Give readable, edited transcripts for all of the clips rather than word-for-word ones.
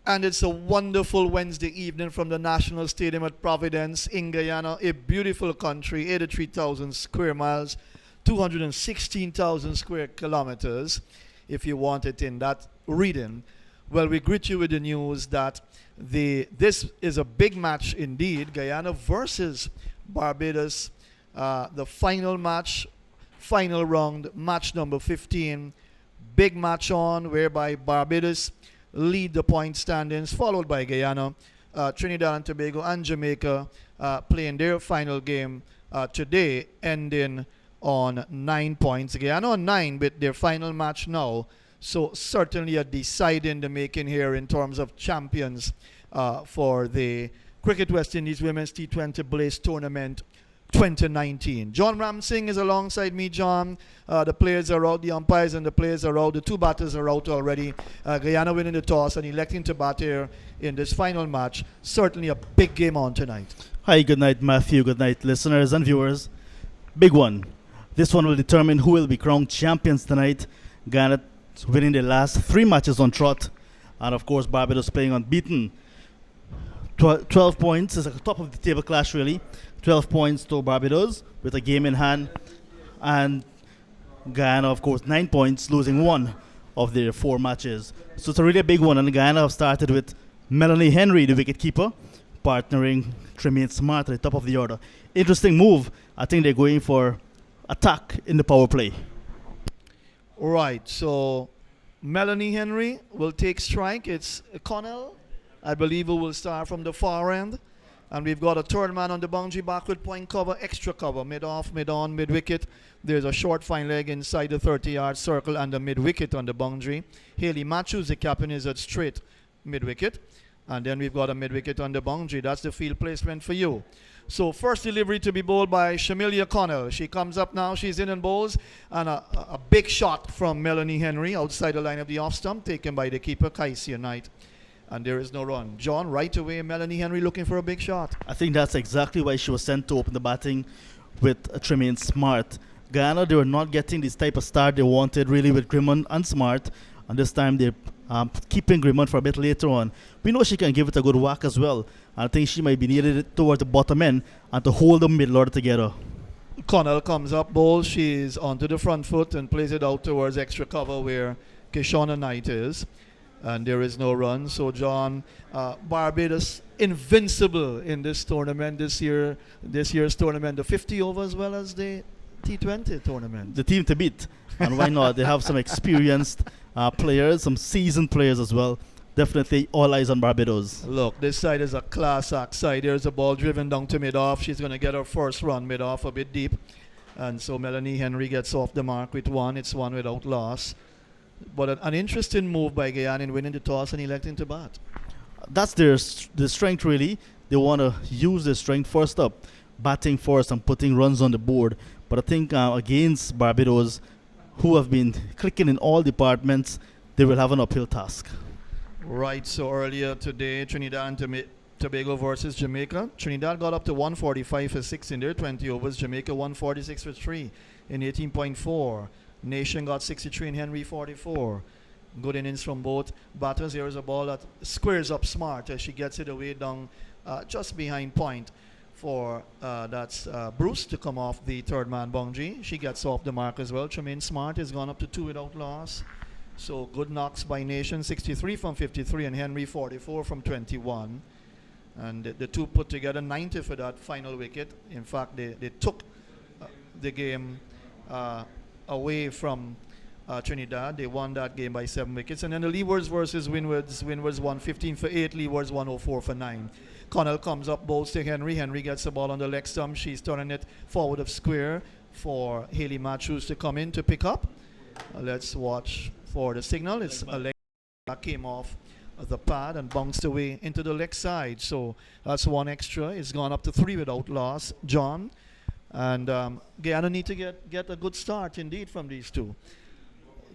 And it's a wonderful Wednesday evening from the National Stadium at Providence in Guyana, a beautiful country, 83,000 square miles, 216,000 square kilometers, if you want it in that reading. Well, we greet you with the news that this is a big match indeed, Guyana versus Barbados, the final match, final round, match number 15. Big match on, whereby Barbados lead the point standings, followed by Guyana, Trinidad and Tobago and Jamaica playing their final game today, ending on 9 points. Guyana on 9 with their final match now, so certainly a deciding the making here in terms of champions for the Cricket West Indies Women's T20 Blaze Tournament 2019. John Ramsing is alongside me. John, the players are out, the umpires and the players are out, the two batters are out already. Guyana winning the toss and electing to bat here in this final match. Certainly a big game on tonight. Hi, good night, Matthew. Good night, listeners and viewers. Big one. This one will determine who will be crowned champions tonight. Guyana winning their last 3 matches on trot, and of course Barbados playing unbeaten. 12 points is a top of the table clash, really. 12 points to Barbados with a game in hand, and Guyana, of course, 9 points, losing 1 of their 4 matches. So it's a really big one, and Guyana have started with Melanie Henry, the wicketkeeper, partnering Tremaine Smart at the top of the order. Interesting move. I think they're going for attack in the power play. Right, so Melanie Henry will take strike. It's Connell, I believe, who will start from the far end. And we've got a third man on the boundary, backward point cover, extra cover, mid-off, mid-on, mid-wicket. There's a short fine leg inside the 30-yard circle and the mid-wicket on the boundary. Haley Matthews, the captain, is at straight mid-wicket. And then we've got a mid-wicket on the boundary. That's the field placement for you. So first delivery to be bowled by Shamilia Connell. She comes up now, she's in and bowls. And a big shot from Melanie Henry outside the line of the off stump, taken by the keeper, Kaisia Knight. And there is no run. John, right away, Melanie Henry looking for a big shot. I think that's exactly why she was sent to open the batting with Tremaine Smart. Guyana, they were not getting this type of start they wanted, really, with Grimmond and Smart. And this time they're keeping Grimmond for a bit later on. We know she can give it a good whack as well. I think she might be needed towards the bottom end and to hold the middle order together. Connell comes up, bowls. She's onto the front foot and plays it out towards extra cover where Kishona Knight is. And there is no run. So, John, Barbados invincible in this tournament this year's tournament, the 50 over as well as the T20 tournament. The team to beat. And why not? They have some experienced players, some seasoned players as well. Definitely all eyes on Barbados. Look, this side is a class act side. There's a ball driven down to mid-off. She's going to get her first run mid-off a bit deep. And so Melanie Henry gets off the mark with 1. It's 1 without loss. But an interesting move by Guyana in winning the toss and electing to bat. That's their strength, really. They want to use their strength first up, batting first and putting runs on the board. But I think against Barbados, who have been clicking in all departments, they will have an uphill task. Right, so earlier today, Trinidad and Tobago versus Jamaica. Trinidad got up to 145 for 6 in their 20 overs. Jamaica 146 for 3 in 18.4. Nation got 63 and Henry 44. Good innings from both batters. Here is a ball that squares up Smart as she gets it away down just behind point for that's Bruce to come off the third man boundary. She gets off the mark as well. Tremaine Smart has gone up to 2 without loss. So good knocks by Nation, 63 from 53 and Henry 44 from 21. And the two put together 90 for that final wicket. In fact, they took the game away from Trinidad. They won that game by 7 wickets. And then the Leewards versus Windwards. Windwards won 15 for 8. Leewards 104 for 9. Connell comes up, bowls to Henry. Henry gets the ball on the leg stump. She's turning it forward of square for Haley Matthews to come in to pick up. Let's watch for the signal. It's a leg that came off the pad and bounced away into the leg side. So that's 1 extra. It's gone up to 3 without loss. John. And Guyana need to get a good start indeed from these two.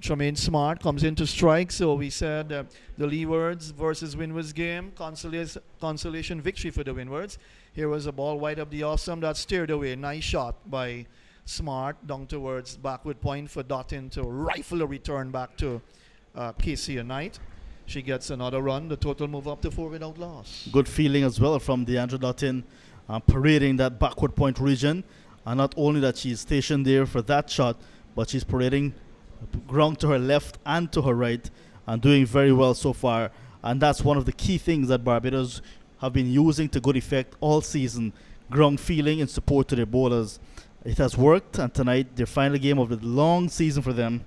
Tremaine Smart comes in to strike. So we said the Leewards versus Windwards game, consolation victory for the Windwards. Here was a ball wide up the awesome that steered away. Nice shot by Smart down towards backward point for Dottin to rifle a return back to Kaisia Knight. she gets another run. The total move up to 4 without loss. Good feeling as well from Deandra Dutton, parading that backward point region. And not only that she's stationed there for that shot, but she's parading ground to her left and to her right and doing very well so far. And that's one of the key things that Barbados have been using to good effect all season. Ground feeling in support to their bowlers. It has worked, and tonight, their final game of the long season for them,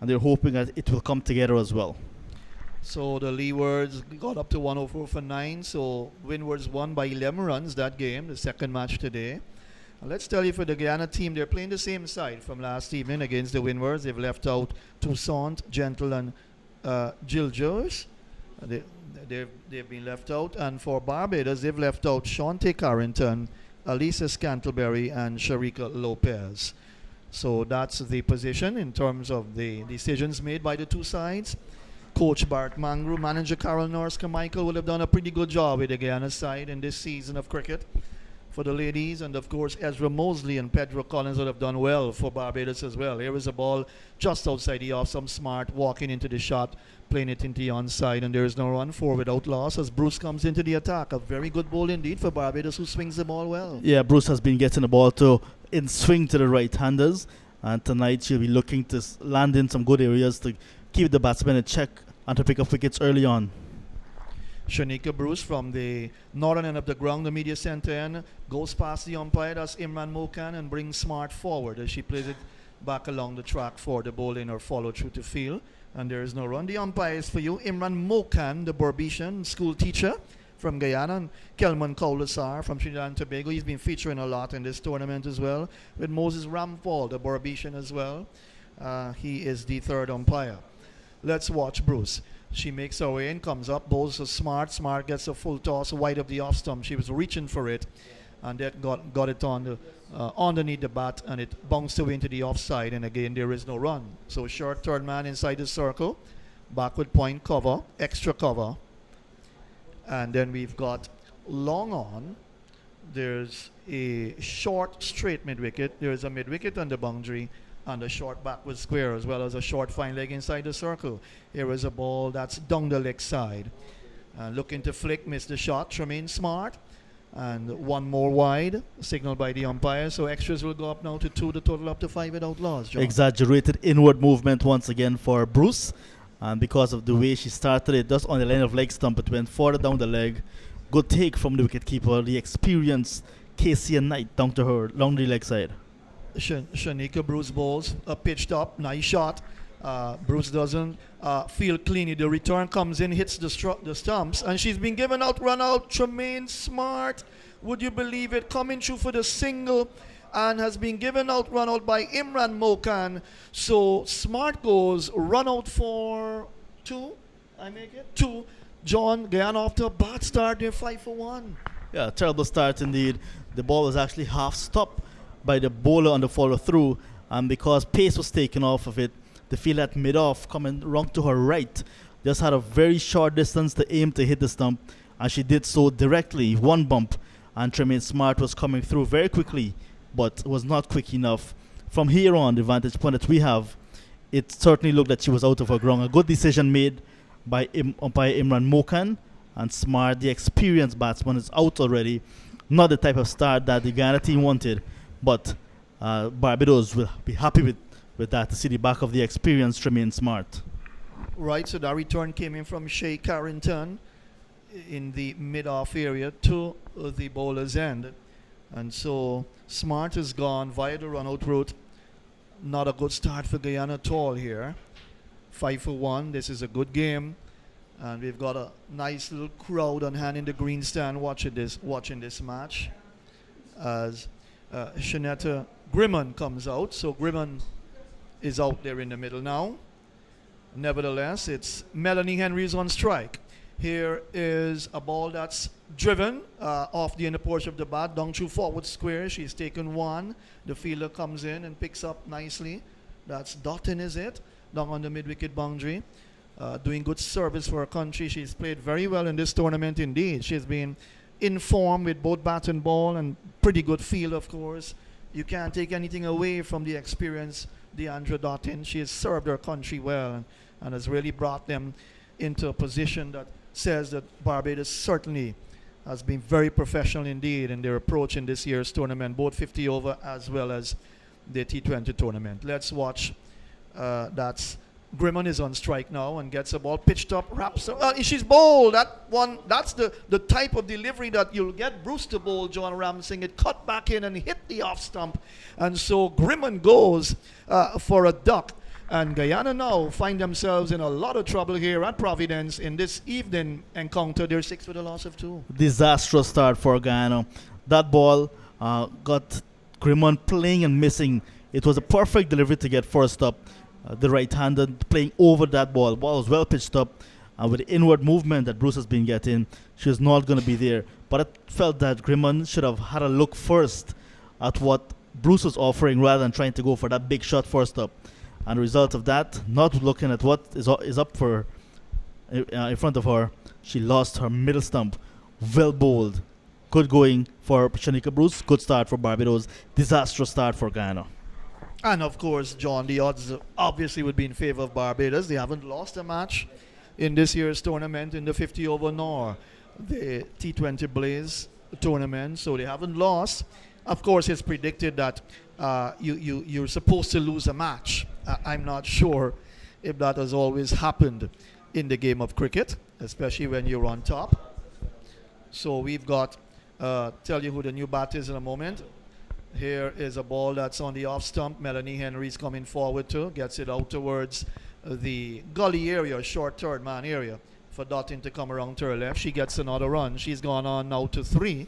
and they're hoping that it will come together as well. So the Leewards got up to 104 for 9. So Windwards won by 11 runs that game, the second match today. Let's tell you, for the Guyana team, they're playing the same side from last evening against the Windwards. They've left out Toussaint, Gentle, and Jill Joes. They've been left out. And for Barbados, they've left out Shante Carrington, Alisa Scantleberry, and Sharika Lopez. So that's the position in terms of the decisions made by the two sides. Coach Bart Mangru, manager Carol Norris-Carmichael will have done a pretty good job with the Guyana side in this season of cricket for the ladies. And of course, Ezra Mosley and Pedro Collins would have done well for Barbados as well. Here is a ball just outside the off, some Smart walking into the shot, playing it into the onside, and there is no run, 4 without loss as Bruce comes into the attack. A very good ball indeed for Barbados, who swings the ball well. Yeah, Bruce has been getting the ball in swing to the right-handers, and tonight she'll be looking to land in some good areas to keep the batsmen in check and to pick up wickets early on. Shanika Bruce from the northern end of the ground, the media center end, goes past the umpire, that's Imran Mokan, and brings Smart forward as she plays it back along the track for the bowling or follow through to field. And there is no run. The umpire is for you, Imran Mokan, the Barbadian school teacher from Guyana, and Kelman Kaulasar from Trinidad and Tobago. He's been featuring a lot in this tournament as well, with Moses Ramphal, the Barbadian as well. He is the third umpire. Let's watch Bruce. She makes her way in, comes up, bowls a Smart. Smart gets a full toss wide of the off stump. She was reaching for it, and that got it on the underneath the bat, and it bounced away into the offside, and again there is no run. So short third man inside the circle, backward point cover, extra cover, and then we've got long on. There's a short straight mid wicket, there's a mid wicket on the boundary, and a short backward square, as well as a short fine leg inside the circle. Here is a ball that's down the leg side, looking to flick, missed the shot. Tremaine Smart, and one more wide, signaled by the umpire. So extras will go up now to 2, the total up to 5 without loss. John. Exaggerated inward movement once again for Bruce, and because of the way she started it, just on the line of leg stump, it went further down the leg. Good take from the wicketkeeper, the experienced Casey and Knight, down to her along the leg side. Shanika Bruce bowls, pitched up, nice shot. Bruce doesn't feel clean. The return comes in, hits the stumps, and she's been given out, run out. Tremaine Smart, would you believe it, coming through for the single, and has been given out, run out by Imran Mokan. So Smart goes run out for 2. I make it 2. John, Guyana off to a bad start. They're 5 for 1. Yeah, terrible start indeed. The ball was actually half stopped by the bowler on the follow through, and because pace was taken off of it, the field at mid-off coming wrong to her right just had a very short distance to aim to hit the stump, and she did so directly, one bump, and Tremaine Smart was coming through very quickly, but was not quick enough. From here on, the vantage point that we have, it certainly looked that she was out of her ground. A good decision made by umpire Imran Mokan, and Smart, the experienced batsman, is out already. Not the type of start that the Guyana team wanted, but Barbados will be happy with that, to see the back of the experienced Tremaine Smart. Right, so that return came in from Shea Carrington in the mid-off area to the bowler's end. And so Smart is gone via the run-out route. Not a good start for Guyana at all here. 5 for 1. This is a good game. And we've got a nice little crowd on hand in the green stand watching this match. As Shanetta Grimman comes out. So Grimman is out there in the middle now. Nevertheless, it's Melanie Henry's on strike. Here is a ball that's driven off the inner porch of the bat, down through forward square. She's taken 1. The fielder comes in and picks up nicely. That's Dotton, is it? Down on the mid-wicket boundary. Doing good service for her country. She's played very well in this tournament indeed. She's been in form with both bat and ball, and pretty good field, of course. You can't take anything away from the experience Deandra Dotton. She has served her country well, and has really brought them into a position that says that Barbados certainly has been very professional indeed in their approach in this year's tournament, both 50 over as well as the T20 tournament. Let's watch. That's Grimmon is on strike now and gets a ball pitched up, wraps. She's bowled. That's the type of delivery that you'll get Bruce to bowl, John Ramsing. It cut back in and hit the off stump. And so Grimmon goes for a duck. And Guyana now find themselves in a lot of trouble here at Providence in this evening encounter. They're 6 with a loss of 2. Disastrous start for Guyana. That ball got Grimmon playing and missing. It was a perfect delivery to get first up. The right-handed playing over that ball. Ball was well pitched up. With the inward movement that Bruce has been getting, she was not going to be there. But I felt that Grimmon should have had a look first at what Bruce was offering rather than trying to go for that big shot first up. And the result of that, not looking at what is up for in front of her, she lost her middle stump. Well bowled. Good going for Shanika Bruce. Good start for Barbados. Disastrous start for Guyana. And of course, John, the odds obviously would be in favor of Barbados. They haven't lost a match in this year's tournament in the 50 over nor the T20 Blaze tournament, so they haven't lost. Of course, it's predicted that you're supposed to lose a match. I'm not sure if that has always happened in the game of cricket, especially when you're on top. So we've got, tell you who the new bat is in a moment. Here is a ball that's on the off stump. Melanie Henry's coming forward to, gets it out towards the gully area, short third man area for Dottin to come around to her left. She gets another run. She's gone on now to 3.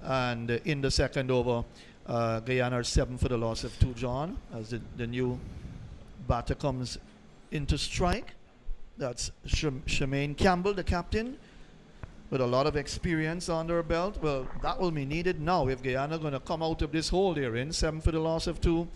And in the second over, Guyana are 7 for the loss of 2, John, as the new batter comes into strike. That's Shemaine Campbell, the captain, with a lot of experience under her belt. Well, that will be needed now if Guyana going to come out of this hole they're in. 7 for the loss of 2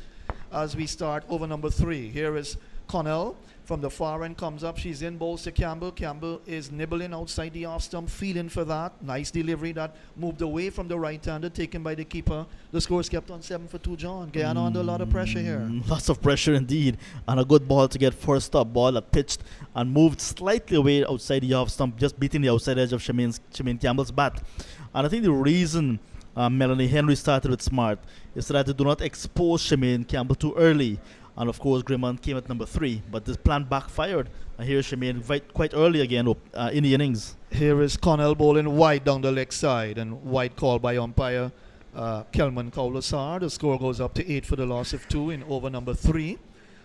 as we start over number 3. Here is Connell from the far end, comes up. She's in, bowls to Campbell. Campbell is nibbling outside the off stump, feeling for that. Nice delivery that moved away from the right-hander, taken by the keeper. The score's kept on 7 for 2, John. Guyana under a lot of pressure here. Lots of pressure indeed. And a good ball to get first up. Ball that pitched and moved slightly away outside the off stump, just beating the outside edge of Shemaine Campbell's bat. And I think the reason Melanie Henry started with smart is so that they do not expose Shemaine Campbell too early. And of course, Grimmon came at number 3, but this plan backfired. And here's Shemaine quite early again in the innings. Here is Connell bowling wide down the leg side, and wide call by umpire Kelman Kaulasar. The score goes up to 8 for the loss of 2 in over number 3.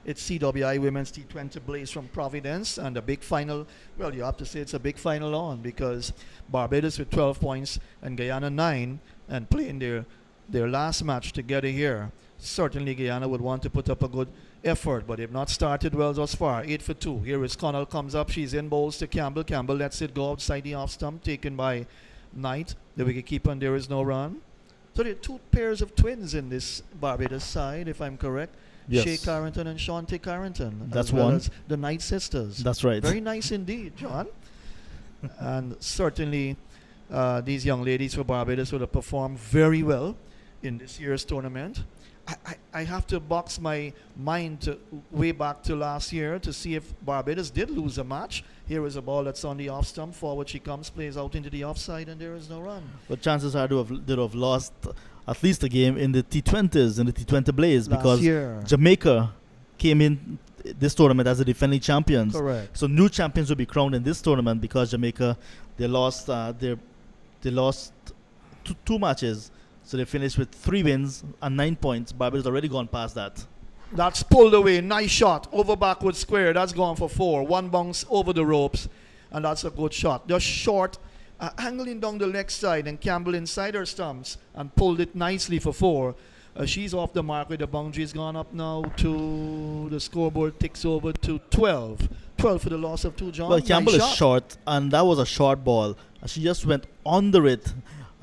It's CWI Women's T20 Blaze from Providence, and a big final. Well, you have to say it's a big final on, because Barbados with 12 points and Guyana 9, and playing their last match together here. Certainly Guyana would want to put up a good effort, but they've not started well thus far. 8 for 2. Here is Connell, comes up. She's in, bowls to Campbell. Campbell lets it go outside the off stump, taken by Knight, the wicketkeeper, and there is no run. So there are 2 pairs of twins in this Barbados side, if I'm correct. Yes. Shea Carrington and Shaunti Carrington. That's as well one. as the Knight sisters. That's right. Very nice indeed, John. And certainly these young ladies for Barbados would have performed very well in this year's tournament. I have to box my mind way back to last year to see if Barbados did lose a match. Here is a ball that's on the off stump. Forward she comes, plays out into the offside, and there is no run. But chances are they'd have lost at least a game in the T20s, in the T20 Blaze, because Jamaica came in this tournament as the defending champions. Correct. So new champions will be crowned in this tournament because Jamaica, they lost two matches. So they finished with 3 wins and 9 points. Barbados already gone past that. That's pulled away. Nice shot. Over backward square. That's gone for 4. 1 bounce over the ropes. And that's a good shot. Just short, angling down the leg side, and Campbell inside her stumps and pulled it nicely for 4. She's off the mark with the boundaries gone up now to the scoreboard. Ticks over to 12. 12 for the loss of 2, John. Well, Campbell is short, and that was a short ball. She just went under it.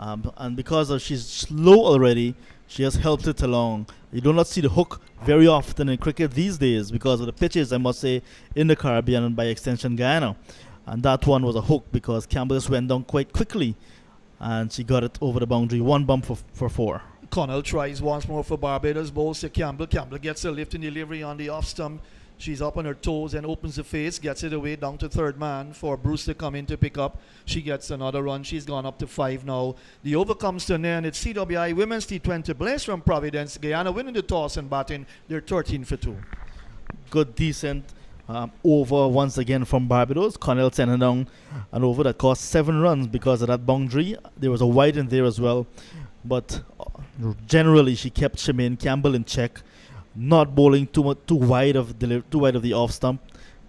And because she's slow already, she has helped it along. You do not see the hook very often in cricket these days because of the pitches, I must say, in the Caribbean and by extension Guyana. And that one was a hook because Campbell just went down quite quickly and she got it over the boundary. 1 bump for 4. Connell tries once more for Barbados. Bowls to Campbell. Campbell gets a lift in delivery on the off stump. She's up on her toes and opens the face, gets it away down to third man for Bruce to come in to pick up. She gets another run. She's gone up to 5 now. The over comes to an end. It's CWI Women's T20 Blaze from Providence. Guyana winning the toss and batting. They're 13 for 2. Good, decent over once again from Barbados. Connell sending down an over that cost 7 runs because of that boundary. There was a wide in there as well. But generally, she kept Shemaine Campbell in check, not bowling too wide of the off stump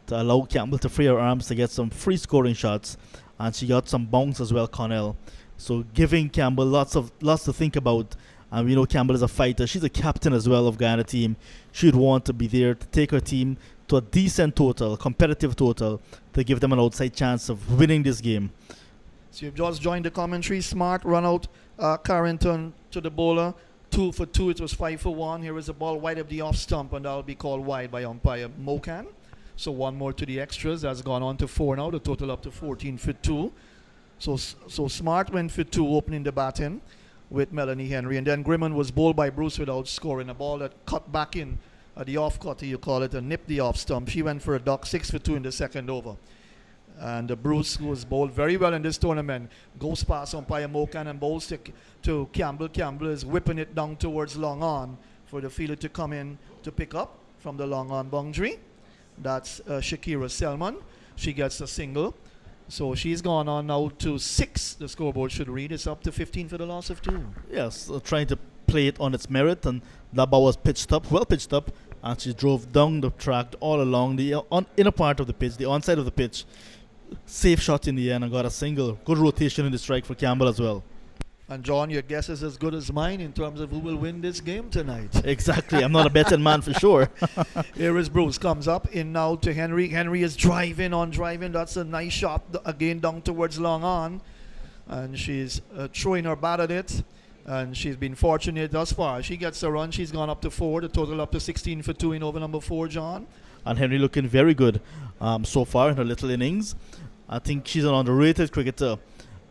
to allow Campbell to free her arms to get some free scoring shots, and she got some bounce as well, Connell. So giving Campbell lots to think about. And we know Campbell is a fighter. She's a captain as well of Guyana team. She'd want to be there to take her team to a decent total, competitive total, to give them an outside chance of winning this game. So you've just joined the commentary. Smart run out Carrington to the bowler. 2 for 2. It was 5 for 1. Here is a ball wide of the off stump, and that will be called wide by umpire Mokan. So one more to the extras. That's gone on to 4 now. The total up to 14 for 2. So Smart went for 2, opening the batting with Melanie Henry. And then Grimman was bowled by Bruce without scoring. A ball that cut back in the off cutter, you call it, and nipped the off stump. She went for a duck, 6 for 2 in the second over. And Bruce, who was bowled very well in this tournament, goes past umpire Mokan and bowls to Campbell. Campbell is whipping it down towards long on for the fielder to come in to pick up from the long on boundary. That's Shakira Selman. She gets a single. So she's gone on now to 6. The scoreboard should read. It's up to 15 for the loss of 2. Yes, trying to play it on its merit, and that ball was well pitched up, and she drove down the track all along the inner part of the pitch, the onside of the pitch. Safe shot in the end and got a single. Good rotation in the strike for Campbell as well. And John, your guess is as good as mine in terms of who will win this game tonight. Exactly. I'm not a betting man for sure. Here is Bruce. Comes up in now to Henry. Henry is driving. That's a nice shot again down towards long on. And she's throwing her bat at it. And she's been fortunate thus far. She gets a run. She's gone up to 4. The total up to 16 for 2 in over number 4, John. And Henry looking very good so far in her little innings. I think she's an underrated cricketer.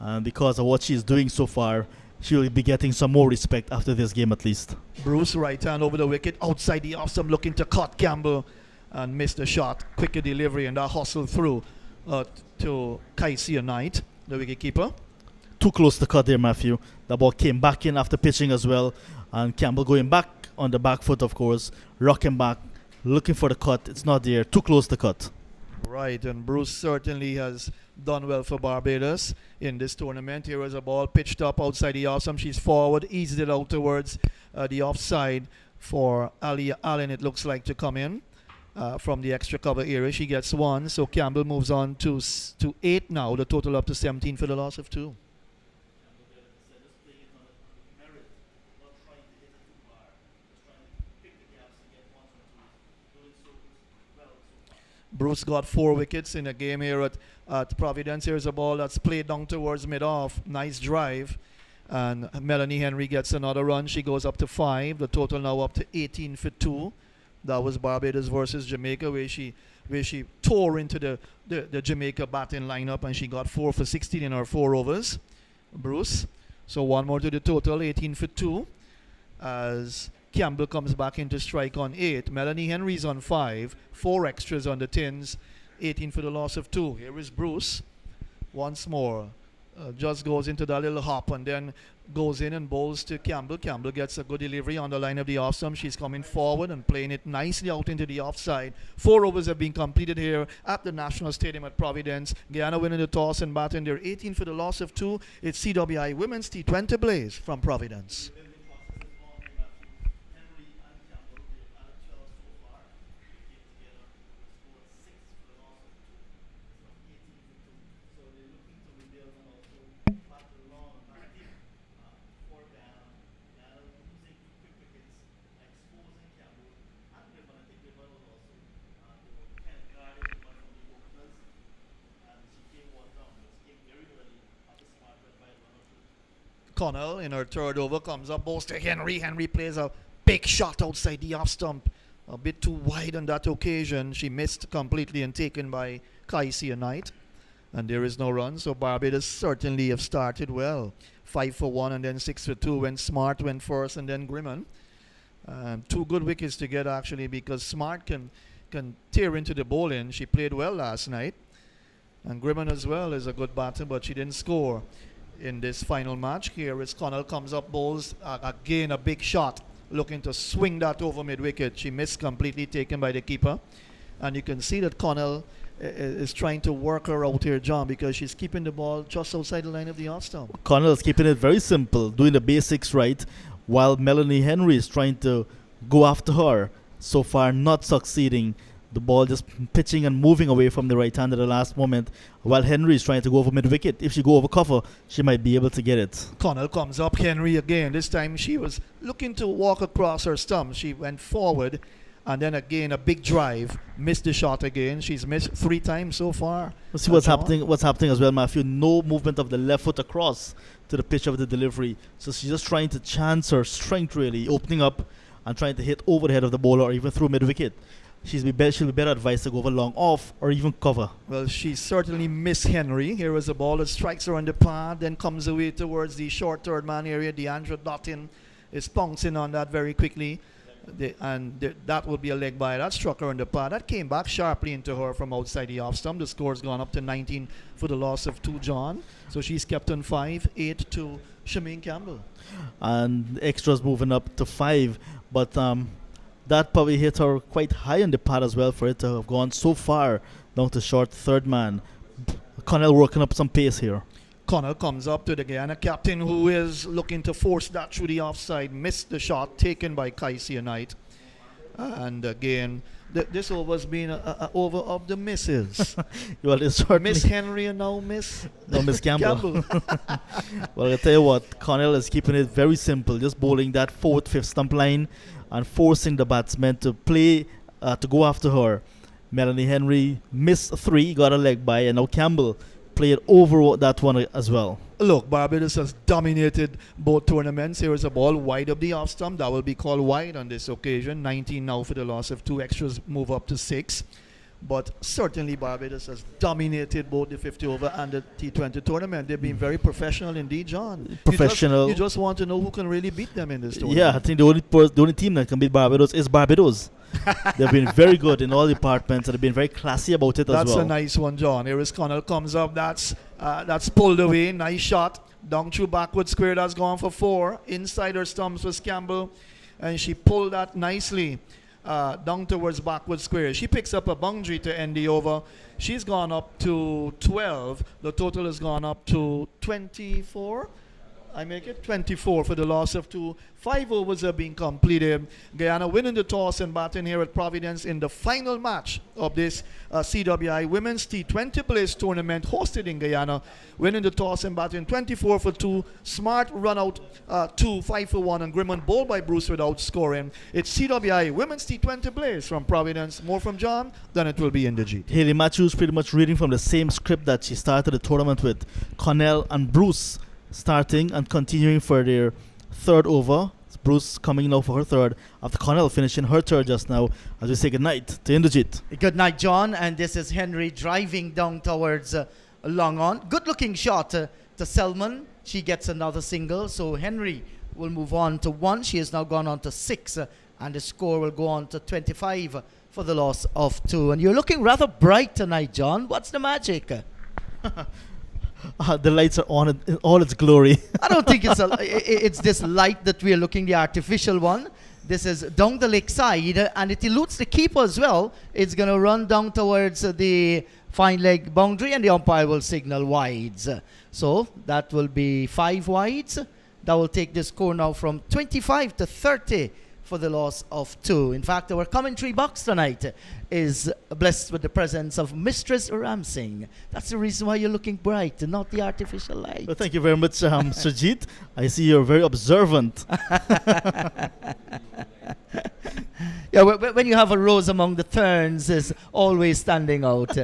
And because of what she's doing so far, she will be getting some more respect after this game at least. Bruce right hand over the wicket, outside the off stump, looking to cut Campbell and missed the shot. Quicker delivery and that hustle through to Kaisia Knight, the wicketkeeper. Too close to cut there, Matthew. The ball came back in after pitching as well. And Campbell going back on the back foot, of course, rocking back, looking for the cut. It's not there. Too close to cut. Right, and Bruce certainly has done well for Barbados in this tournament. Here is a ball pitched up outside the off stump. She's forward, eased it out towards the offside for Ali Allen, it looks like, to come in from the extra cover area. She gets 1, so Campbell moves on to 8 now. The total up to 17 for the loss of 2. Bruce got 4 wickets in a game here at Providence. Here's a ball that's played down towards mid-off. Nice drive. And Melanie Henry gets another run. She goes up to 5. The total now up to 18 for 2. That was Barbados versus Jamaica, where she tore into the Jamaica batting lineup, and she got 4 for 16 in her 4 overs. Bruce. So 1 more to the total, 18 for 2. As Campbell comes back into strike on 8. Melanie Henry's on 5. 4 extras on the tins. 18 for the loss of 2. Here is Bruce. Once more. Just goes into that little hop and then goes in and bowls to Campbell. Campbell gets a good delivery on the line of the off stump. She's coming forward and playing it nicely out into the offside. 4 overs have been completed here at the National Stadium at Providence. Guyana winning the toss and batting. They're 18 for the loss of 2. It's CWI Women's T20 Blaze from Providence. Connell in her 3rd over comes up, bowls to Henry. Henry plays a big shot outside the off stump. A bit too wide on that occasion. She missed completely and taken by Kaisia Knight. And there is no run. So Barbados certainly have started well. 5 for 1 and then 6 for 2 when Smart went first and then Grimman. 2 good wickets to get actually, because Smart can can tear into the bowling. She played well last night. And Grimman as well is a good batter, but she didn't score in this final match. Here is Connell comes up, bowls again a big shot, looking to swing that over mid-wicket. She missed completely, taken by the keeper. And you can see that Connell is trying to work her out here, John, because she's keeping the ball just outside the line of the off stump. Connell is keeping it very simple, doing the basics right, while Melanie Henry is trying to go after her. So far, not succeeding. The ball just pitching and moving away from the right hand at the last moment, while Henry is trying to go over mid-wicket. If she go over cover, she might be able to get it. Connell comes up, Henry again. This time she was looking to walk across her stump. She went forward, and then again a big drive. Missed the shot again. She's missed 3 times so far. Let's see what's happening. What's happening as well, Matthew. No movement of the left foot across to the pitch of the delivery. So she's just trying to chance her strength, really, opening up and trying to hit over the head of the bowler or even through mid-wicket. She'll be better advised to go over long off or even cover. Well, she certainly missed Henry. Here is a ball that strikes her on the pad, then comes away towards the short third man area. Deandra Dottin is pouncing on that very quickly. That will be a leg by. That struck her on the pad. That came back sharply into her from outside the off stump. The score's gone up to 19 for the loss of 2, John. So she's kept on 5, 8 to Shameen Campbell. And the extras moving up to 5. But that probably hit her quite high on the pad as well for it to have gone so far down to short third man. Connell working up some pace here. Connell comes up to the Guyana captain, who is looking to force that through the offside. Missed the shot taken by Kaisia Knight. And again, this over's been a over of the misses. Well, it's certainly Miss Henry and now Miss Campbell. Well, I'll tell you what, Connell is keeping it very simple, just bowling that 4th, 5th stump line and forcing the batsmen to play, to go after her. Melanie Henry missed 3, got a leg by, and now Campbell played over that one as well. Look, Barbados has dominated both tournaments. Here is a ball wide of the off stump. That will be called wide on this occasion. 19 now for the loss of 2. Extras move up to 6. But certainly Barbados has dominated both the 50 over and the T20 tournament. They've been very professional indeed, John. Professional. You just want to know who can really beat them in this tournament. Yeah, I think the only team that can beat Barbados is Barbados. They've been very good in all departments and they've been very classy about it as well. That's a nice one, John. Here is Connell comes up. That's pulled away. Nice shot. Down through backward square. That's gone for 4. Inside her stumps was Campbell. And she pulled that nicely down towards backward square. She picks up a boundary to end the over. She's gone up to 12. The total has gone up to 24. I make it 24 for the loss of 2. 5 overs are being completed. Guyana winning the toss and batting here at Providence in the final match of this CWI Women's T20 Bliss tournament hosted in Guyana. Winning the toss and batting 24 for 2. Smart run out 2, 5 for 1, and Grimman bowled by Bruce without scoring. It's CWI Women's T20 Bliss from Providence. More from John than it will be in the G. Haley Matthews pretty much reading from the same script that she started the tournament with. Connell and Bruce starting and continuing for their 3rd over. It's Bruce coming now for her 3rd after Connell finishing her 3rd just now, as we say goodnight to Inderjeet. Good night, John. And this is Henry driving down towards long on. Good looking shot to Selman. She gets another single. So Henry will move on to 1. She has now gone on to 6. And the score will go on to 25 for the loss of 2. And you're looking rather bright tonight, John. What's the magic? The lights are on in all its glory. I don't think it's this light that we are looking, the artificial one. This is down the lake side, and it eludes the keeper as well. It's going to run down towards the fine leg boundary, and the umpire will signal wides. So that will be 5 wides. That will take the score now from 25 to 30 for the loss of 2. In fact, our commentary box tonight is blessed with the presence of Mistress Ramsing. That's the reason why you're looking bright, not the artificial light. Well, thank you very much, Sujit. I see you're very observant. Yeah, when you have a rose among the thorns, is always standing out.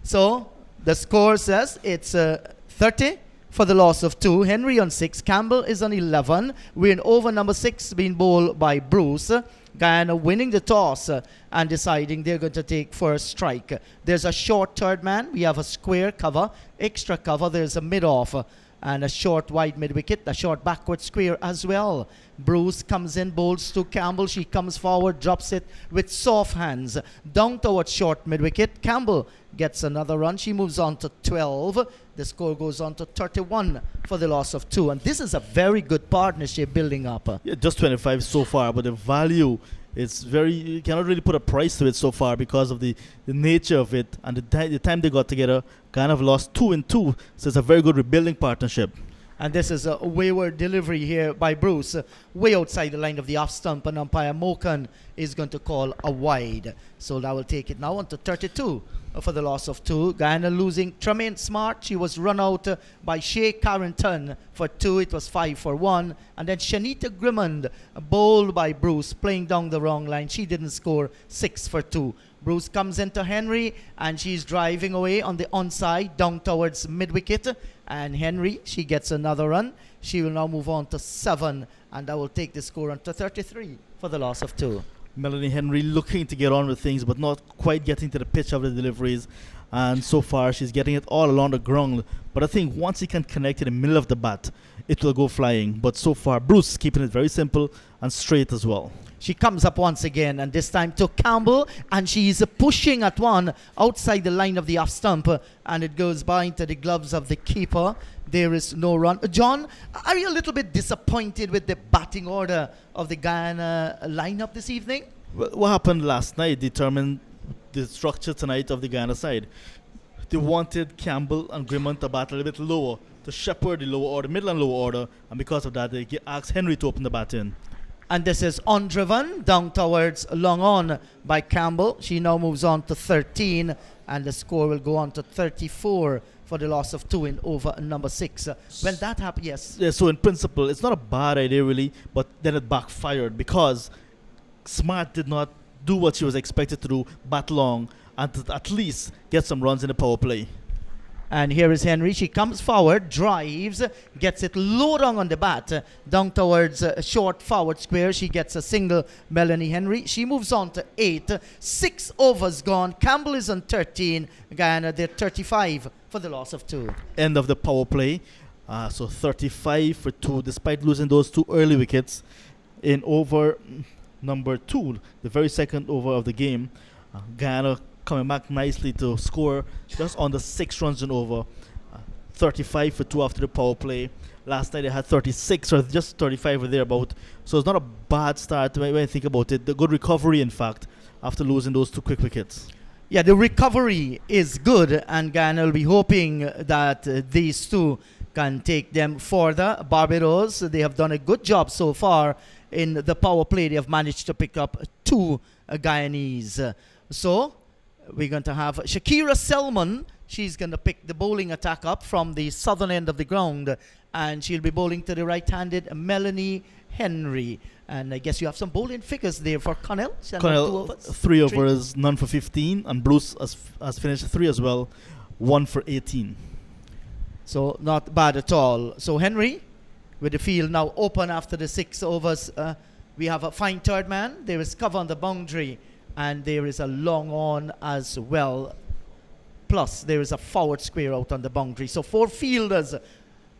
So the score says it's 30 for the loss of 2. Henry on 6. Campbell is on 11. We're in over number 6 being bowled by Bruce. Guyana winning the toss and deciding they're going to take first strike. There's a short third man. We have a square cover, extra cover. There's a mid-off and a short wide mid wicket, a short backward square as well. Bruce comes in, bowls to Campbell. She comes forward, drops it with soft hands down towards short mid wicket. Campbell gets another run. She moves on to 12. The score goes on to 31 for the loss of 2. And this is a very good partnership building up. Yeah, just 25 so far, but the value is very, you cannot really put a price to it so far because of the nature of it and the time they got together. Kind of lost 2 and 2, so it's a very good rebuilding partnership. And this is a wayward delivery here by Bruce, way outside the line of the off stump, and umpire Mokan is going to call a wide. So that will take it now on to 32 for the loss of 2. Guyana losing Tremaine Smart. She was run out by Shea Carrington for 2. It was 5 for 1. And then Shanita Grimmond, bowled by Bruce, playing down the wrong line. She didn't score, 6 for 2. Bruce comes into Henry, and she's driving away on the onside down towards mid-wicket. And Henry, she gets another run. She will now move on to 7, and that will take the score on to 33 for the loss of 2. Melanie Henry looking to get on with things, but not quite getting to the pitch of the deliveries. And so far, she's getting it all along the ground. But I think once she can connect in the middle of the bat, it will go flying. But so far, Bruce keeping it very simple and straight as well. She comes up once again, and this time to Campbell, and she's pushing at one outside the line of the off stump, and it goes by into the gloves of the keeper. There is no run. John, are you a little bit disappointed with the batting order of the Guyana lineup this evening? Well, what happened last night determined the structure tonight of the Guyana side. They wanted Campbell and Grimmond to bat a little bit lower, to shepherd the lower order, middle and lower order, and because of that, they asked Henry to open the bat in. And this is undriven down towards long on by Campbell. She now moves on to 13, and the score will go on to 34 for the loss of 2 in over number 6. When that happened, yes. Yeah, so in principle, it's not a bad idea really, but then it backfired because Smart did not do what she was expected to do, bat long, and to at least get some runs in the power play. And here is Henry. She comes forward, drives, gets it low down on the bat, down towards short forward square. She gets a single, Melanie Henry. She moves on to 8. 6 overs gone. Campbell is on 13. Guyana, they're 35 for the loss of 2. End of the power play. So 35 for 2, despite losing those 2 early wickets in over number 2, the very second over of the game. Guyana coming back nicely to score just on the 6 runs and over. 35 for 2 after the power play. Last night they had 36 or just 35 or thereabout. So it's not a bad start when you think about it. The good recovery, in fact, after losing those 2 quick wickets. Yeah, the recovery is good, and Guyana will be hoping that these 2 can take them further. Barbados, they have done a good job so far in the power play. They have managed to pick up 2 Guyanese. So we're going to have Shakira Selman. She's going to pick the bowling attack up from the southern end of the ground, and she'll be bowling to the right-handed Melanie Henry. And I guess you have some bowling figures there for Connell. Connell, 3 overs, none for 15, and Bruce has finished 3 as well, 1 for 18. So not bad at all. So Henry, with the field now open after the 6 overs, we have a fine third man. There is cover on the boundary, and there is a long on as well. Plus, there is a forward square out on the boundary. So 4 fielders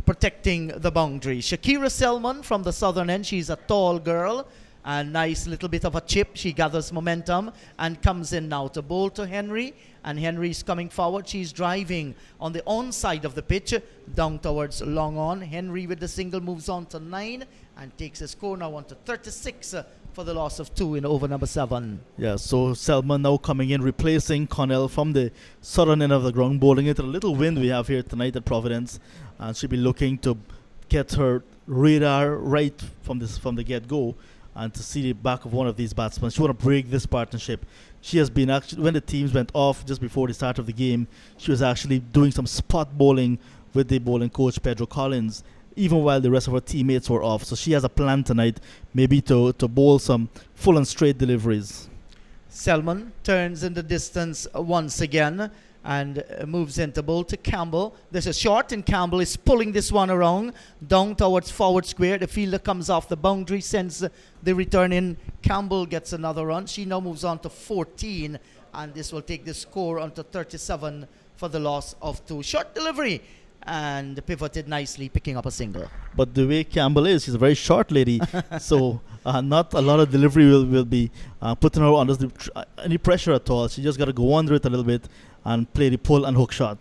protecting the boundary. Shakira Selman from the southern end. She's a tall girl. A nice little bit of a chip. She gathers momentum and comes in now to bowl to Henry. And Henry's coming forward. She's driving on the on side of the pitch down towards long on. Henry with the single moves on to 9 and takes a score now on to 36 for the loss of 2 in over number 7. Yeah, so Selman now coming in, replacing Connell from the southern end of the ground, bowling into the little wind we have here tonight at Providence. And she'll be looking to get her radar right from the get-go and to see the back of one of these batsmen. She want to break this partnership. She has been actually, when the teams went off just before the start of the game, she was actually doing some spot bowling with the bowling coach Pedro Collins, even while the rest of her teammates were off. So she has a plan tonight, maybe to bowl some full and straight deliveries. Selman turns in the distance once again and moves into bowl to Campbell. This is short, and Campbell is pulling this one around down towards forward square. The fielder comes off the boundary, sends the return in. Campbell gets another run. She now moves on to 14, and this will take the score on to 37 for the loss of 2. Short delivery and pivoted nicely, picking up a single. But the way Campbell is, she's a very short lady, so not a lot of delivery will be putting her under any pressure at all. She just got to go under it a little bit and play the pull and hook shot.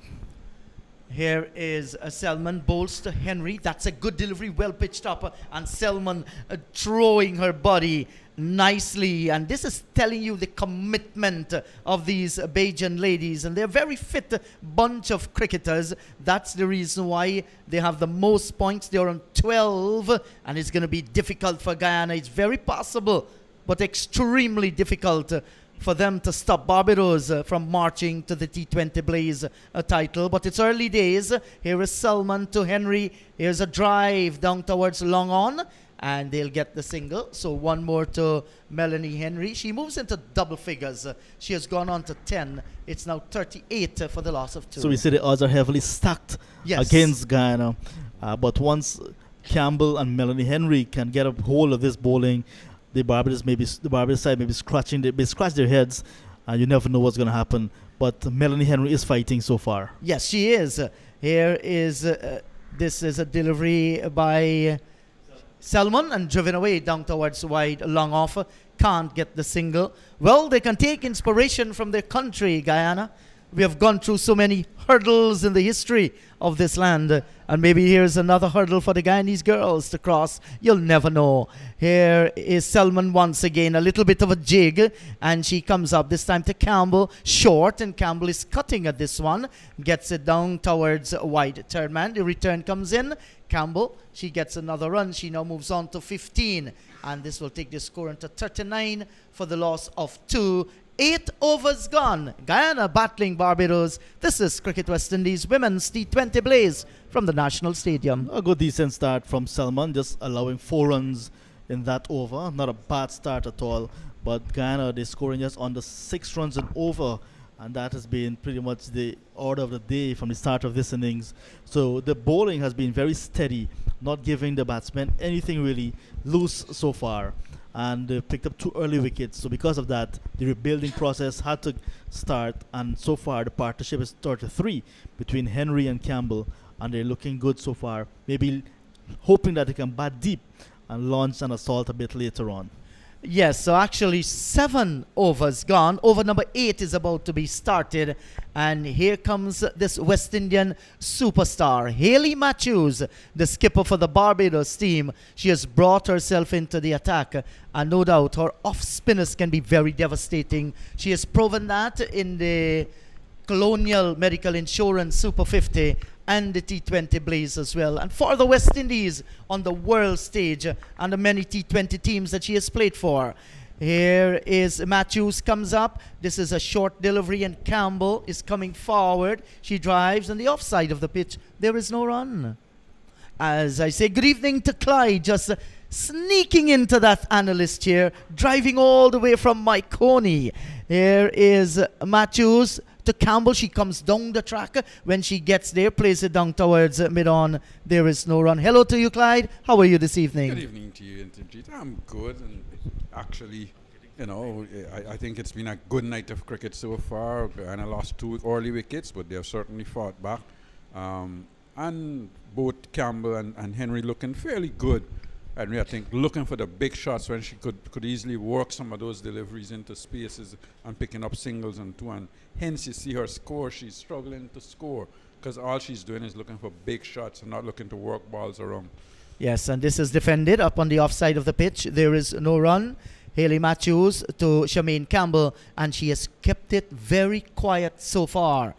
Here is Selman, bowls to Henry. That's a good delivery, well pitched up, and Selman throwing her body nicely. And this is telling you the commitment of these Bajan ladies, and they're a very fit bunch of cricketers. That's the reason why they have the most points. They're on 12, and it's going to be difficult for Guyana. It's very possible, but extremely difficult for them to stop Barbados from marching to the T20 Blaze title. But it's early days. Here is Selman to Henry. Here's a drive down towards long on, and they'll get the single. So one more to Melanie Henry. She moves into double figures. She has gone on to 10. It's now 38 for the loss of 2. So we see the odds are heavily stacked against Guyana. But once Campbell and Melanie Henry can get a hold of this bowling, the Barbados side may be scratch their heads, and you never know what's going to happen. But Melanie Henry is fighting so far. Yes, she is. Here is this is a delivery by Selman and driven away down towards wide, long off. Can't get the single. Well, they can take inspiration from their country, Guyana. We have gone through so many hurdles in the history of this land, and maybe here's another hurdle for the Guyanese girls to cross. You'll never know. Here is Selman once again, a little bit of a jig, and she comes up this time to Campbell, short, and Campbell is cutting at this one, gets it down towards wide. Third man, the return comes in. Campbell, she gets another run. She now moves on to 15, and this will take the score into 39 for the loss of 2. 8 overs gone. Guyana battling Barbados. This is Cricket West Indies Women's T20 Blaze from the National Stadium. A good decent start from Selman, just allowing 4 runs in that over. Not a bad start at all. But Guyana, they're scoring just under 6 runs and over. And that has been pretty much the order of the day from the start of this innings. So the bowling has been very steady, not giving the batsmen anything really loose so far. And they picked up 2 early wickets. So because of that, the rebuilding process had to start. And so far, the partnership is 33 between Henry and Campbell. And they're looking good so far. Maybe hoping that they can bat deep and launch an assault a bit later on. Yes, so actually 7 overs gone. Over number 8 is about to be started. And here comes this West Indian superstar, Hayley Matthews, the skipper for the Barbados team. She has brought herself into the attack. And no doubt her off spinners can be very devastating. She has proven that in the Colonial Medical Insurance Super 50 and the T20 Blaze as well. And for the West Indies on the world stage and the many T20 teams that she has played for. Here is Matthews comes up. This is a short delivery, and Campbell is coming forward. She drives on the offside of the pitch. There is no run. As I say, good evening to Clyde, just sneaking into that analyst chair, driving all the way from Myconey. Here is Matthews to Campbell. She comes down the track. When she gets there, plays it down towards mid-on. There is no run. Hello to you, Clyde. How are you this evening? Good evening to you, Intimjit. I'm good, and actually, you know, I think it's been a good night of cricket so far. And I lost 2 early wickets, but they have certainly fought back. And both Campbell and Henry looking fairly good. And I think looking for the big shots when she could easily work some of those deliveries into spaces and picking up singles and 2. And hence you see her score. She's struggling to score because all she's doing is looking for big shots and not looking to work balls around. Yes, and this is defended up on the offside of the pitch. There is no run. Hayley Matthews to Charmaine Campbell, and she has kept it very quiet so far.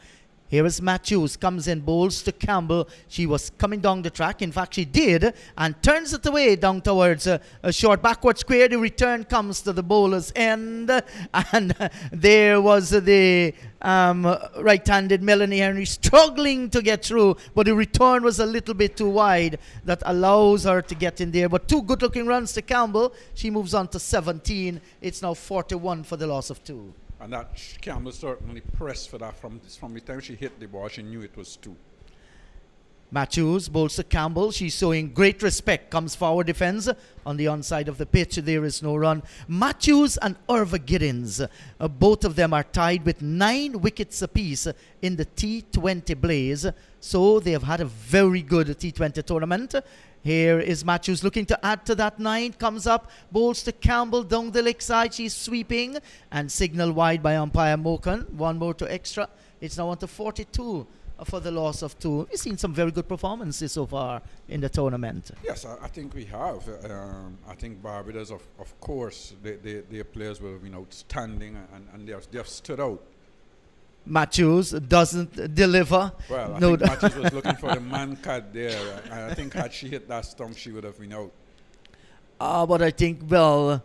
Here is Matthews, comes in, bowls to Campbell. She was coming down the track. In fact, she did, and turns it away down towards a short backward square. The return comes to the bowler's end, and there was the right-handed Melanie Henry struggling to get through, but the return was a little bit too wide. That allows her to get in there. But 2 good-looking runs to Campbell. She moves on to 17. It's now 41 for the loss of 2. And that Campbell certainly pressed for that from the time she hit the ball. She knew it was 2. Matthews bowls to Campbell. She's showing great respect. Comes forward defense on the onside of the pitch. There is no run. Matthews and Irva Giddens, both of them are tied with 9 wickets apiece in the T20 Blaze. So they have had a very good T20 tournament. Here is Matthews looking to add to that 9. Comes up, bowls to Campbell down the leg side. She's sweeping and signal wide by umpire Mokan. 1 more to extra. It's now on to 42 for the loss of 2. We've seen some very good performances so far in the tournament. Yes, I think we have. I think Barbados, of course, their players will have been outstanding and they have stood out. Matthews doesn't deliver. Well, I think Matthews was looking for the man card there. And I think had she hit that stump, she would have been out. But I think, well,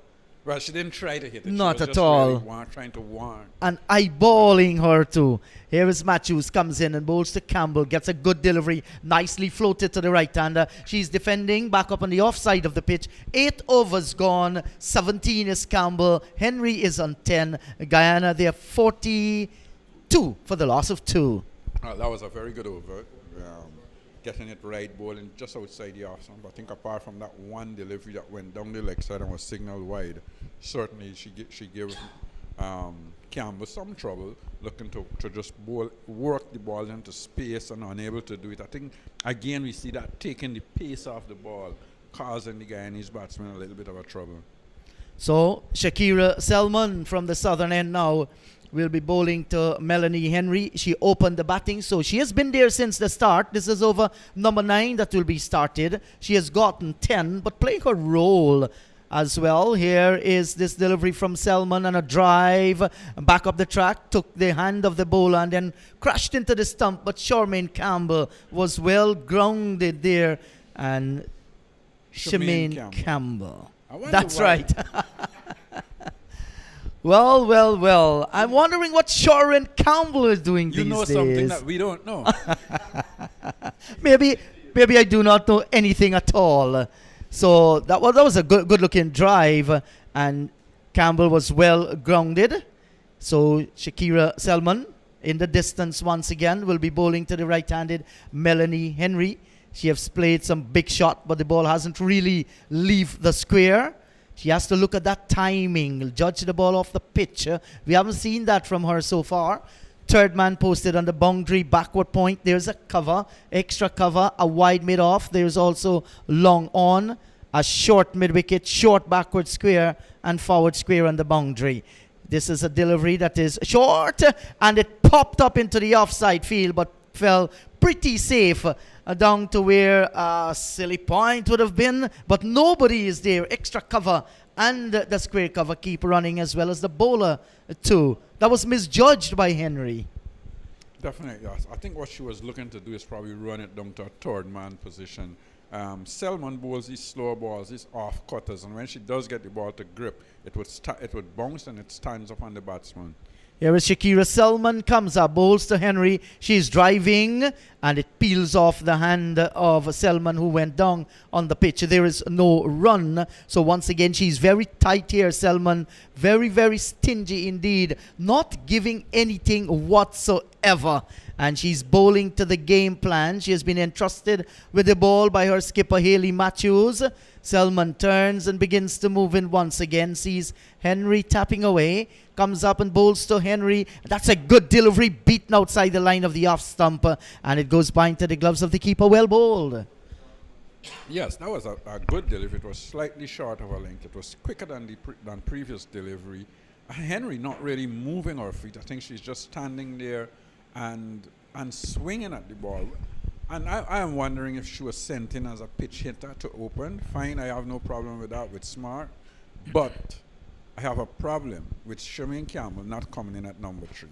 she didn't try to hit it. Not she was at just all. Really trying to warn. And eyeballing her too. Here is Matthews, comes in and bowls to Campbell, gets a good delivery, nicely floated to the right-hander. She's defending back up on the offside of the pitch. 8 overs gone, 17 is Campbell, Henry is on 10. Guyana, they are 42 for the loss of 2. That was a very good over. Getting it right, bowling just outside the off stump. I think apart from that one delivery that went down the leg side and was signaled wide, certainly she gave Campbell some trouble looking to just work the ball into space and unable to do it. I think, again, we see that taking the pace off the ball, causing the Guyanese batsmen a little bit of a trouble. So, Shakira Selman from the southern end now will be bowling to Melanie Henry. She opened the batting, so she has been there since the start. This is over number 9 that will be started. She has gotten 10, but playing her role as well. Here is this delivery from Selman and a drive back up the track, took the hand of the bowler and then crashed into the stump, but Charmaine Campbell was well grounded there. And Charmaine Campbell. That's right. Well. I'm wondering what Charmaine Campbell is doing these days. You know something that we don't know. Maybe I do not know anything at all. So that was a good looking drive, and Campbell was well grounded. So Shakira Selman in the distance once again will be bowling to the right-handed Melanie Henry. She has played some big shot, but the ball hasn't really left the square. She has to look at that timing, judge the ball off the pitch. We haven't seen that from her so far. Third man posted on the boundary, backward point. There's a cover, extra cover, a wide mid-off. There's also long on, a short mid-wicket, short backward square, and forward square on the boundary. This is a delivery that is short, and it popped up into the offside field, but fell pretty safe down to where a silly point would have been, but nobody is there. Extra cover and the square cover keep running, as well as the bowler too. That was misjudged by Henry. Definitely, yes. I think what she was looking to do is probably run it down to a third man position. Selman bowls these slow balls, these off cutters, and when she does get the ball to grip, it would bounce and it stands up on the batsman. Here is Shakira Selman, comes up, bowls to Henry. She's driving, and it peels off the hand of Selman, who went down on the pitch. There is no run. So once again, she's very tight here, Selman. Very, very stingy indeed. Not giving anything whatsoever. And she's bowling to the game plan. She has been entrusted with the ball by her skipper, Hayley Matthews. Selman turns and begins to move in once again. Sees Henry tapping away. Comes up and bowls to Henry. That's a good delivery, beaten outside the line of the off stump. And it goes by into the gloves of the keeper. Well bowled. Yes, that was a good delivery. It was slightly short of a length. It was quicker than previous delivery. Henry not really moving her feet. I think she's just standing there and swinging at the ball. And I am wondering if she was sent in as a pitch hitter to open. Fine, I have no problem with that, with Smart. But I have a problem with Charmaine Campbell not coming in at number 3.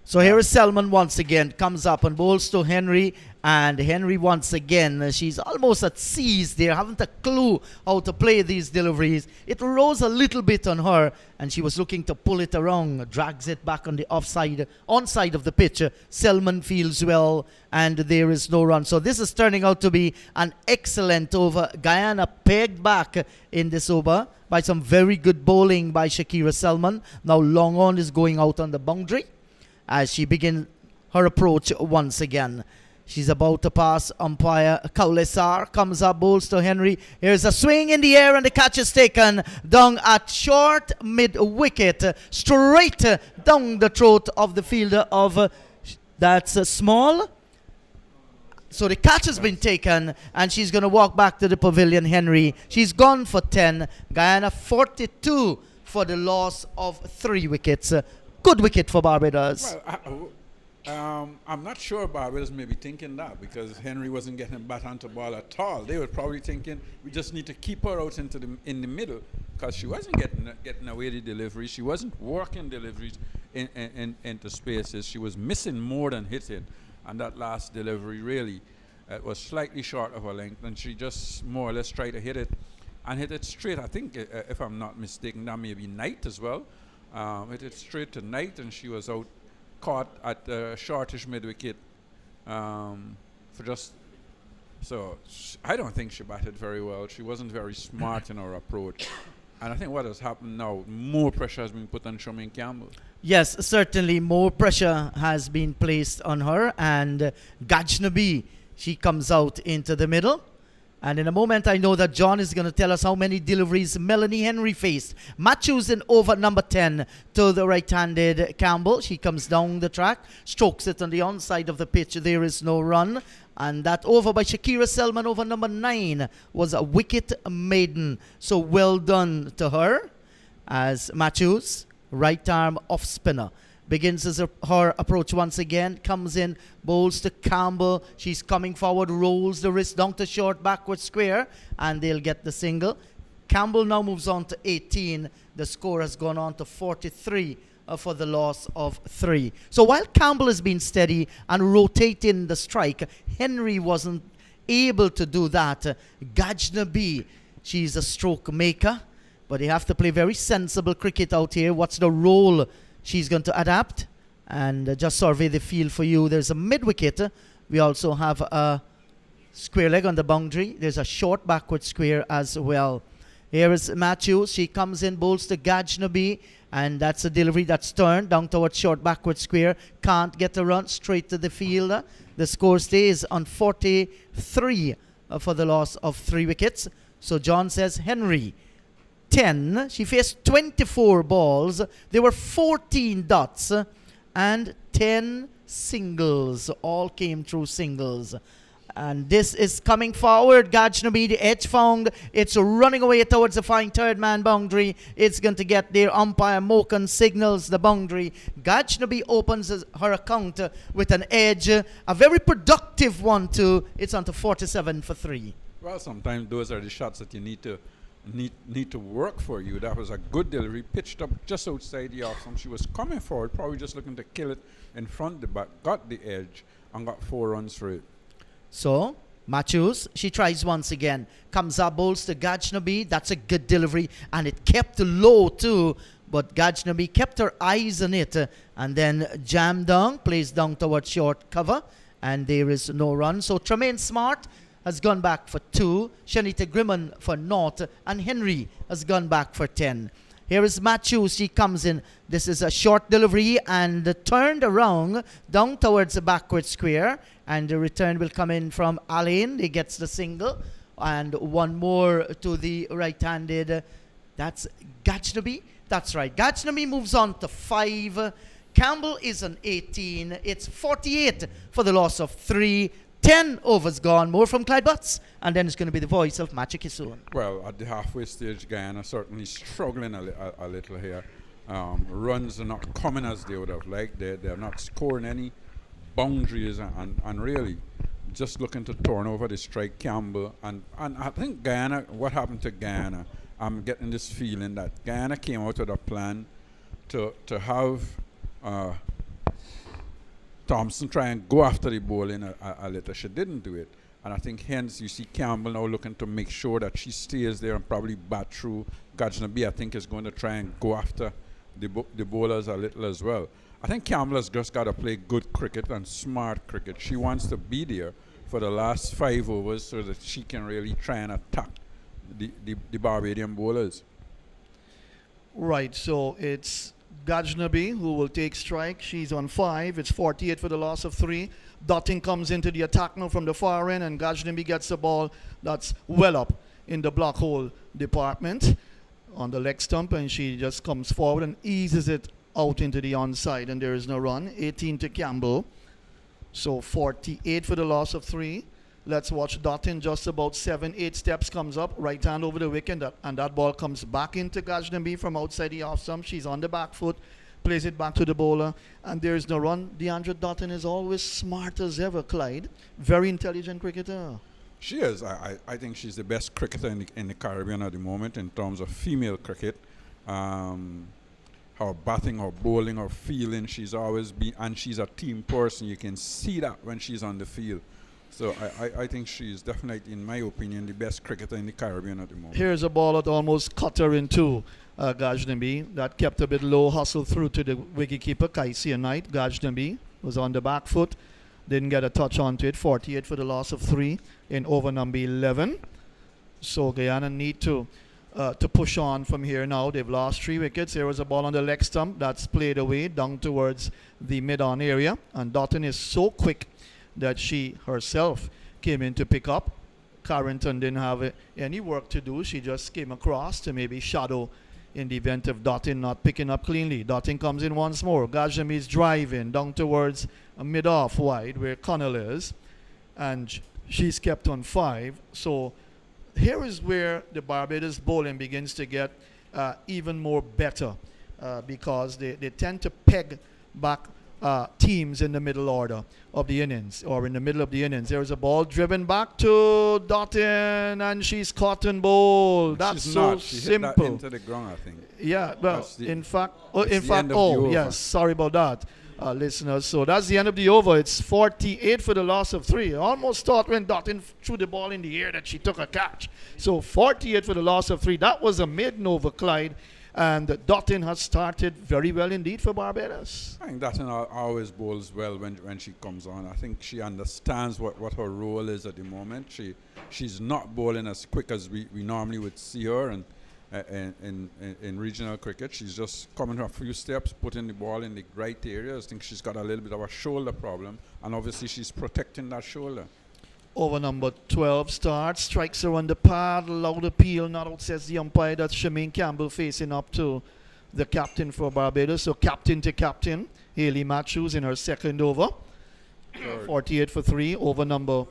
So here is Selman once again, comes up and bowls to Henry, and Henry once again, she's almost at seas there, haven't a clue how to play these deliveries. It rose a little bit on her, and she was looking to pull it around, drags it back on the onside of the pitch. Selman feels well, and there is no run. So this is turning out to be an excellent over. Guyana pegged back in this over by some very good bowling by Shakira Selman. Now long on is going out on the boundary as she begins her approach once again. She's about to pass umpire Kaulesar. Comes up, bowls to Henry. Here's a swing in the air and the catch is taken down at short mid-wicket. Straight down the throat of the fielder of that's Small. So the catch has been taken and she's going to walk back to the pavilion, Henry. She's gone for 10. Guyana 42 for the loss of 3 wickets. Good wicket for Barbados. Well, I'm not sure Barbados may be thinking that because Henry wasn't getting a bat onto ball at all. They were probably thinking we just need to keep her out in the middle because she wasn't getting away the delivery. She wasn't working deliveries into spaces. She was missing more than hitting. And that last delivery really was slightly short of her length, and she just more or less tried to hit it straight. I think, if I'm not mistaken, that may be Knight as well. Hit it straight to Knight, and she was out caught at the shortish mid-wicket for just. So I don't think she batted very well. She wasn't very smart in her approach. And I think what has happened now, more pressure has been put on Charmaine Campbell. Yes, certainly more pressure has been placed on her. And Gajnabi, she comes out into the middle. And in a moment, I know that John is going to tell us how many deliveries Melanie Henry faced. Matthews in over number 10 to the right-handed Campbell. She comes down the track, strokes it on the onside of the pitch. There is no run. And that over by Shakira Selman over number 9 was a wicket maiden. So well done to her as Matthews, right arm off spinner, begins her approach once again, comes in, bowls to Campbell. She's coming forward, rolls the wrist down to short, backward square, and they'll get the single. Campbell now moves on to 18. The score has gone on to 43 for the loss of 3. So while Campbell has been steady and rotating the strike, Henry wasn't able to do that. Gajnabi, she's a stroke maker, but they have to play very sensible cricket out here. What's the role she's going to adapt? And just survey the field for you. There's a mid-wicket. We also have a square leg on the boundary. There's a short backward square as well. Here is Matthews. She comes in, bowls to Gajnabi. And that's a delivery that's turned down towards short backward square. Can't get a run straight to the fielder. The score stays on 43 for the loss of 3 wickets. So John says Henry 10. She faced 24 balls. There were 14 dots and 10 singles. All came through singles. And this is coming forward. Gajnabi, the edge found. It's running away towards the fine third man boundary. It's going to get there. Umpire Mokan signals the boundary. Gajnabi opens her account with an edge. A very productive one too. It's on to 47 for 3. Well, sometimes those are the shots that you need to work for you. That was a good delivery, pitched up just outside the off stump. She was coming forward, probably just looking to kill it in front of the bat, got the edge, and got 4 runs for it. So, Matthews, she tries once again. Comes up, bowls to Gajnabi. That's a good delivery. And it kept low too. But Gajnabi kept her eyes on it. And then jammed down, plays down towards short cover. And there is no run. So, Tremaine Smart has gone back for 2. Shanita Grimman for 0. And Henry has gone back for 10. Here is Matthews. She comes in. This is a short delivery and turned around down towards the backward square. And the return will come in from Alain. He gets the single. And one more to the right-handed. That's Gajnabi. That's right. Gajnabi moves on to 5. Campbell is on 18. It's 48 for the loss of 3. 10 overs gone. More from Clyde Butts. And then it's going to be the voice of Magic Isoon. Well, at the halfway stage, Guyana certainly struggling a little here. Runs are not coming as they would have liked. They're not scoring any boundaries and really just looking to turn over the strike Campbell. And I think Guyana, what happened to Guyana, I'm getting this feeling that Guyana came out with a plan to have Thompson try and go after the ball in a little. She didn't do it. And I think hence you see Campbell now looking to make sure that she stays there and probably bat through. Gajnabi, I think, is going to try and go after the bowlers a little as well. I think Campbell has just got to play good cricket and smart cricket. She wants to be there for the last 5 overs so that she can really try and attack the Barbadian bowlers. Right, so it's Gajnabi, who will take strike. She's on 5. It's 48 for the loss of 3. Dotting comes into the attack now from the far end, and Gajnabi gets the ball that's well up in the block hole department on the leg stump, and she just comes forward and eases it out into the onside, and there is no run. 18 to Campbell. So 48 for the loss of 3. Let's watch Dottin just about 7-8 steps, comes up, right hand over the wicket, and that ball comes back into Gajnabi from outside the off stump. She's on the back foot, plays it back to the bowler, and there is no run. Deandra Dottin is always smart as ever, Clyde. Very intelligent cricketer. She is. I think she's the best cricketer in the Caribbean at the moment in terms of female cricket. Her batting, her bowling, her fielding, she's always been, and she's a team person. You can see that when she's on the field. So I think she's definitely, in my opinion, the best cricketer in the Caribbean at the moment. Here's a ball that almost cut her in two, Gajnabi. That kept a bit low, hustled through to the wicketkeeper, Kaisia Knight. Gajnabi was on the back foot, didn't get a touch onto it. 48 for the loss of 3 in over number 11. So Guyana need to push on from here now. They've lost 3 wickets. There was a ball on the leg stump that's played away down towards the mid-on area, and Dottin is so quick that she herself came in to pick up. Carrington didn't have any work to do. She just came across to maybe shadow in the event of Dottin not picking up cleanly. Dottin comes in once more. Gajnabi is driving down towards a mid-off wide where Connell is, and she's kept on 5. So here is where the Barbados bowling begins to get even more better because they tend to peg back teams in the middle order of the innings, or in the middle of the innings. There's a ball driven back to Dottin, and she's caught and bowled. That's She's so not. She simple. hit that into the ground, I think. Yeah, well, in fact, over. yes, sorry about that, listeners. So that's the end of the over. It's 48 for the loss of 3. I almost thought when Dottin threw the ball in the air that she took a catch. So 48 for the loss of 3. That was a maiden over, Clyde. And Dottin has started very well indeed for Barbados. I think Dottin always bowls well when she comes on. I think she understands what her role is at the moment. She's not bowling as quick as we normally would see her, and in regional cricket, she's just coming a few steps, putting the ball in the right areas. I think she's got a little bit of a shoulder problem, and obviously she's protecting that shoulder. Over number 12 starts, strikes her on the pad, loud appeal, not out, says the umpire. That's Shemaine Campbell facing up to the captain for Barbados. So captain to captain, Hayley Matthews in her second over. 48 for 3, over number,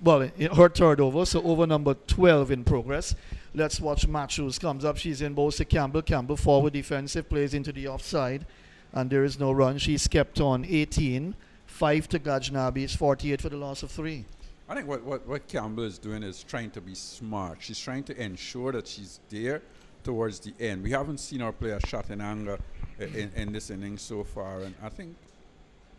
well, her third over, so over number 12 in progress. Let's watch Matthews comes up. She's in both to Campbell. Campbell forward defensive, plays into the offside, and there is no run. She's kept on 18. 5 to Gajnabi. It's 48 for the loss of 3. I think what Campbell is doing is trying to be smart. She's trying to ensure that she's there towards the end. We haven't seen her play a shot in anger in this innings so far, and I think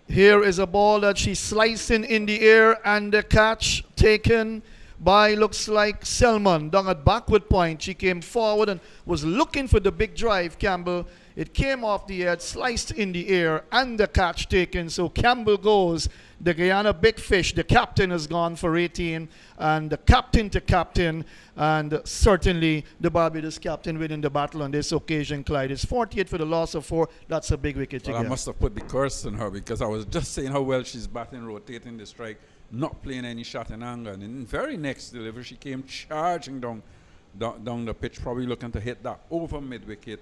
here is a ball that she's slicing in the air, and the catch taken by, looks like, Selman down at backward point. She came forward and was looking for the big drive, Campbell. It came off the edge, sliced in the air, and the catch taken. So Campbell goes. The Guyana big fish, the captain, has gone for 18, and the captain to captain, and certainly the Barbados captain winning the battle on this occasion, Clyde. It's 48 for the loss of 4. That's a big wicket to well, I get. must have put the curse on her, because I was just saying how well she's batting, rotating the strike, not playing any shot in anger. And in the very next delivery, she came charging down the pitch, probably looking to hit that over mid-wicket.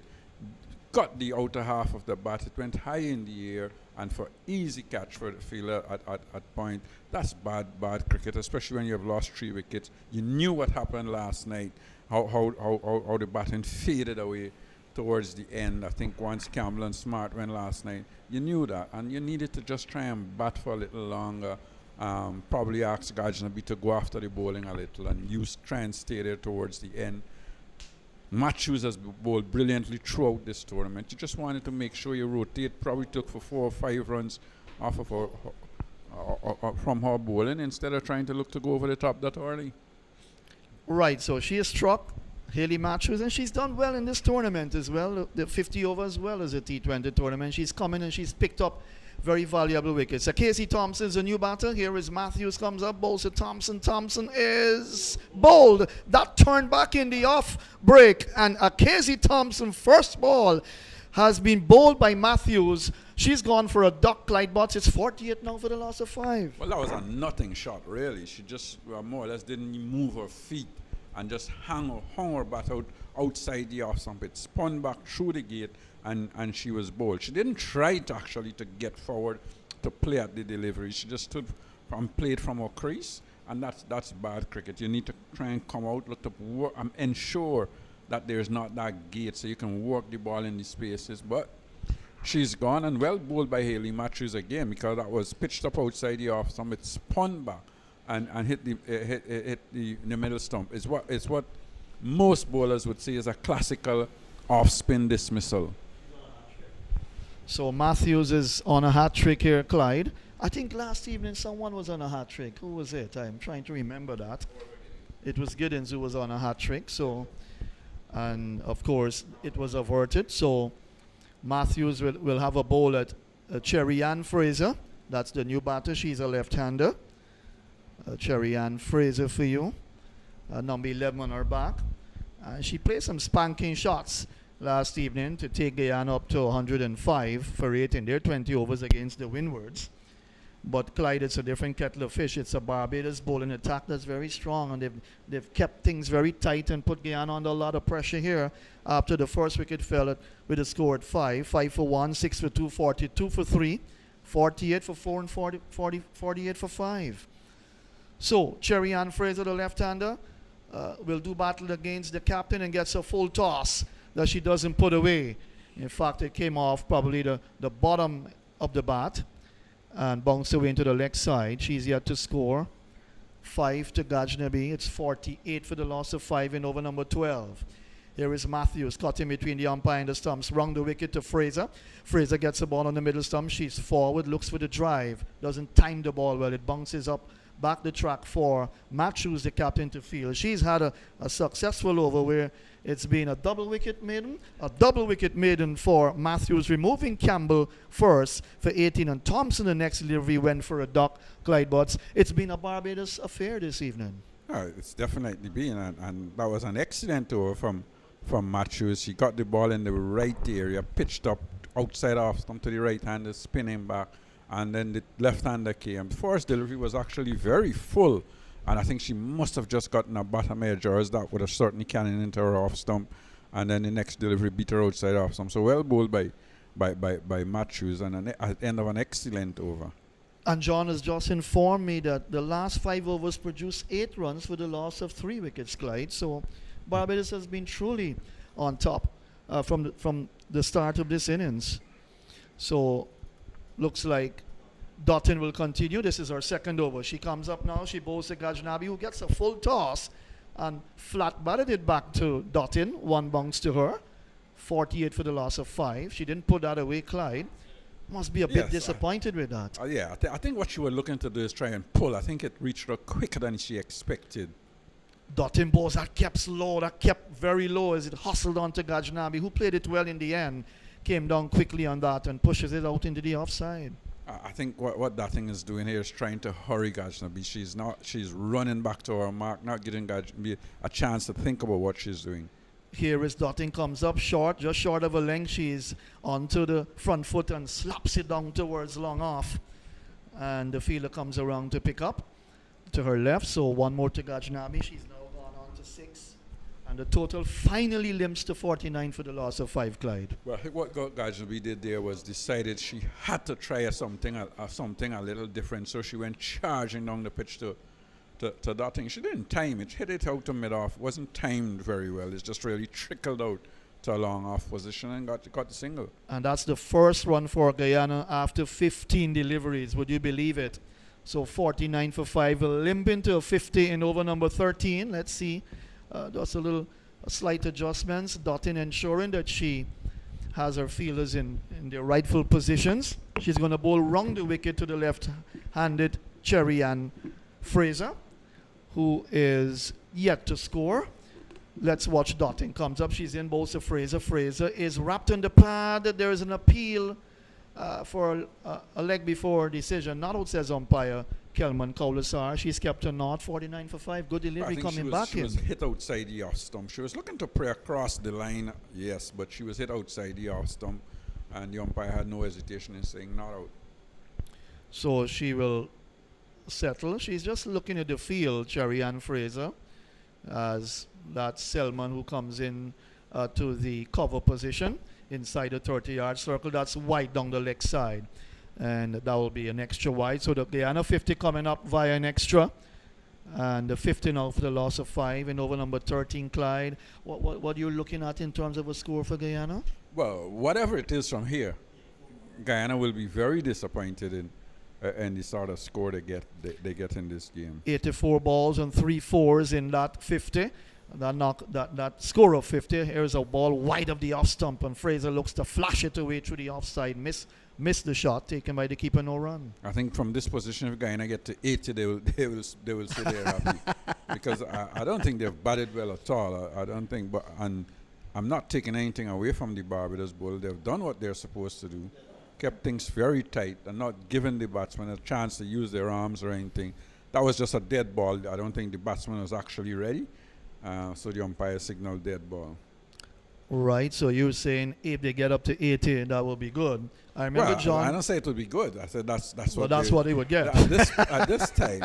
Got the outer half of the bat. It went high in the air, and for easy catch for the fielder at point. That's bad cricket, especially when you have lost 3 wickets. You knew what happened last night, how the batting faded away towards the end. I think once Campbell and Smart went last night, you knew that, and you needed to just try and bat for a little longer. Probably ask Gajnabi to go after the bowling a little and try and stay there towards the end. Matthews has bowled brilliantly throughout this tournament. You just wanted to make sure you rotate. Probably took for 4 or 5 runs off of her, from her bowling, instead of trying to look to go over the top that early. Right, so she has struck Hayley Matthews, and she's done well in this tournament as well, the 50 over as well as a T20 tournament. She's come in and she's picked up very valuable wickets. Casey Thompson is a new batter. Here is Matthews, comes up, bowls to Thompson. Thompson is bowled. That turned back in the off break, and Casey Thompson, first ball, has been bowled by Matthews. She's gone for a duck, Clyde Butts. It's 48 now for the loss of 5. Well, that was a nothing shot, really. She just more or less didn't move her feet and just hung her bat outside the off stump. It spun back through the gate, and she was bowled. She didn't try to actually to get forward to play at the delivery. She just stood and played from her crease, and that's bad cricket. You need to try and come out, look to work, and ensure that there's not that gate so you can work the ball in the spaces. But she's gone, and well bowled by Hayley Matthews again, because that was pitched up outside the off stump. It spun back and hit the middle stump. It's what most bowlers would say is a classical off-spin dismissal. So Matthews is on a hat trick here, Clyde. I think last evening someone was on a hat trick. Who was it? I'm trying to remember that. It was Giddens who was on a hat trick. So, and of course it was averted. So Matthews will have a bowl at Cherry Ann Fraser. That's the new batter. She's a left-hander. Cherry Ann Fraser for you. Number 11 on her back. She played some spanking shots last evening to take Guyana up to 105 for 8 in their 20 overs against the Windwards. But Clyde, it's a different kettle of fish. It's a Barbados bowling attack that's very strong, and they've kept things very tight and put Guyana under a lot of pressure here after the first wicket fell with a score at 5 for 1, 6 for 2, 42 for 3, 48 for 4, and 48 for 5. So Cherry Ann Fraser, the left-hander, will do battle against the captain and gets a full toss that she doesn't put away. In fact, it came off probably the bottom of the bat and bounced away into the leg side. She's yet to score. 5 to Gajnabi. It's 48 for the loss of 5 in over number 12. Here is Matthews cutting between the umpire and the stumps. Wrong the wicket to Fraser. Fraser gets the ball on the middle stump. She's forward, looks for the drive. Doesn't time the ball well. It bounces up back the track for Matthews, the captain, to field. She's had a successful over where it's been a double wicket maiden for Matthews, removing Campbell first for 18, and Thompson the next delivery went for a duck, Clyde Butts. It's been a Barbados affair this evening. It's definitely been, and that was an excellent over from Matthews. She got the ball in the right area, pitched up outside off stump to the right hander, spinning back, and then the left-hander came. The first delivery was actually very full, and I think she must have just gotten a bottom edge, or else that would have certainly cannoned into her off stump, and then the next delivery beat her outside off stump. So well bowled by Matthews, and at the end of an excellent over. And John has just informed me that the last 5 overs produced 8 runs for the loss of 3 wickets, Clyde. So Barbados has been truly on top from the start of this innings. So looks like Dottin will continue. This is her second over. She comes up now. She bowls to Gajnabi, who gets a full toss and flat batted it back to Dottin. 1 bounce to her. 48 for the loss of 5. She didn't put that away, Clyde. Must be a bit disappointed with that. I think what she was looking to do is try and pull. I think it reached her quicker than she expected. Dottin balls that kept slow, that kept very low as it hustled onto Gajnabi, who played it well in the end. Came down quickly on that and pushes it out into the offside. I think what that thing is doing here is trying to hurry Gajnabi. She's running back to her mark, not giving Gajnabi a chance to think about what she's doing. Here is Dottin, comes up short, just short of a length. She's onto the front foot and slaps it down towards long off. And the fielder comes around to pick up to her left. So 1 more to Gajnabi. She's now gone on to 6. And the total finally limps to 49 for the loss of 5, Clyde. Well, I think what Gajnabi did there was decided she had to try something a little different. So she went charging down the pitch to Dottin. She didn't time it. She hit it out to mid-off. Wasn't timed very well. It just really trickled out to a long off position and got the single. And that's the first run for Guyana after 15 deliveries. Would you believe it? So 49 for 5 will limp into a 50 in over number 13. Let's see. Just a slight adjustments. Dottin ensuring that she has her fielders in their rightful positions. She's going to bowl round the wicket to the left-handed Cherry Ann Fraser, who is yet to score. Let's watch Dottin. Comes up. She's in bowls to Fraser. Fraser is wrapped in the pad. There is an appeal for a leg before decision. Not out, says umpire. Kelman Kaulasar. She's kept her knot, 49 for 5. Good I delivery think coming back she in. was hit outside the off stump. She was looking to play across the line, yes, but she was hit outside the off stump, and the umpire had no hesitation in saying not out. So she will settle. She's just looking at the field, Cherry Ann Fraser, as that's Selman who comes in to the cover position inside the 30-yard circle. That's wide down the leg side. And that will be an extra wide. So the Guyana 50 coming up via an extra. And the 50 now for the loss of 5 in over number 13, Clyde. What are you looking at in terms of a score for Guyana? Well, whatever it is from here, Guyana will be very disappointed in the sort of score they get in this game. 84 balls and 3 fours in that 50. That score of 50. Here's a ball wide of the off stump, and Fraser looks to flash it away through the offside. Missed the shot taken by the keeper. No run. I think from this position, if Guyana get to 80, they will say they're happy, because I don't think they've batted well at all. I don't think, and I'm not taking anything away from the Barbados Bull. They've done what they're supposed to do, kept things very tight, and not giving the batsmen a chance to use their arms or anything. That was just a dead ball. I don't think the batsman was actually ready, so the umpire signaled dead ball. Right, so you're saying if they get up to 80, that will be good. I remember, Well, John. I don't say it would be good. I said that's Well, what that's what they would get. at this time.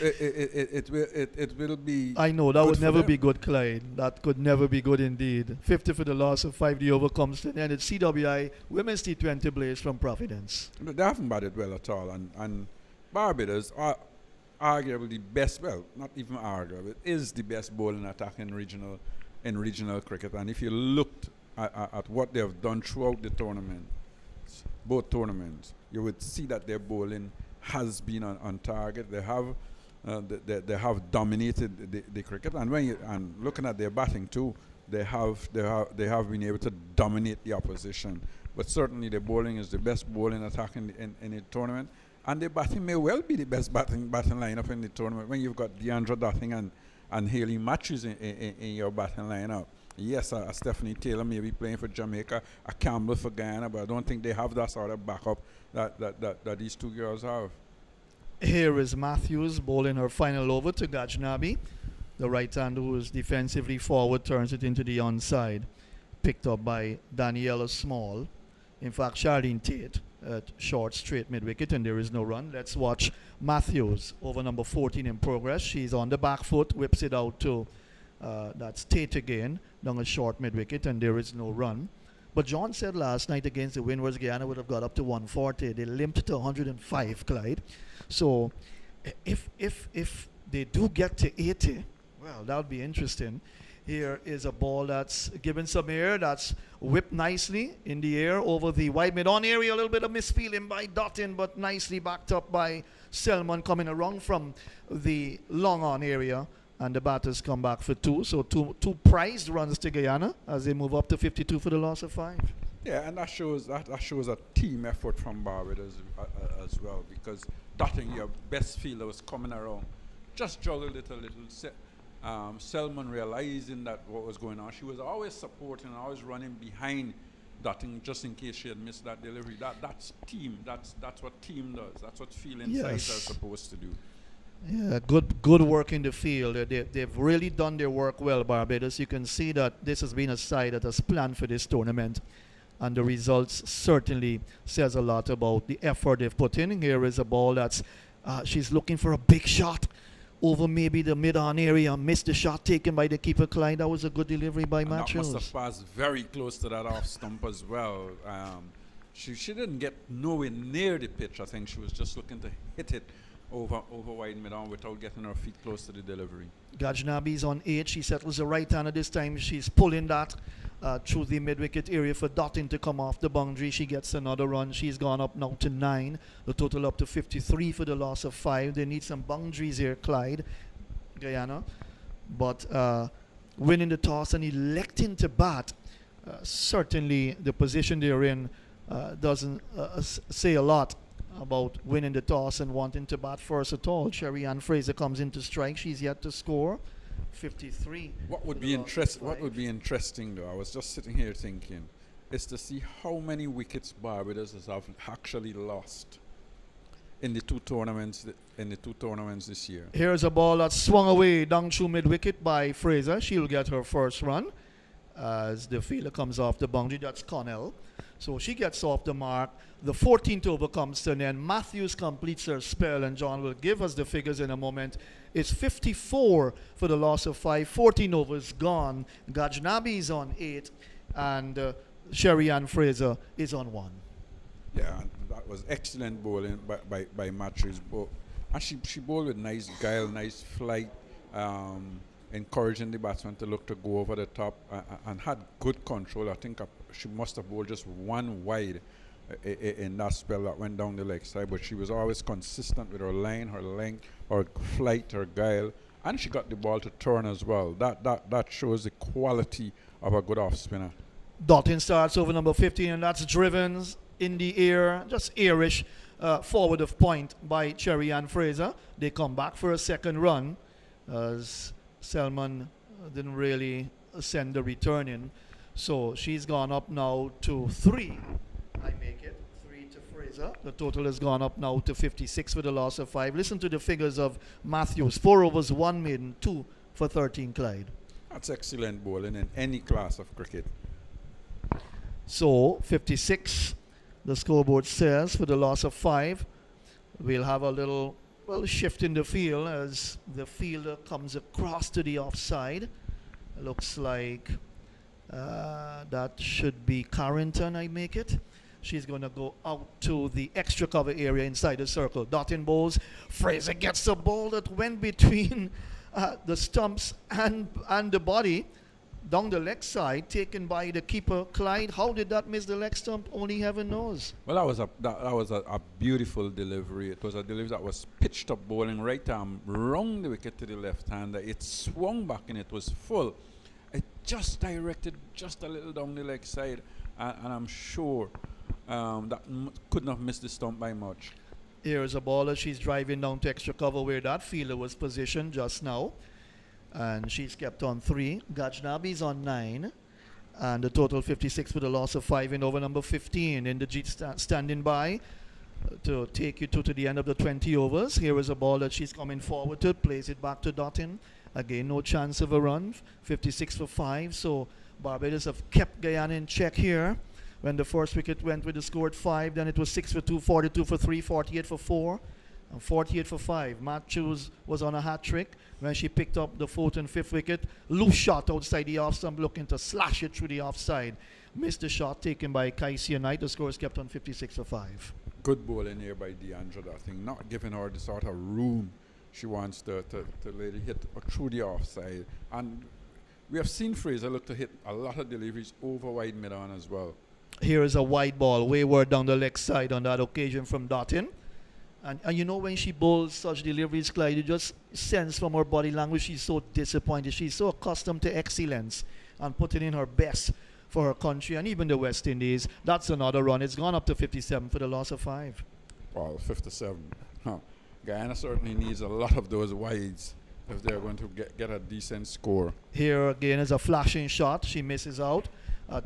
It will be. I know that good would for never them. be good, Clyde. That could never be good indeed. 50 for the loss of 5. The over comes to the end. It's CWI Women's T20 Blaze from Providence. They haven't batted well at all, and Barbados are arguably the best. Well, not even arguably, is the best bowling attack in regional cricket. And if you looked at what they have done throughout the tournament, both tournaments, you would see that their bowling has been on target. They have dominated the cricket, and looking at their batting too, they have been able to dominate the opposition. But certainly the bowling is the best bowling attack in the tournament, and the batting may well be the best batting lineup in the tournament when you've got Deandra Dotting and Haley Matthews in your batting lineup. Yes, Stephanie Taylor may be playing for Jamaica, a Campbell for Guyana, but I don't think they have that sort of backup that these two girls have. Here is Matthews bowling her final over to Gajnabi. The right-hander who is defensively forward turns it into the onside. Picked up by Daniela Small. In fact, Charlene Tate at short straight mid-wicket, and there is no run. Let's watch Matthews over number 14 in progress. She's on the back foot, whips it out to that's Tate again, down a short mid-wicket, and there is no run. But John said last night against the Windwards, Guyana would have got up to 140. They limped to 105, Clyde. So if they do get to 80, well, that would be interesting. Here is a ball that's given some air, that's whipped nicely in the air over the wide mid-on area. A little bit of misfeeling by Dottin, but nicely backed up by Selman coming around from the long-on area. And the batters come back for 2. So two prized runs to Guyana as they move up to 52 for the loss of 5. Yeah, and that shows a team effort from Barbados as well, because Dotting, your best fielder, was coming around, just juggled it a little. Selman realizing that what was going on, she was always supporting, always running behind Dotting just in case she had missed that delivery. That's team. That's what team does. That's what field insides are supposed to do. Yeah, good work in the field. They've really done their work well, Barbados. You can see that this has been a side that has planned for this tournament, and the results certainly says a lot about the effort they've put in. Here is a ball that's she's looking for a big shot over maybe the mid-on area. Missed the shot taken by the keeper, Clyde. That was a good delivery by And Matthews. that must have passed very close to that off stump as well. She didn't get nowhere near the pitch. I think she was just looking to hit it over wide mid-on without getting her feet close to the delivery. Gajnabi's on 8. She settles the right hander this time. She's pulling that through the mid-wicket area for Dottin to come off the boundary. She gets another run. She's gone up now to 9. The total up to 53 for the loss of 5. They need some boundaries here, Clyde, Guyana. But winning the toss and electing to bat, certainly the position they're in doesn't say a lot about winning the toss and wanting to bat first at all. Sherry Ann Fraser comes in to strike. She's yet to score. 53. What would be interesting though, I was just sitting here thinking, is to see how many wickets Barbados have actually lost in the two tournaments this year. Here's a ball that's swung away down through mid-wicket by Fraser. She'll get her first run as the fielder comes off the boundary. That's Connell. So she gets off the mark. The 14th over comes to an end. Matthews completes her spell, and John will give us the figures in a moment. It's 54 for the loss of 5. 14 overs gone. Gajnabi is on 8, and Sherry Ann Fraser is on 1. Yeah, and that was excellent bowling by Matthews. And she bowled with nice guile, nice flight, encouraging the batsman to look to go over the top, and had good control. I think she must have bowled just one wide in that spell that went down the leg side, but she was always consistent with her line, her length, her flight, her guile, and she got the ball to turn as well. That shows the quality of a good off spinner. Dottin starts over number 15, and that's driven in the air, just airish, forward of point by Cherry Ann Fraser. They come back for a second run as Selman didn't really send the return in. So she's gone up now to 3. I make it 3 to Fraser. The total has gone up now to 56 with a loss of 5. Listen to the figures of Matthews. 4 overs, 1 maiden, 2 for 13 Clyde. That's excellent bowling in any class of cricket. So 56, the scoreboard says, for the loss of 5. We'll have a little shift in the field as the fielder comes across to the offside. Looks like that should be Carrington, I make it. She's going to go out to the extra cover area inside the circle. Dottin bowls. Fraser gets a ball that went between the stumps and the body down the leg side, taken by the keeper, Clyde. How did that miss the leg stump? Only heaven knows. Well, that was a beautiful delivery. It was a delivery that was pitched up bowling right arm, round the wicket to the left hander. It swung back and it was full. It just directed just a little down the leg side, and I'm sure that couldn't have missed the stump by much. Here's a ball as she's driving down to extra cover where that fielder was positioned just now. And she's kept on 3. Gajnabi's on 9. And the total 56 with a loss of 5 in over number 15. Inderjeet standing by to take you to the end of the 20 overs. Here is a ball that she's coming forward to. Plays it back to Dottin. Again, no chance of a run. 56 for 5. So Barbados have kept Guyana in check here. When the first wicket went with the score at 5, then it was 6 for 2, 42 for 3, 48 for 4. And 48 for 5. Matthews was on a hat trick when she picked up the 4th and 5th wicket. Loose shot outside the off stump, looking to slash it through the offside. Missed the shot taken by Kaisia Knight. The score is kept on 56 for 5. Good bowling here by Deandra. I think not giving her the sort of room she wants to let it hit through the offside. And we have seen Fraser look to hit a lot of deliveries over wide mid-on as well. Here is a wide ball, wayward down the leg side on that occasion from Dottin. And you know, when she bowls such deliveries, Clyde, you just sense from her body language she's so disappointed. She's so accustomed to excellence and putting in her best for her country and even the West Indies. That's another run. It's gone up to 57 for the loss of 5. Well, 57. Guyana certainly needs a lot of those wides if they're going to get a decent score. Here again is a flashing shot. She misses out.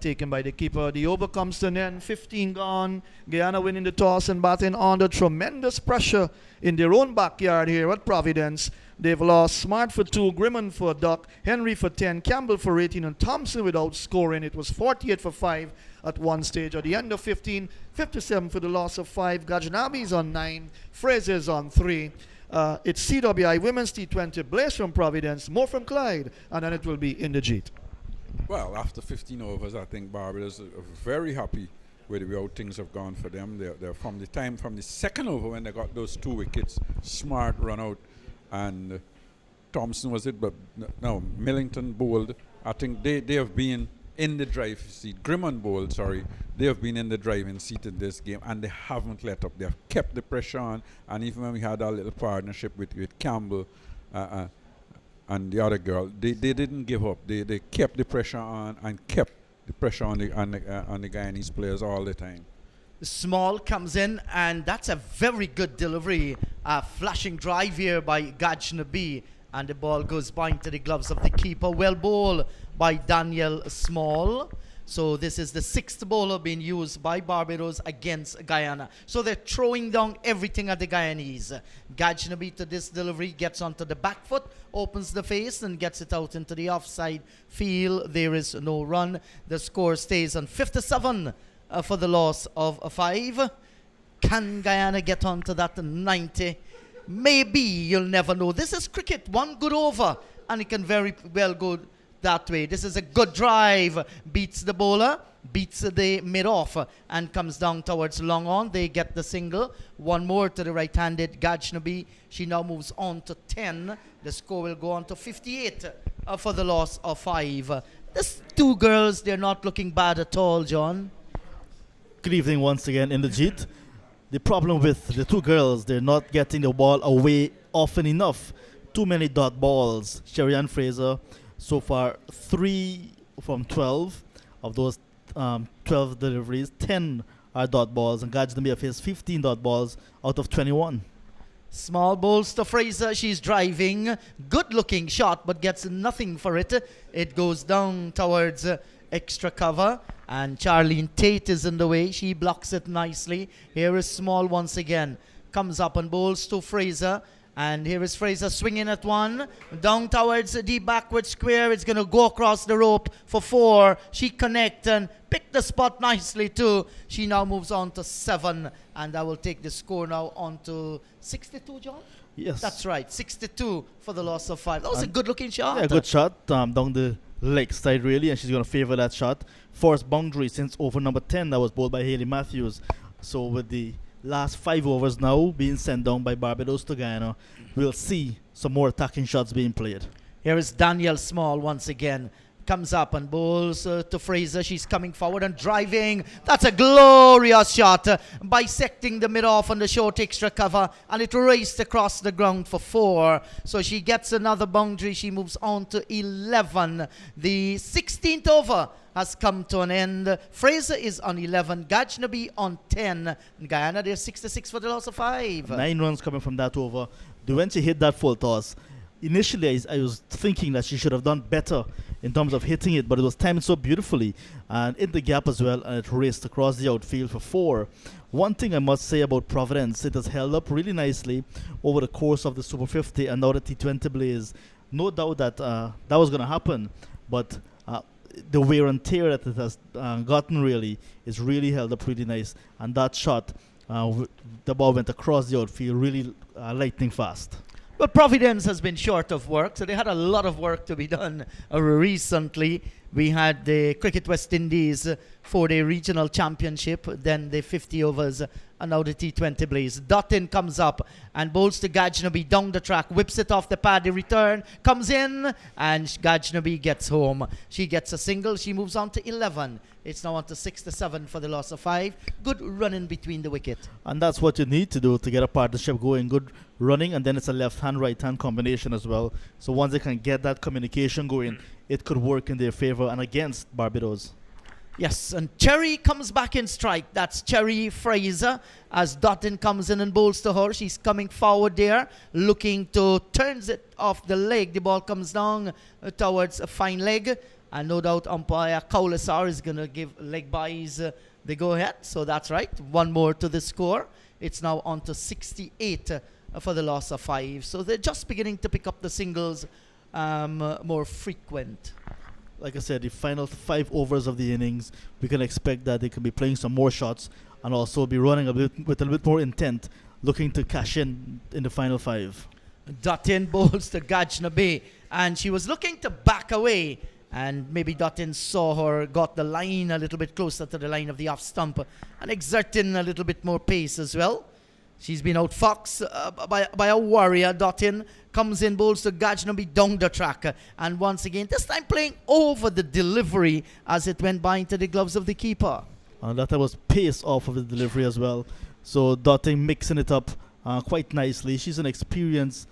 Taken by the keeper. The over comes to an end. 15 gone. Guyana winning the toss and batting under tremendous pressure in their own backyard here at Providence. They've lost Smart for 2, Grimman for a duck, Henry for 10, Campbell for 18, and Thompson without scoring. It was 48 for 5 at one stage. At the end of 15, 57 for the loss of 5. Gajnabi's on 9. Fraser's on 3. It's CWI Women's T20. Blaze from Providence, more from Clyde, and then it will be Inderjeet. Well, after 15 overs, I think Barbados are very happy with the way how things have gone for them. They're from the second over when they got those 2 wickets, Smart run out, and Thompson was it, but no, Millington bowled. I think they have been in the drive seat. Grimman bowled, sorry. They have been in the driving seat in this game, and they haven't let up. They have kept the pressure on, and even when we had our little partnership with Campbell, and the other girl, they didn't give up. They kept the pressure on and kept the pressure on the Guyanese players all the time. Small comes in, and that's a very good delivery. A flashing drive here by Gajnabi, and the ball goes by into the gloves of the keeper. Well bowled by Daniel Small. So this is the 6th bowler being used by Barbados against Guyana. So they're throwing down everything at the Guyanese. Gajnabi to this delivery gets onto the back foot, opens the face and gets it out into the offside field. There is no run. The score stays on 57 for the loss of 5. Can Guyana get onto that 90? Maybe, you'll never know. This is cricket, one good over, and it can very well go that way. This is a good drive, beats the bowler, beats the mid-off, and comes down towards long on. They get the single. One more to the right-handed Gajnabi. She now moves on to 10. The score will go on to 58 for the loss of 5. These two girls, they're not looking bad at all, John. Good evening once again in the Jeet. The problem with the two girls, they're not getting the ball away often enough. Too many dot balls. Sherry-Ann Fraser, so far 3 from 12. Of those 12 deliveries, 10 are dot balls. And Gajnabi has 15 dot balls out of 21. Small bowls to Fraser. She's driving. Good looking shot, but gets nothing for it. It goes down towards extra cover. And Charlene Tate is in the way. She blocks it nicely. Here is Small once again. Comes up and bowls to Fraser. And here is Fraser swinging at 1. Down towards the backward square. It's going to go across the rope for 4. She connects and picked the spot nicely too. She now moves on to 7. And I will take the score now on to 62, John? Yes. That's right. 62 for the loss of 5. That was a good looking shot. Yeah, good shot down the leg side really, and she's going to favor that shot. First boundary since over number 10 that was bowled by Hayley Matthews. So with the last 5 overs now being sent down by Barbados to Guyana, we'll see some more attacking shots being played. Here is Danielle Small once again. Comes up and bowls to Fraser. She's coming forward and driving. That's a glorious shot. Bisecting the mid-off on the short extra cover. And it raced across the ground for 4. So she gets another boundary. She moves on to 11. The 16th over has come to an end. Fraser is on 11. Gajnabi on 10. And Guyana, they're 66 for the loss of 5. 9 runs coming from that over. When she hit that full toss, initially I was thinking that she should have done better in terms of hitting it, but it was timed so beautifully and in the gap as well, and it raced across the outfield for 4. One thing I must say about Providence, it has held up really nicely over the course of the Super 50 and now the T20 Blaze. No doubt that that was going to happen, but the wear and tear that it has gotten really is really held up really nice, and that shot, the ball went across the outfield really lightning fast. But Providence has been short of work, so they had a lot of work to be done recently. We had the Cricket West Indies for the regional championship, then the 50 overs, and now the T20 Blaze. Dutton comes up and bowls to Gajnabi down the track, whips it off the pad, the return comes in, and Gajnabi gets home. She gets a single, she moves on to 11. It's now on to 67 for the loss of 5. Good running between the wicket. And that's what you need to do to get a partnership going. Good running, and then it's a left-hand, right-hand combination as well. So once they can get that communication going, it could work in their favor and against Barbados. Yes, and Cherry comes back in strike. That's Cherry Fraser as Dutton comes in and bowls to her. She's coming forward there, looking to turns it off the leg. The ball comes down towards a fine leg. And no doubt umpire Kaulasar is going to give leg byes the go-ahead. So that's right. One more to the score. It's now on to 68 for the loss of 5. So they're just beginning to pick up the singles more frequent. Like I said, the final 5 overs of the innings, we can expect that they can be playing some more shots and also be running with a little bit more intent, looking to cash in the final 5. Dutton bowls to Gajnabi, and she was looking to back away, and maybe Dutton saw her, got the line a little bit closer to the line of the off stump, and exerting a little bit more pace as well. She's been outfoxed by a warrior. Dutton comes in, bowls to Gajnabi down the track. And once again, this time playing over the delivery as it went by into the gloves of the keeper. And that was pace off of the delivery as well. So Dutton mixing it up quite nicely. She's an experienced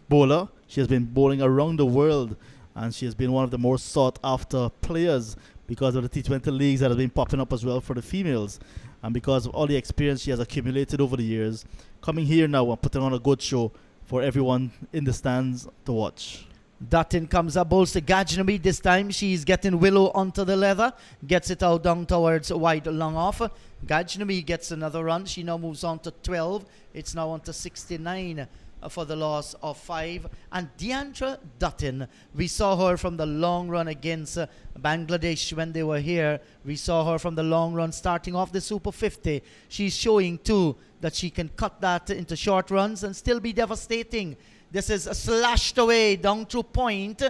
bowler. She has been bowling around the world, and she has been one of the more sought after players because of the T20 leagues that have been popping up as well for the females. And because of all the experience she has accumulated over the years, coming here now and putting on a good show for everyone in the stands to watch. Dutton comes up, bowls to Gajnaby. This time she's getting Willow onto the leather. Gets it out down towards wide long off. Gajnaby gets another run. She now moves on to 12. It's now on to 69 for the loss of 5. And Deandra Dutton, we saw her from the long run against Bangladesh when they were here. We saw her from the long run starting off the Super 50. She's showing too that she can cut that into short runs and still be devastating. This is slashed away down through point.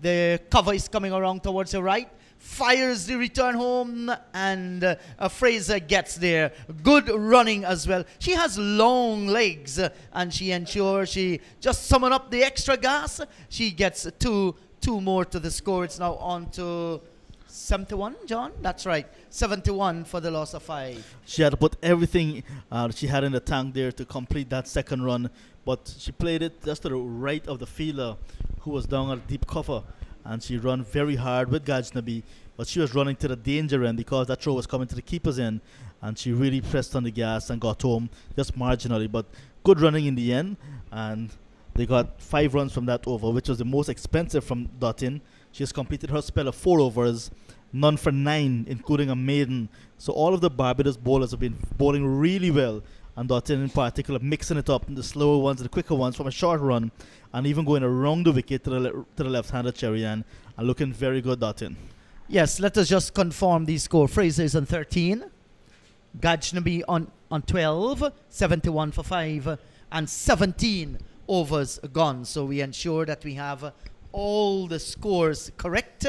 The cover is coming around towards the right. Fires the return home, and Fraser gets there. Good running as well. She has long legs, and she ensures she just summon up the extra gas. She gets two more to the score. It's now on to 71, John? That's right. 71 for the loss of 5. She had to put everything she had in the tank there to complete that second run, but she played it just to the right of the fielder who was down at deep cover, and she ran very hard with Gajnaby, but she was running to the danger end because that throw was coming to the keeper's end, and she really pressed on the gas and got home just marginally, but good running in the end, and they got 5 runs from that over, which was the most expensive from Dutton. She has completed her spell of 4 overs, none for 9, including a maiden. So all of the Barbados bowlers have been bowling really well, and Dutton in particular mixing it up in the slower ones and the quicker ones from a short run, and even going around the wicket to the left-hander Cherian, and looking very good, Dutton. Yes, let us just confirm the score. Fraser is on 13. Gajnaby on 12. 71 for 5. And 17 overs gone. So we ensure that we have all the scores correct.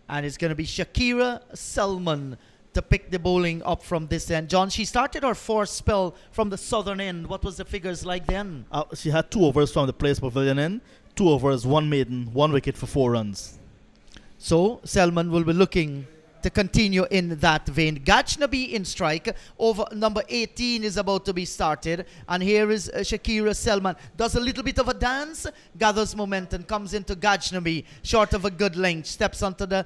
And it's going to be Shakira Selman to pick the bowling up from this end. John, she started her 4th spell from the southern end. What was the figures like then? She had 2 overs from the place pavilion end, 2 overs, 1 maiden, 1 wicket for 4 runs. So Selman will be looking to continue in that vein. Gajnaby in strike. Over number 18 is about to be started. And here is Shakira Selman. Does a little bit of a dance, gathers momentum, comes into Gajnaby, short of a good length, steps onto the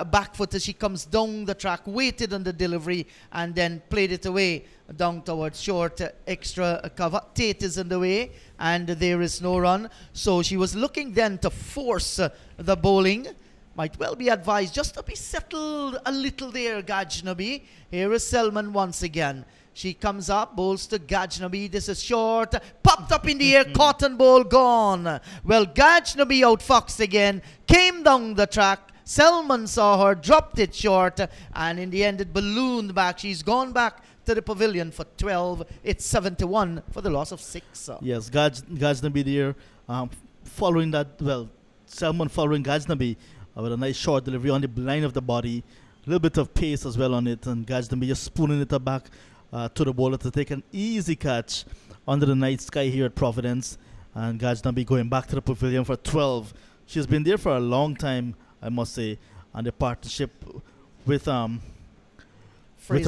back foot as she comes down the track, waited on the delivery, and then played it away down towards short extra cover. Tate is in the way, and there is no run. So she was looking then to force the bowling. Might well be advised just to be settled a little there, Gajnaby. Here is Selman once again. She comes up, bowls to Gajnaby. This is short. Popped up in the air, cotton ball gone. Well, Gajnaby outfoxed again. Came down the track. Selman saw her, dropped it short. And in the end, it ballooned back. She's gone back to the pavilion for 12. It's 71 for the loss of 6. Yes, Gajnaby there. Following that, well, Selman following Gajnaby. With a nice short delivery on the line of the body. A little bit of pace as well on it. And Gajnaby just spooning it back to the bowler to take an easy catch under the night sky here at Providence. And Gajnaby going back to the pavilion for 12. She's been there for a long time, I must say. And the partnership with her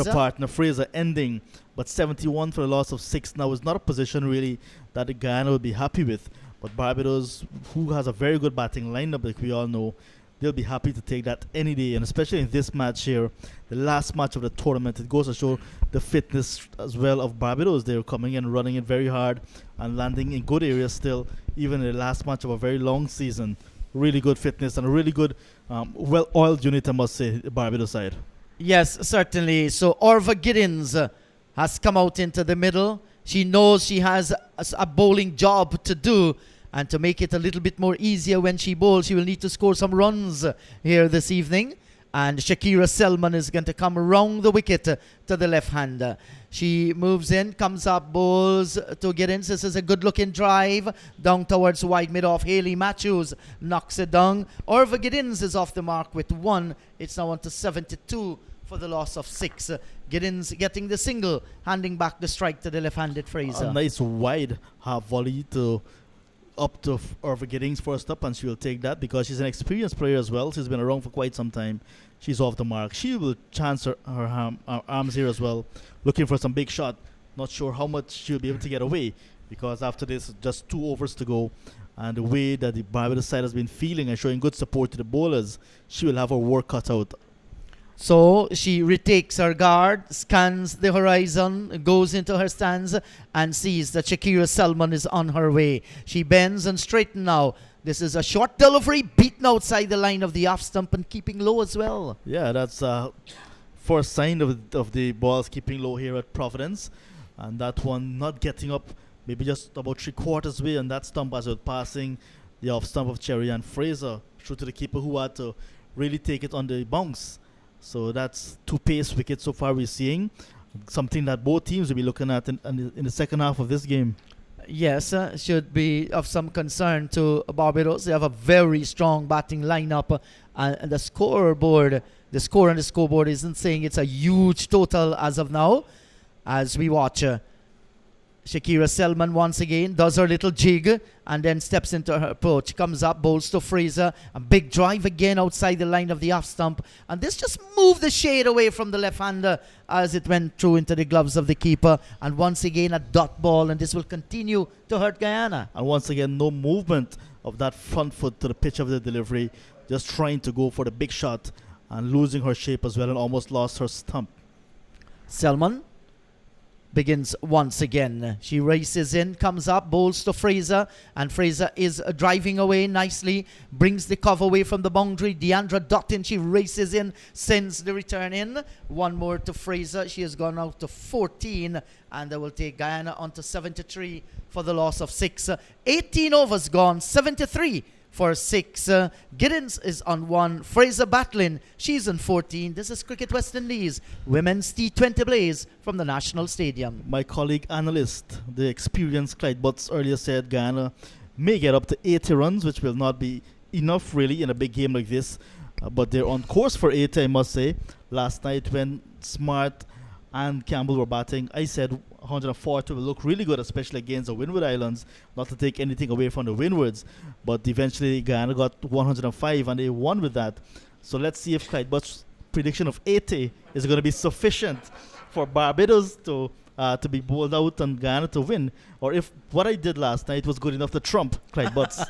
partner Fraser ending. But 71 for the loss of 6 now is not a position really that the Guyana will be happy with. But Barbados, who has a very good batting lineup, like we all know, they'll be happy to take that any day, and especially in this match here, the last match of the tournament. It goes to show the fitness as well of Barbados. They're coming in, running it very hard, and landing in good areas still, even in the last match of a very long season. Really good fitness and a really good, well-oiled unit, I must say, the Barbados side. Yes, certainly. So Orva Giddens has come out into the middle. She knows she has a bowling job to do. And to make it a little bit more easier when she bowls, she will need to score some runs here this evening. And Shakira Selman is going to come around the wicket to the left-hander. She moves in, comes up, bowls to Giddens. This is a good-looking drive down towards wide mid-off. Hayley Matthews knocks it down. Orva Giddens is off the mark with 1. It's now on to 72 for the loss of 6. Giddens getting the single, handing back the strike to the left-handed Fraser. A nice wide half volley to up to Orva Giddens first up, and she will take that because she's an experienced player as well. She's been around for quite some time. She's off the mark. She will chance her arms here as well, looking for some big shot. Not sure how much she'll be able to get away because after this, just 2 overs to go. And the way that the Barbados side has been feeling and showing good support to the bowlers, she will have her work cut out. So she retakes her guard, scans the horizon, goes into her stands and sees that Shakira Selman is on her way. She bends and straightens now This is a short delivery, beaten outside the line of the off stump and keeping low as well. Yeah, that's first sign of the balls keeping low here at Providence. And that one not getting up, maybe just about 3/4 way on that stump as it was passing the off stump of Cherry and Fraser through to the keeper, who had to really take it on the bounce. So that's 2 pace wickets so far we're seeing. Something that both teams will be looking at in the second half of this game. Yes, should be of some concern to Barbados. They have a very strong batting lineup, and the scoreboard, the score on the scoreboard isn't saying it's a huge total as of now. As we watch, Shakira Selman once again does her little jig and then steps into her approach. Comes up, bowls to Fraser. A big drive again outside the line of the off stump. And this just moved the shade away from the left-hander as it went through into the gloves of the keeper. And once again a dot ball, and this will continue to hurt Guyana. And once again, no movement of that front foot to the pitch of the delivery. Just trying to go for the big shot and losing her shape as well, and almost lost her stump. Selman begins once again. She races in, comes up, bowls to Fraser, and Fraser is driving away nicely, brings the cover away from the boundary. Deandra Dottin, she races in, sends the return in. One more to Fraser. She has gone out to 14, and they will take Guyana on to 73 for the loss of 6. 18 overs gone, 73 for 6. Giddens is on 1. Fraser battling. She's on 14. This is Cricket West Indies Women's T20 Blaze from the National Stadium. My colleague analyst, the experienced Clyde Butts, earlier said Guyana may get up to 80 runs, which will not be enough really in a big game like this. But they're on course for 80, I must say. Last night when Smart and Campbell were batting, I said 140 will look really good, especially against the Windward Islands, not to take anything away from the Windwards. But eventually Guyana got 105 and they won with that. So let's see if Clyde Butt's prediction of 80 is going to be sufficient for Barbados to be bowled out and Guyana to win, or if what I did last night was good enough to trump Clyde Butts.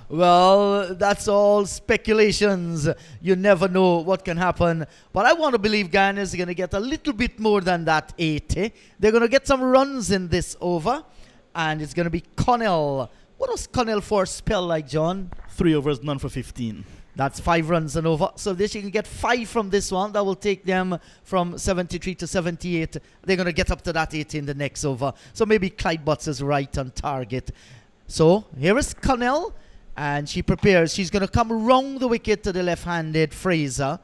Well, that's all speculations. You never know what can happen. But I want to believe Guyana is going to get a little bit more than that 80. They're going to get some runs in this over. And it's going to be Connell. What was Connell for a spell like, John? 3 overs, none for 15. That's 5 runs and over. So they can get 5 from this one. That will take them from 73 to 78. They're going to get up to that 80 in the next over. So maybe Clyde Butts is right on target. So here is Connell. And she prepares. She's going to come round the wicket to the left-handed Fraser.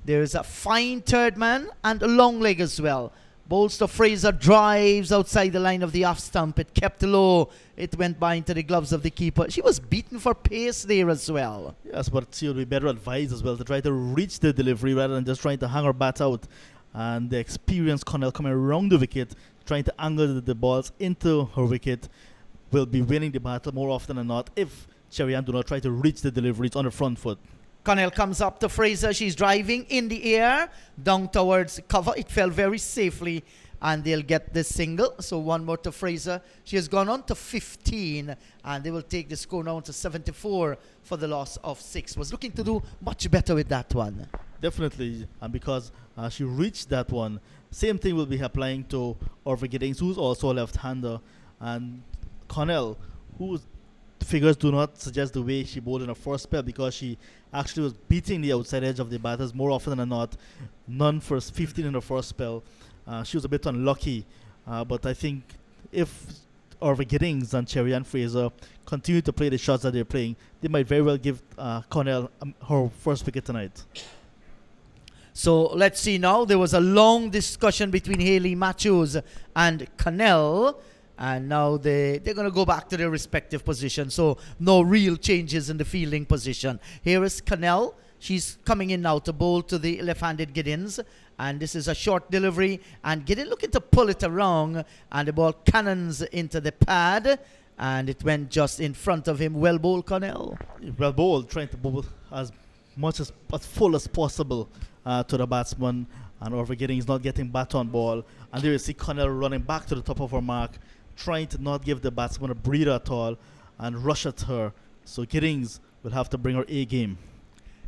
There's a fine third man and a long leg as well. Bowls to Fraser, drives outside the line of the off stump. It kept low. It went by into the gloves of the keeper. She was beaten for pace there as well. Yes, but she would be better advised as well to try to reach the delivery rather than just trying to hang her bat out. And the experienced Connell coming around the wicket, trying to angle the balls into her wicket, will be winning the battle more often than not if Cherry Ann do not try to reach the deliveries on the front foot. Connell comes up to Fraser. She's driving in the air down towards cover. It fell very safely and they'll get this single. So one more to Fraser. She has gone on to 15 and they will take the score now to 74 for the loss of 6. Was looking to do much better with that one. Definitely, and because she reached that one, same thing will be applying to Orva Giddings, who's also a left-hander, and Connell, who's figures do not suggest the way she bowled in her first spell, because she actually was beating the outside edge of the batters more often than not. None for 15 in her first spell. She was a bit unlucky, but I think if Orva Giddings and Cherry Ann Fraser continue to play the shots that they're playing, they might very well give Connell her first wicket tonight. So let's see now. There was a long discussion between Haley Matthews and Connell. And now they're going to go back to their respective positions. So no real changes in the fielding position. Here is Connell. She's coming in now to bowl to the left-handed Giddens. And this is a short delivery. And Giddens looking to pull it around. And the ball cannons into the pad. And it went just in front of him. Well bowled, Connell. Well bowled, trying to bowl as full as possible to the batsman. And Orva Giddings not getting bat on ball. And there you see Connell running back to the top of her mark, trying to not give the batsman a breather at all and rush at her. So Giddings will have to bring her A game.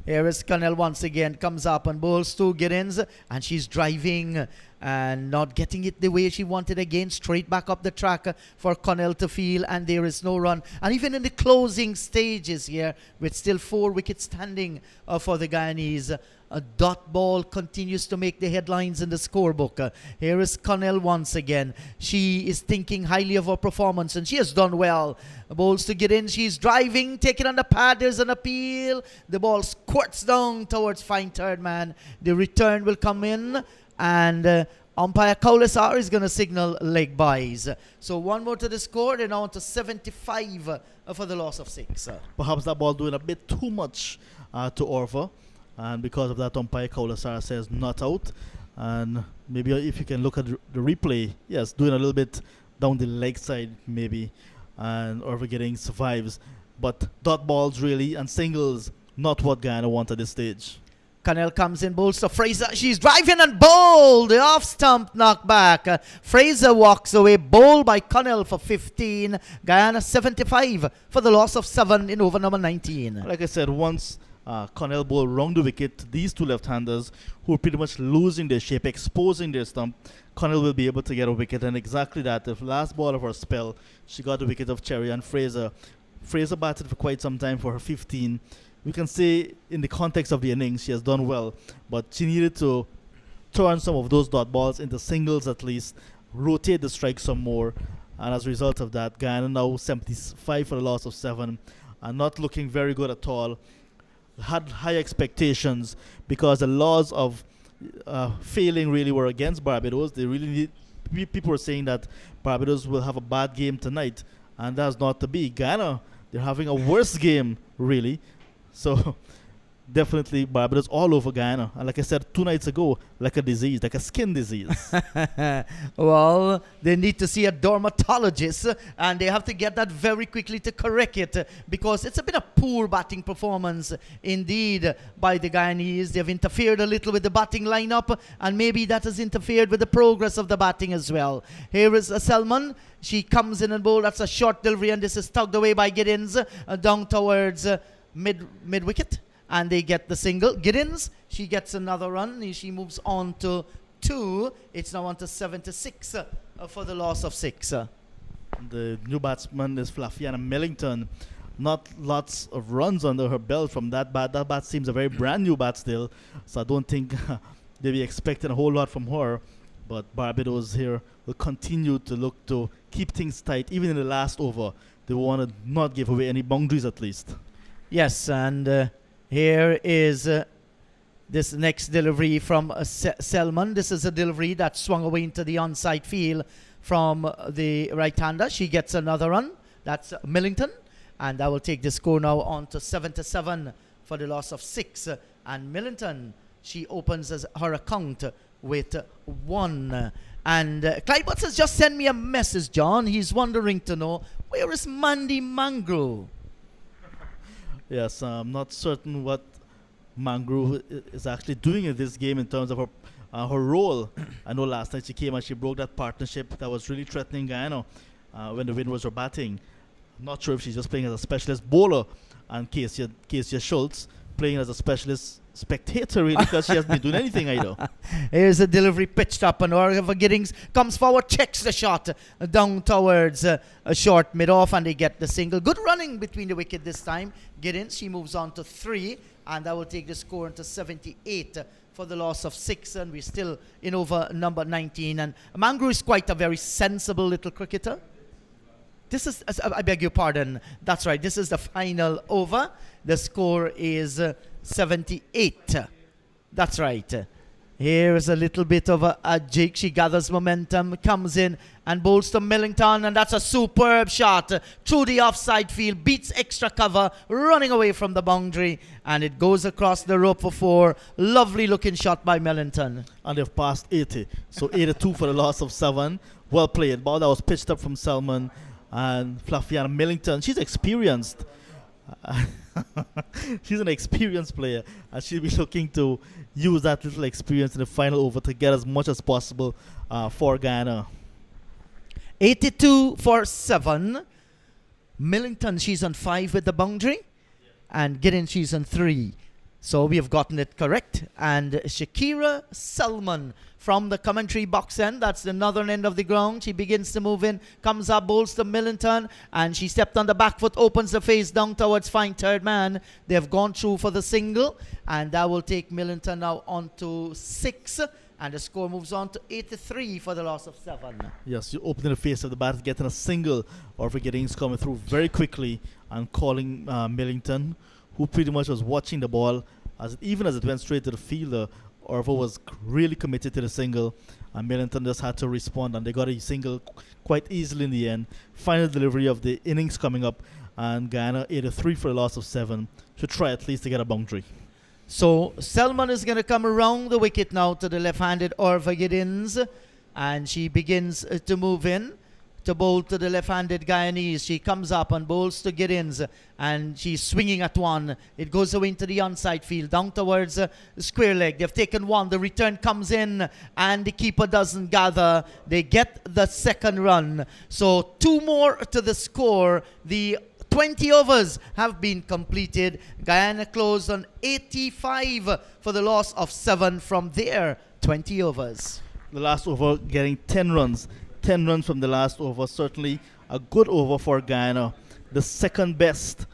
Here is Connell once again, comes up and bowls to Giddens, and she's driving and not getting it the way she wanted again. Straight back up the track for Connell to field, and there is no run. And even in the closing stages here, with still 4 wickets standing for the Guyanese, a dot ball continues to make the headlines in the scorebook. Here is Connell once again. She is thinking highly of her performance, and she has done well. Bowls to get in. She's driving, taking on the pad. There's an appeal. The ball squirts down towards fine third man. The return will come in, and umpire Kaulasar is going to signal leg byes. So 1 more to the score. They're now on to 75 for the loss of 6. Perhaps that ball doing a bit too much to Orva, and because of that, umpire Kaulasar says not out. And maybe if you can look at the replay, yes, doing a little bit down the leg side maybe, and Orva getting survives. But dot balls really and singles, not what Guyana want at this stage. Connell comes in, bowls to Fraser. She's driving and bowled. The off stump knockback. Fraser walks away. Bowled by Connell for 15. Guyana 75 for the loss of 7 in over number 19. Like I said, once Connell bowled round the wicket, these two left-handers who are pretty much losing their shape, exposing their stump, Connell will be able to get a wicket. And exactly that. The last ball of her spell, she got the wicket of Cherry and Fraser. Fraser batted for quite some time for her 15. We can say in the context of the innings, she has done well, but she needed to turn some of those dot balls into singles at least, rotate the strike some more, and as a result of that, Guyana now 75 for the loss of 7, and not looking very good at all. Had high expectations because the laws of failing really were against Barbados. They really people were saying that Barbados will have a bad game tonight, and that's not to be. Guyana, they're having a worse game, really. So, definitely Barbados all over Guyana. And like I said 2 nights ago, like a disease, like a skin disease. Well, they need to see a dermatologist, and they have to get that very quickly to correct it, because it's been a poor batting performance indeed by the Guyanese. They've interfered a little with the batting lineup, and maybe that has interfered with the progress of the batting as well. Here is Selman. She comes in and bowl. That's a short delivery, and this is tugged away by Giddens down towards mid wicket, and they get the single. Giddens, she gets another run. She moves on to 2. It's now on to 76 for the loss of 6. The new batsman is Flafiana Millington. Not lots of runs under her belt from that bat. That bat seems a very brand new bat still, so I don't think they'll be expecting a whole lot from her. But Barbados here will continue to look to keep things tight, even in the last over. They want to not give away any boundaries at least. Yes, and here is this next delivery from Selman. This is a delivery that swung away into the onside field from the right-hander. She gets another run. That's Millington. And that will take the score now on to 77 for the loss of 6. And Millington, she opens her account with 1. And Clyde Butts has just sent me a message, John. He's wondering to know, where is Mandy Mangro? Yes, I'm not certain what Mangro is actually doing in this game in terms of her role. I know last night she came and she broke that partnership that was really threatening Guyana when the Windies were batting. I'm not sure if she's just playing as a specialist bowler, and Kezia Schultz playing as a specialist spectator, really, because she hasn't been doing anything either. Here's a delivery pitched up, and Orva Giddings comes forward, checks the shot down towards a short mid-off, and they get the single. Good running between the wicket this time. Giddings, she moves on to 3, and that will take the score into 78 for the loss of 6, and we're still in over number 19. And Mangro is quite a very sensible little cricketer. This is, I beg your pardon, that's right, this is the final over. The score is 78. That's right. Here is a little bit of a jig. She gathers momentum, comes in and bowls to Millington, and that's a superb shot through the offside field, beats extra cover, running away from the boundary, and it goes across the rope for 4. Lovely looking shot by Millington. And they've passed 80. So 82 for the loss of 7. Well played. Ball that was pitched up from Selman. And Flafiana Millington, she's experienced. She's an experienced player, and she'll be looking to use that little experience in the final over to get as much as possible for Guyana. 82 for 7. Millington, she's on 5 with the boundary, and Giddens, she's on 3. So we have gotten it correct. And Shakira Selman from the commentary box end, that's the northern end of the ground. She begins to move in, comes up, bowls to Millington, and she stepped on the back foot, opens the face down towards fine third man. They have gone through for the single, and that will take Millington now on to 6. And the score moves on to 83 for the loss of 7. Yes, you opening the face of the bat, getting a single, or for Giddings coming through very quickly and calling Millington, who pretty much was watching the ball, even as it went straight to the fielder. Orvo was really committed to the single, and Millington just had to respond, and they got a single quite easily in the end. Final delivery of the innings coming up, and Guyana 83 for a loss of 7. Should try at least to get a boundary. So Selman is going to come around the wicket now to the left-handed Orva Giddins, and she begins to move in to bowl to the left-handed Guyanese. She comes up and bowls to Giddins, and she's swinging at one. It goes away into the onside field, down towards the square leg. They've taken one. The return comes in, and the keeper doesn't gather. They get the second run. So 2 more to the score. The 20 overs have been completed. Guyana closed on 85 for the loss of 7 from their 20 overs. The last over getting 10 runs. 10 runs from the last over. Certainly a good over for Guyana. The second best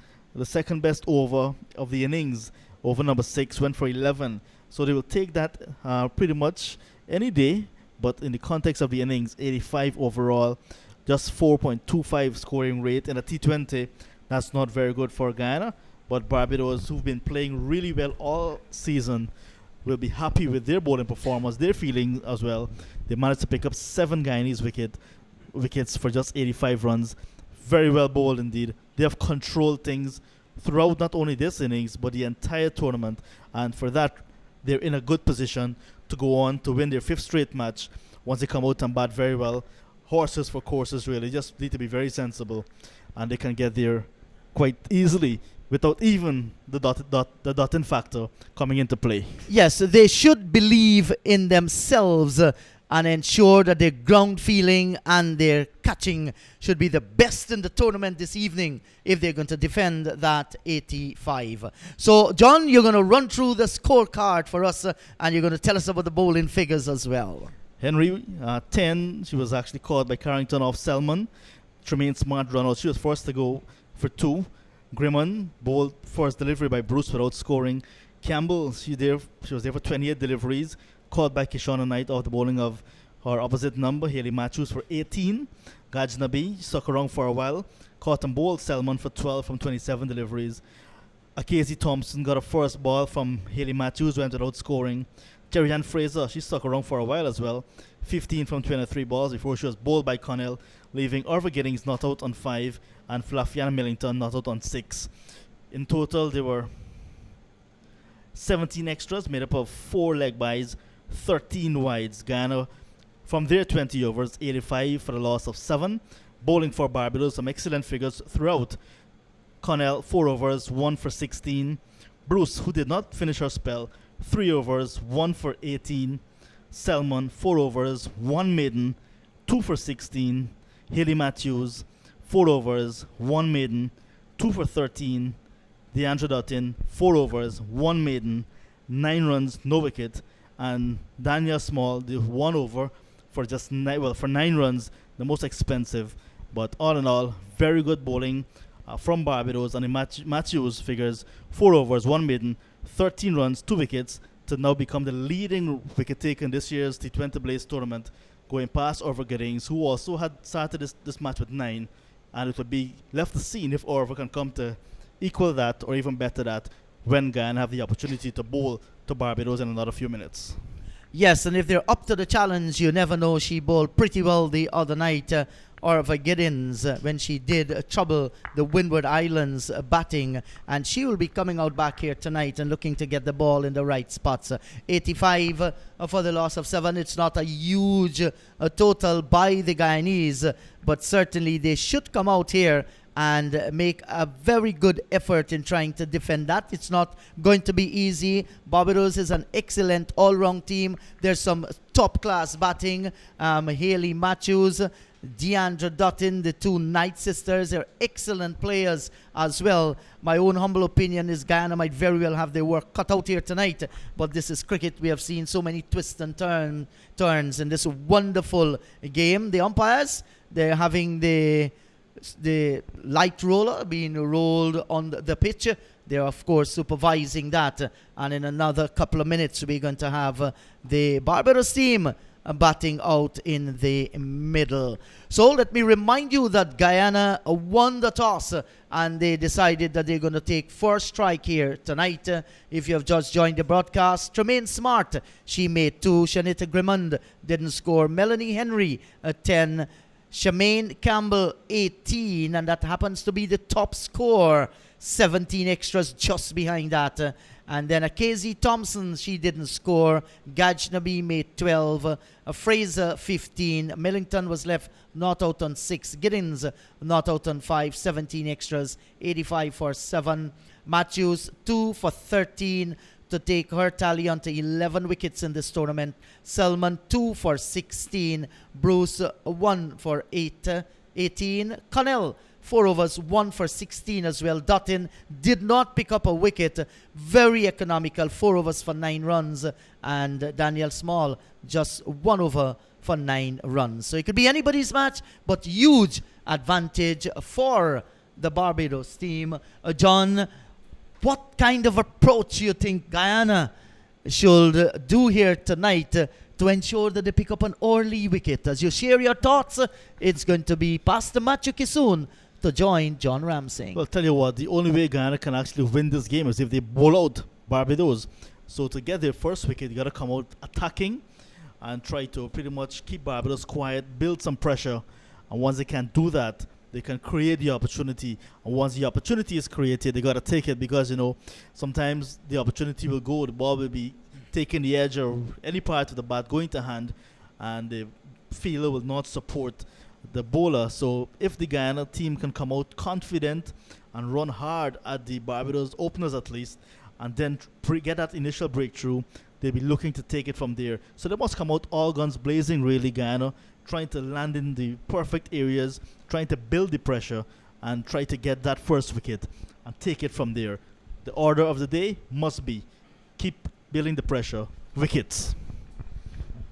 over of the innings. Over number 6 went for 11. So they will take that pretty much any day. But in the context of the innings, 85 overall. Just 4.25 scoring rate in a T20. That's not very good for Guyana. But Barbados, who've been playing really well all season, will be happy with their bowling performance, their feeling as well. They managed to pick up 7 Guyanese wickets for just 85 runs. Very well bowled indeed. They have controlled things throughout not only this innings, but the entire tournament. And for that, they're in a good position to go on to win their 5th straight match once they come out and bat very well. Horses for courses, really. Just need to be very sensible. And they can get there quite easily without even the dotting factor coming into play. Yes, they should believe in themselves and ensure that their ground feeling and their catching should be the best in the tournament this evening if they're going to defend that 85. So, John, you're going to run through the scorecard for us and you're going to tell us about the bowling figures as well. Henry, 10. She was actually caught by Carrington off Selman. Tremaine Smart run out. She was forced to go for 2. Grimman bowled first delivery by Bruce without scoring. Campbell, she was there for 28 deliveries. Caught by Kishonna Knight off the bowling of her opposite number, Haley Matthews, for 18. Gajnabi stuck around for a while. Caught and bowled Selman for 12 from 27 deliveries. Casey Thompson got a first ball from Haley Matthews, went without scoring. Terry Ann Fraser, she stuck around for a while as well. 15 from 23 balls before she was bowled by Connell, leaving Orva Giddings not out on 5 and Flafiana Millington not out on 6. In total, there were 17 extras made up of 4 leg byes, 13 wides. Guyana, from their 20 overs, 85 for the loss of 7. Bowling for Barbados, some excellent figures throughout. Connell, 4 overs, 1 for 16. Bruce, who did not finish her spell, 3 overs, 1 for 18. Selman, 4 overs, 1 maiden, 2 for 16. Haley Matthews, 4 overs, 1 maiden, 2 for 13. Deandra Dutton, 4 overs, 1 maiden, 9 runs, no wicket. And Dania Small, the 1 over for just 9 runs, the most expensive. But all in all, very good bowling from Barbados. And the Matthews figures 4 overs, 1 maiden, 13 runs, 2 wickets, to now become the leading wicket taker in this year's T20 Blaze tournament, going past Orva Giddings, who also had started this match with 9. And it would be left to see if Orva can come to equal that or even better that when Guyana have the opportunity to bowl to Barbados in another few minutes. Yes, and if they're up to the challenge, you never know. She bowled pretty well the other night, Orva Giddins, when she did trouble the Windward Islands batting, and she will be coming out back here tonight and looking to get the ball in the right spots. 85 for the loss of 7. It's not a huge total by the Guyanese, but certainly they should come out here and make a very good effort in trying to defend that. It's not going to be easy. Barbados is an excellent all-round team. There's some top-class batting. Haley Matthews, Deandra Dutton, the two Knight sisters, they're excellent players as well. My own humble opinion is Guyana might very well have their work cut out here tonight, but this is cricket. We have seen so many twists and turns in this wonderful game. The umpires, they're having the light roller being rolled on the pitch. They're, of course, supervising that. And in another couple of minutes, we're going to have the Barbados team batting out in the middle. So let me remind you that Guyana won the toss and they decided that they're going to take first strike here tonight. If you have just joined the broadcast, Tremaine Smart, she made 2. Shanita Grimond didn't score. Melanie Henry, 10. Shemaine Campbell, 18, and that happens to be the top score. 17 extras just behind that. And then Casey Thompson, she didn't score. Gajnabi made 12. Fraser, 15. Millington was left not out on 6. Giddens, not out on 5. 17 extras. 85 for 7. Matthews, 2 for 13 to take her tally onto 11 wickets in this tournament. Selman, 2 for 16. Bruce, 1 for 18. Connell, 4 overs, 1 for 16 as well. Dutton did not pick up a wicket. Very economical, 4 overs for 9 runs. And Daniel Small, just 1 over for 9 runs. So it could be anybody's match, but huge advantage for the Barbados team. John, what kind of approach you think Guyana should do here tonight to ensure that they pick up an early wicket? As you share your thoughts, it's going to be Pastor Matthew Kisoon to join John Ramsing. Well, tell you what, the only way Guyana can actually win this game is if they bowl out Barbados. So to get their first wicket, you got to come out attacking and try to pretty much keep Barbados quiet, build some pressure. And once they can do that, they can create the opportunity. And once the opportunity is created, they got to take it because, you know, sometimes the opportunity will go, the ball will be taking the edge or any part of the bat going to hand, and the fielder will not support the bowler. So if the Guyana team can come out confident and run hard at the Barbados openers at least, and then get that initial breakthrough, they'll be looking to take it from there. So they must come out all guns blazing, really, Guyana, trying to land in the perfect areas, trying to build the pressure, and try to get that first wicket and take it from there. The order of the day must be keep building the pressure, wickets.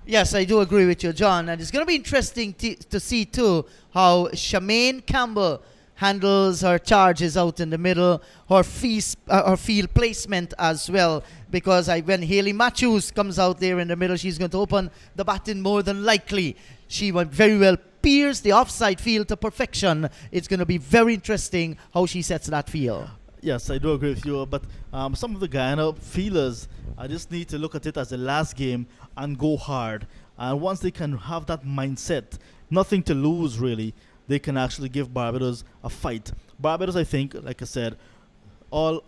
Yes, I do agree with you, John. And it's going to be interesting to see, too, how Shemaine Campbell handles her charges out in the middle, her field placement as well. Because when Haley Matthews comes out there in the middle, she's going to open the batting more than likely. She might very well pierce the offside field to perfection. It's going to be very interesting how she sets that field. Yes, I do agree with you. But some of the Guyana feelers, I just need to look at it as the last game and go hard. And once they can have that mindset, nothing to lose really, they can actually give Barbados a fight. Barbados, I think, like I said, all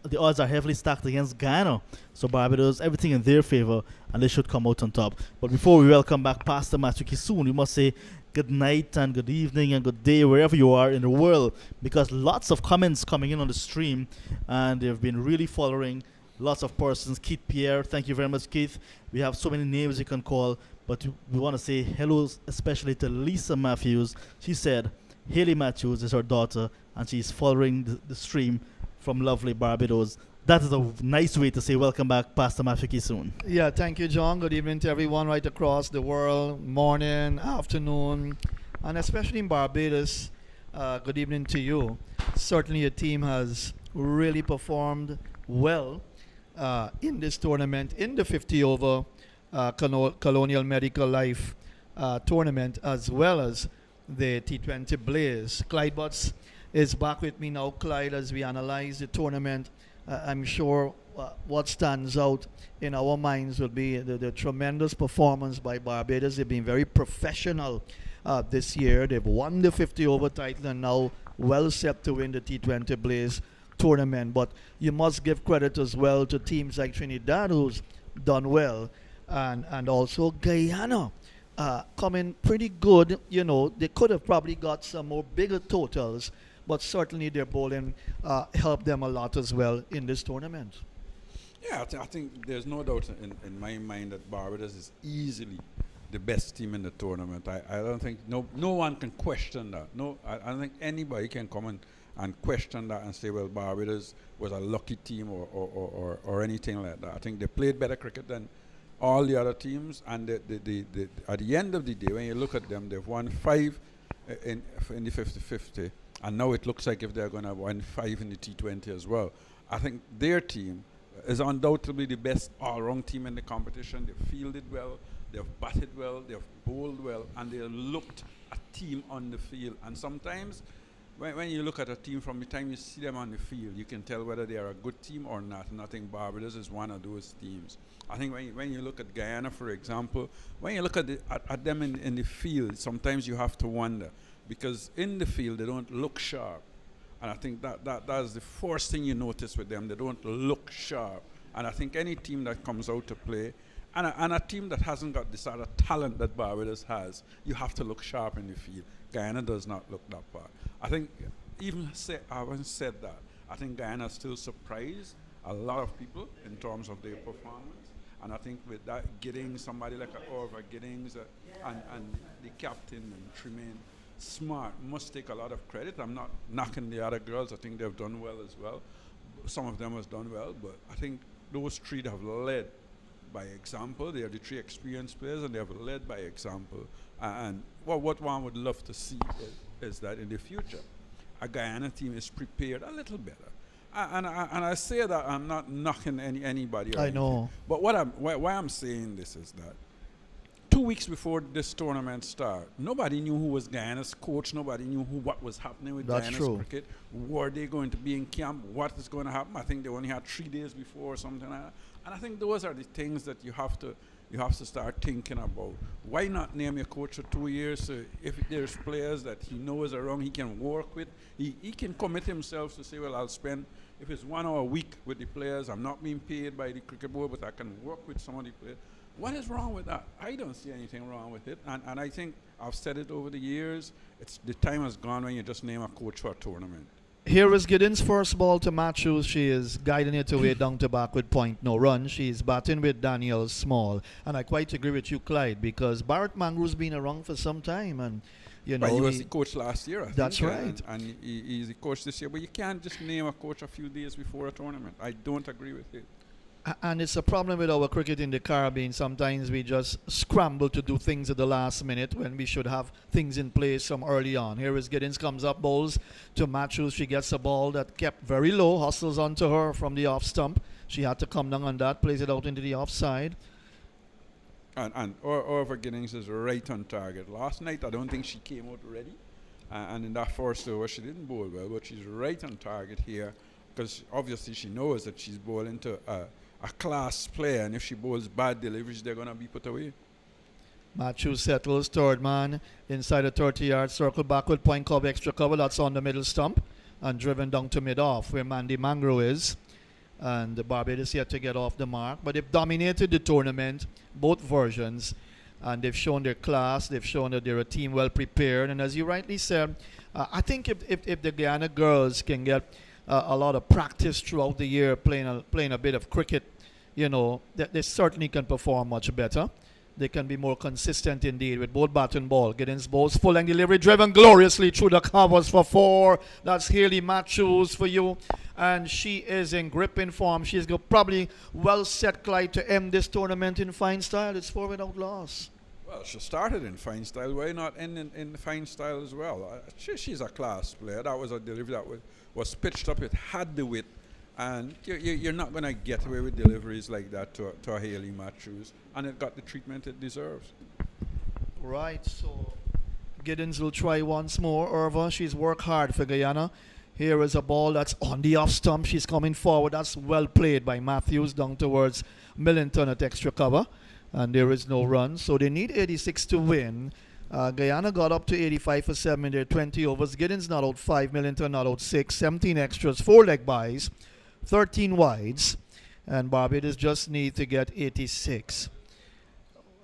the odds are heavily stacked against Guyana. So Barbados, everything in their favor, and they should come out on top. But before we welcome back Pastor Matthew Kisoon, we must say good night and good evening and good day wherever you are in the world, because lots of comments coming in on the stream, and they've been really following lots of persons. Keith Pierre, thank you very much, Keith. We have so many names you can call, but we want to say hello especially to Lisa Matthews. She said Haley Matthews is her daughter, and she's following the stream from lovely Barbados. That is a nice way to say welcome back, Pastor Matthew Kisoon. Yeah, thank you, John. Good evening to everyone right across the world, morning, afternoon, and especially in Barbados. Good evening to you. Certainly your team has really performed well in this tournament, in the 50-over Colonial Medical Life tournament, as well as the T20 Blaze. Clyde Butts is back with me now. Clyde, as we analyze the tournament, I'm sure what stands out in our minds will be the tremendous performance by Barbados. They've been very professional this year. They've won the 50-over title and now well set to win the T20 Blaze tournament. But you must give credit as well to teams like Trinidad, who's done well, and also Guyana coming pretty good. You know, they could have probably got some more bigger totals, but certainly their bowling helped them a lot as well in this tournament. Yeah, I think there's no doubt in my mind that Barbados is easily the best team in the tournament. I don't think no one can question that. I don't think anybody can come and question that and say, well, Barbados was a lucky team or anything like that. I think they played better cricket than all the other teams, and at the end of the day, when you look at them, they've won 5 in the 50-50, and now it looks like if they're going to win 5 in the T20 as well. I think their team is undoubtedly the best all-round team in the competition. They've fielded well, they've batted well, they've bowled well, and they looked a team on the field. And sometimes, when you look at a team from the time you see them on the field, you can tell whether they are a good team or not. And I think Barbados is one of those teams. I think when you look at Guyana, for example, when you look at them in the field, sometimes you have to wonder, because in the field they don't look sharp. And I think that's the first thing you notice with them. They don't look sharp. And I think any team that comes out to play, and a team that hasn't got the sort of talent that Barbados has, you have to look sharp in the field. Guyana does not look that bad. I think, having said that, I think Guyana still surprised a lot of people in terms of their performance. And I think with that, getting somebody like Orva Giddings and the captain and Tremaine Smart must take a lot of credit. I'm not knocking the other girls. I think they've done well as well. Some of them have done well, but I think those three have led by example. They are the 3 experienced players, and they have led by example. And what one would love to see is that in the future, a Guyana team is prepared a little better. And I say that I'm not knocking anybody. I know. But why I'm saying this is that 2 weeks before this tournament started, nobody knew who was Guyana's coach. Nobody knew what was happening with That's Guyana's true. cricket. Were they going to be in camp? What is going to happen? I think they only had 3 days before or something like that. And I think those are the things that you have to start thinking about. Why not name your coach for 2 years? So if there's players that he knows around, he can work with. He can commit himself to say, well, I'll spend, if it's 1 hour a week with the players, I'm not being paid by the cricket board, but I can work with some of the players. What is wrong with that? I don't see anything wrong with it. And I think I've said it over the years. The time has gone when you just name a coach for a tournament. Here is Giddens' first ball to Matthews. She is guiding it away down to back with point, no run. She's batting with Danielle Small. And I quite agree with you, Clyde, because Barrett Mangrew's been around for some time. And, you know, But he was the coach last year, I think. That's right. And he's the coach this year. But you can't just name a coach a few days before a tournament. I don't agree with it. And it's a problem with our cricket in the Caribbean. Sometimes we just scramble to do things at the last minute when we should have things in place from early on. Here is Giddens, comes up, bowls to Matthews. She gets a ball that kept very low, hustles onto her from the off stump. She had to come down on that, plays it out into the offside. And Orva Giddings is right on target. Last night, I don't think she came out ready. And in that first over, she didn't bowl well, but she's right on target here, because obviously she knows that she's bowling to a class player, and if she bowls bad deliveries, they're going to be put away. Matthews settles, third man, inside the 30-yard circle, backward point cover, extra cover, that's on the middle stump, and driven down to mid-off, where Mandy Mangro is. And the Barbados yet to get off the mark, but they've dominated the tournament, both versions, and they've shown their class, they've shown that they're a team well prepared, and as you rightly said, I think if the Guyana girls can get a lot of practice throughout the year playing a bit of cricket, you know, they certainly can perform much better. They can be more consistent indeed with both bat and ball. Giddens bowls full length delivery, driven gloriously through the covers for 4. That's Haley Matthews for you. And she is in gripping form. She's probably well set, Clyde, to end this tournament in fine style. It's 4 without loss. Well, she started in fine style. Why not end in fine style as well? She's a class player. That was a delivery that was pitched up. It had the width. And you're not going to get away with deliveries like that to a Haley Matthews. And it got the treatment it deserves. Right, so Giddens will try once more. Irva, she's worked hard for Guyana. Here is a ball that's on the off stump. She's coming forward. That's well played by Matthews down towards Millington at extra cover. And there is no run. So they need 86 to win. Guyana got up to 85 for 7 in their 20 overs. Giddens not out 5, Millington not out 6, 17 extras, 4 leg buys, 13 wides, and Barbados just need to get 86.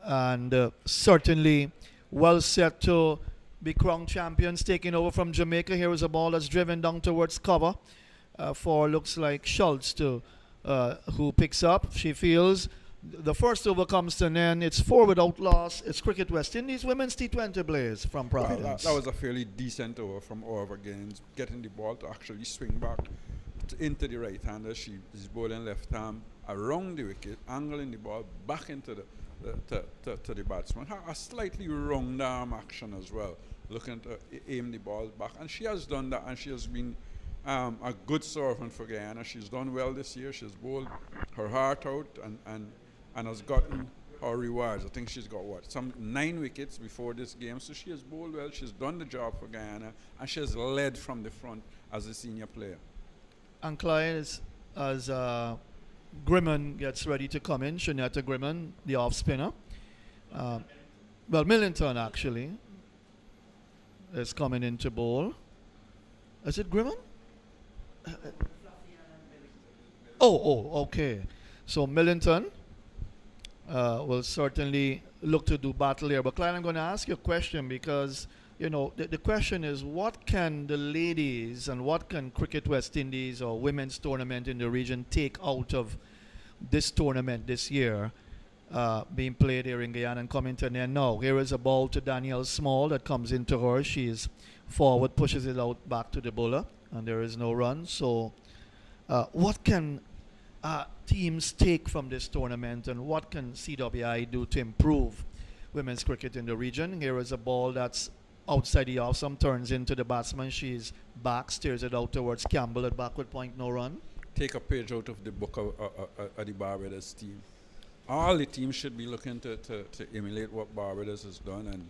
And certainly well set to be crowned champions, taking over from Jamaica. Here is a ball that's driven down towards cover for looks like Schultz who picks up. She feels the first over comes to an end. It's 4 without loss. It's Cricket West Indies Women's T20 Blaze from Providence. That was a fairly decent over from Orva Gaines, getting the ball to actually swing back into the right-hander. She is bowling left arm around the wicket, angling the ball back into to the batsman. A slightly round arm action as well, looking to aim the ball back. And she has done that, and she has been a good servant for Guyana. She's done well this year. She's bowled her heart out and has gotten her rewards. I think she's got some 9 wickets before this game. So she has bowled well. She's done the job for Guyana, and she has led from the front as a senior player. And Clyde, as Grimman gets ready to come in, Shanetta Grimman, the off spinner. Well, Millington actually is coming in to bowl. Is it Grimman? Okay. So Millington will certainly look to do battle here. But Clyde, I'm going to ask you a question because, the question is, what can the ladies and what can Cricket West Indies or women's tournament in the region take out of this tournament this year being played here in Guyana and coming to an end now? Here is a ball to Danielle Small that comes into her. She's forward, pushes it out back to the bowler, and there is no run. So what can teams take from this tournament, and what can CWI do to improve women's cricket in the region? Here is a ball that's outside the off, some turns into the batsman. She's back, steers it out towards Campbell at backward point, no run. Take a page out of the book of the Barbados team. All the teams should be looking to emulate what Barbados has done,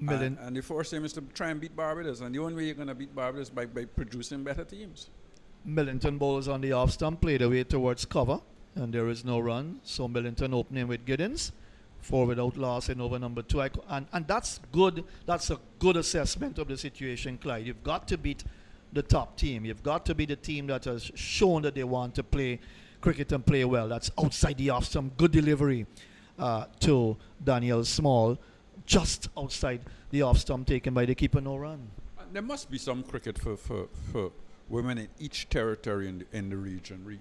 and the first aim is to try and beat Barbados, and the only way you're going to beat Barbados is by producing better teams. Millington bowls on the off stump, played away towards cover, and there is no run. So Millington opening with Giddens, 4 without loss in over number 2. And that's good. That's a good assessment of the situation, Clyde. You've got to beat the top team. You've got to be the team that has shown that they want to play cricket and play well. That's outside the off stump. Good delivery to Danielle Small, just outside the off stump, taken by the keeper, no run. There must be some cricket for women in each territory in the region.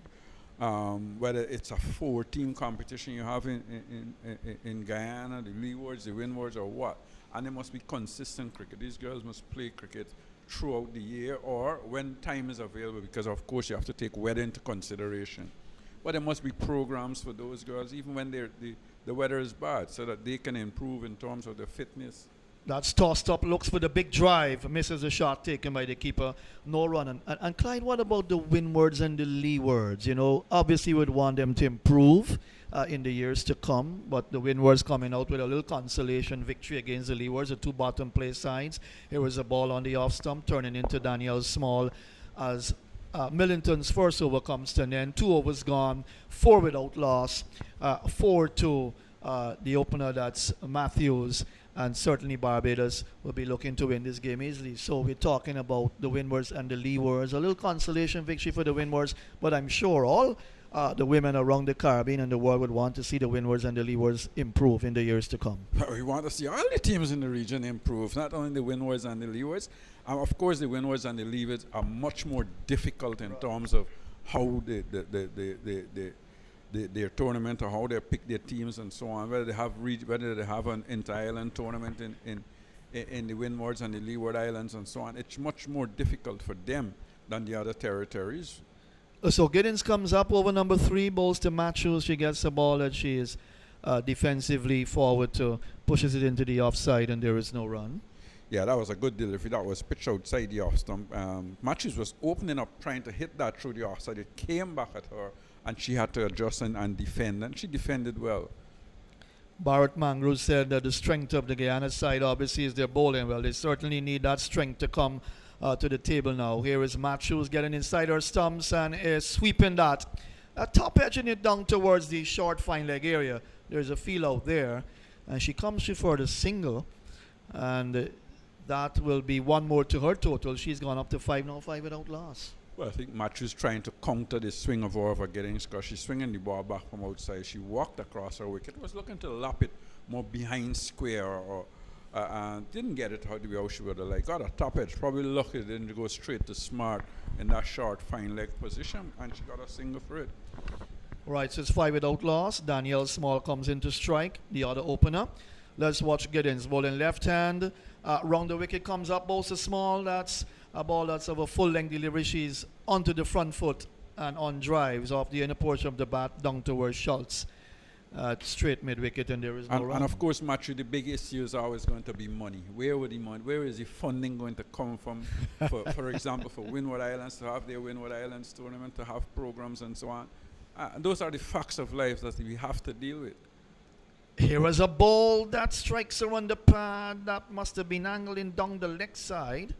Whether it's a 4-team competition you have in Guyana, the Leewards, the Windwards, or what. And there must be consistent cricket. These girls must play cricket throughout the year or when time is available, because of course you have to take weather into consideration. But there must be programs for those girls even when the weather is bad, so that they can improve in terms of their fitness. That's tossed up, looks for the big drive, misses a shot taken by the keeper, no run. And Clyde, what about the Windwards and the Leewards? Obviously we'd want them to improve in the years to come, but the Windwards coming out with a little consolation victory against the Leewards, the 2 bottom place sides. Here was a ball on the off stump, turning into Danielle Small as Millington's first over comes to an end. 2 overs gone, 4 without loss, 4 to the opener, that's Matthews. And certainly Barbados will be looking to win this game easily. So we're talking about the Windwards and the Leewards. A little consolation victory for the Windwards, but I'm sure all the women around the Caribbean and the world would want to see the Windwards and the Leewards improve in the years to come. We want to see all the teams in the region improve, not only the Windwards and the Leewards. Of course, the Windwards and the Leewards are much more difficult in terms of how their tournament or how they pick their teams and so on, whether they have an inter-island tournament in the Windwards and the Leeward Islands and so on. It's much more difficult for them than the other territories. So Giddens comes up over number 3, bowls to Matthews. She gets the ball that she is defensively forward to, pushes it into the offside, and there is no run. Yeah, that was a good delivery. That was pitched outside the off stump. Matthews was opening up, trying to hit that through the offside. It came back at her, and she had to adjust and defend, and she defended well. Barrett Mangrove said that the strength of the Guyana side obviously is their bowling. Well, they certainly need that strength to come to the table now. Here is Matthews getting inside her stumps and is sweeping that. Top edging it down towards the short fine leg area. There's a feel out there, and she comes through for the single, and that will be 1 more to her total. She's gone up to 5 now, 5 without loss. Well, I think Matthews trying to counter the swing of Orva Giddens because she's swinging the ball back from outside. She walked across her wicket, was looking to lap it more behind square and didn't get it how she would have like. Got a top edge, probably lucky didn't go straight to Smart in that short fine leg position, and she got a single for it. Right, so it's 5 without loss. Danielle Small comes in to strike, the other opener. Let's watch Giddens bowling left hand. Round the wicket comes up, Bosa Small. That's a ball that's of a full length delivery. She's onto the front foot and on drives off the inner portion of the bat down towards Schultz. Straight mid wicket, and there is no run. And of course, Matthew, the big issue is always going to be money. Where would the money? Where is the funding going to come from? For example, for Windward Islands to have their Windward Islands tournament, to have programs and so on. And those are the facts of life that we have to deal with. Here is a ball that strikes her on the pad. That must have been angling down the leg side.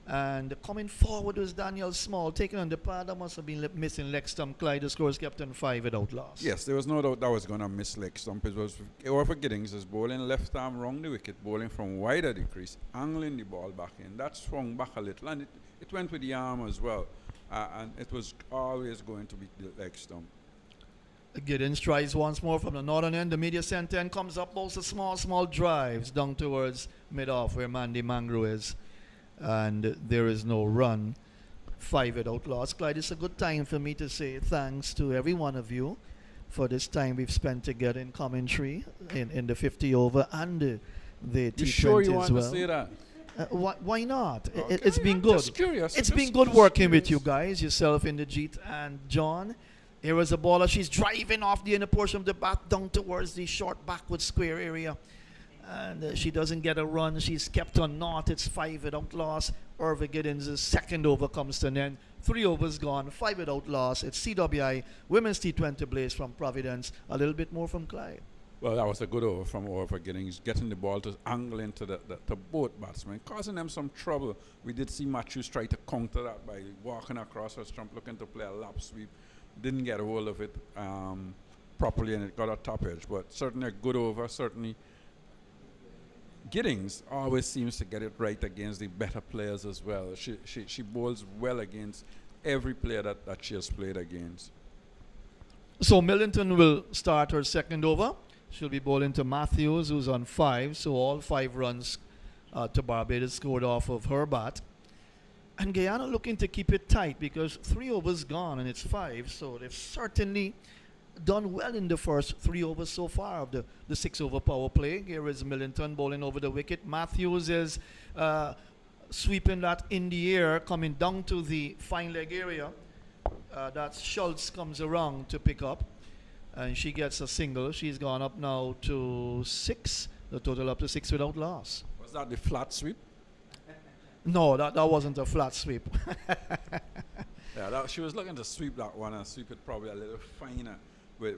And coming forward was Daniel Small, taking on the pad. That must have been missing leg stump. Clyde, the score is kept on 5 without loss. Yes, there was no doubt that was going to miss leg stump. It was over Giddings is bowling left arm round the wicket, bowling from wide of the crease, angling the ball back in. That swung back a little, and it went with the arm as well. And it was always going to be the leg stump. Giddens tries once more from the northern end. The media center end comes up, also small drives down towards mid-off where Mandy Mangro is. And there is no run. 5 without loss. Clyde, it's a good time for me to say thanks to every one of you for this time we've spent together in commentary in the 50 over and the T20 You sure you as want well. to say that? Why not? Okay, It's been I'm good. just curious. It's Just- been good just working with curious. you guys, yourself, Inderjeet and John. Here is a baller. She's driving off the inner portion of the bat down towards the short backward square area. And she doesn't get a run. She's kept on naught. It's 5 without loss. Irva Giddens' second over comes to an end. 3 overs gone, 5 without loss. It's CWI Women's T20 Blaze from Providence. A little bit more from Clyde. Well, that was a good over from Orva Giddings, getting the ball to angle into to both batsmen, causing them some trouble. We did see Matthews try to counter that by walking across her stump, looking to play a lap sweep. Didn't get a hold of it properly, and it got a top edge. But certainly a good over, certainly. Giddings always seems to get it right against the better players as well. She bowls well against every player that she has played against. So Millington will start her second over. She'll be bowling to Matthews, who's on 5. So all 5 runs to Barbados scored off of her bat. And Guyana looking to keep it tight because 3 overs gone and it's 5. So they've certainly done well in the first 3 overs so far of the 6 over power play. Here is Millington bowling over the wicket. Matthews is sweeping that in the air, coming down to the fine leg area. That's Schultz comes around to pick up. And she gets a single. She's gone up now to 6. The total up to 6 without loss. Was that the flat sweep? No, that wasn't a flat sweep. Yeah, she was looking to sweep that one and sweep it probably a little finer with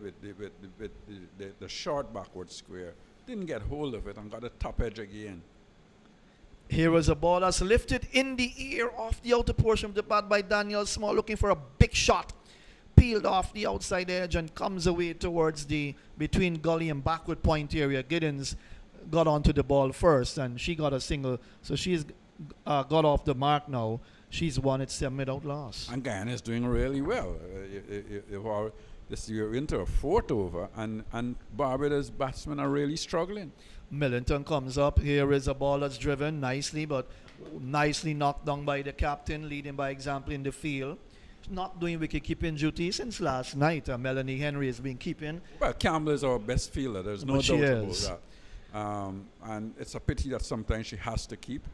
the short backward square. Didn't get hold of it and got a top edge again. Here is a ball that's lifted in the air off the outer portion of the bat by Daniel Small, looking for a big shot. Peeled off the outside edge and comes away towards the between gully and backward point area. Giddens got onto the ball first and she got a single. So she's got off the mark now. She's won it 7 without loss. And Guyana is doing really well. This year into a 4th over, and Barbados batsmen are really struggling. Millington comes up. Here is a ball that's driven nicely, but nicely knocked down by the captain, leading by example in the field. Not doing wicket keeping duty since last night. Melanie Henry has been keeping. Well, Campbell is our best fielder. There's no But she doubt is. about that. And it's a pity that sometimes she has to keep.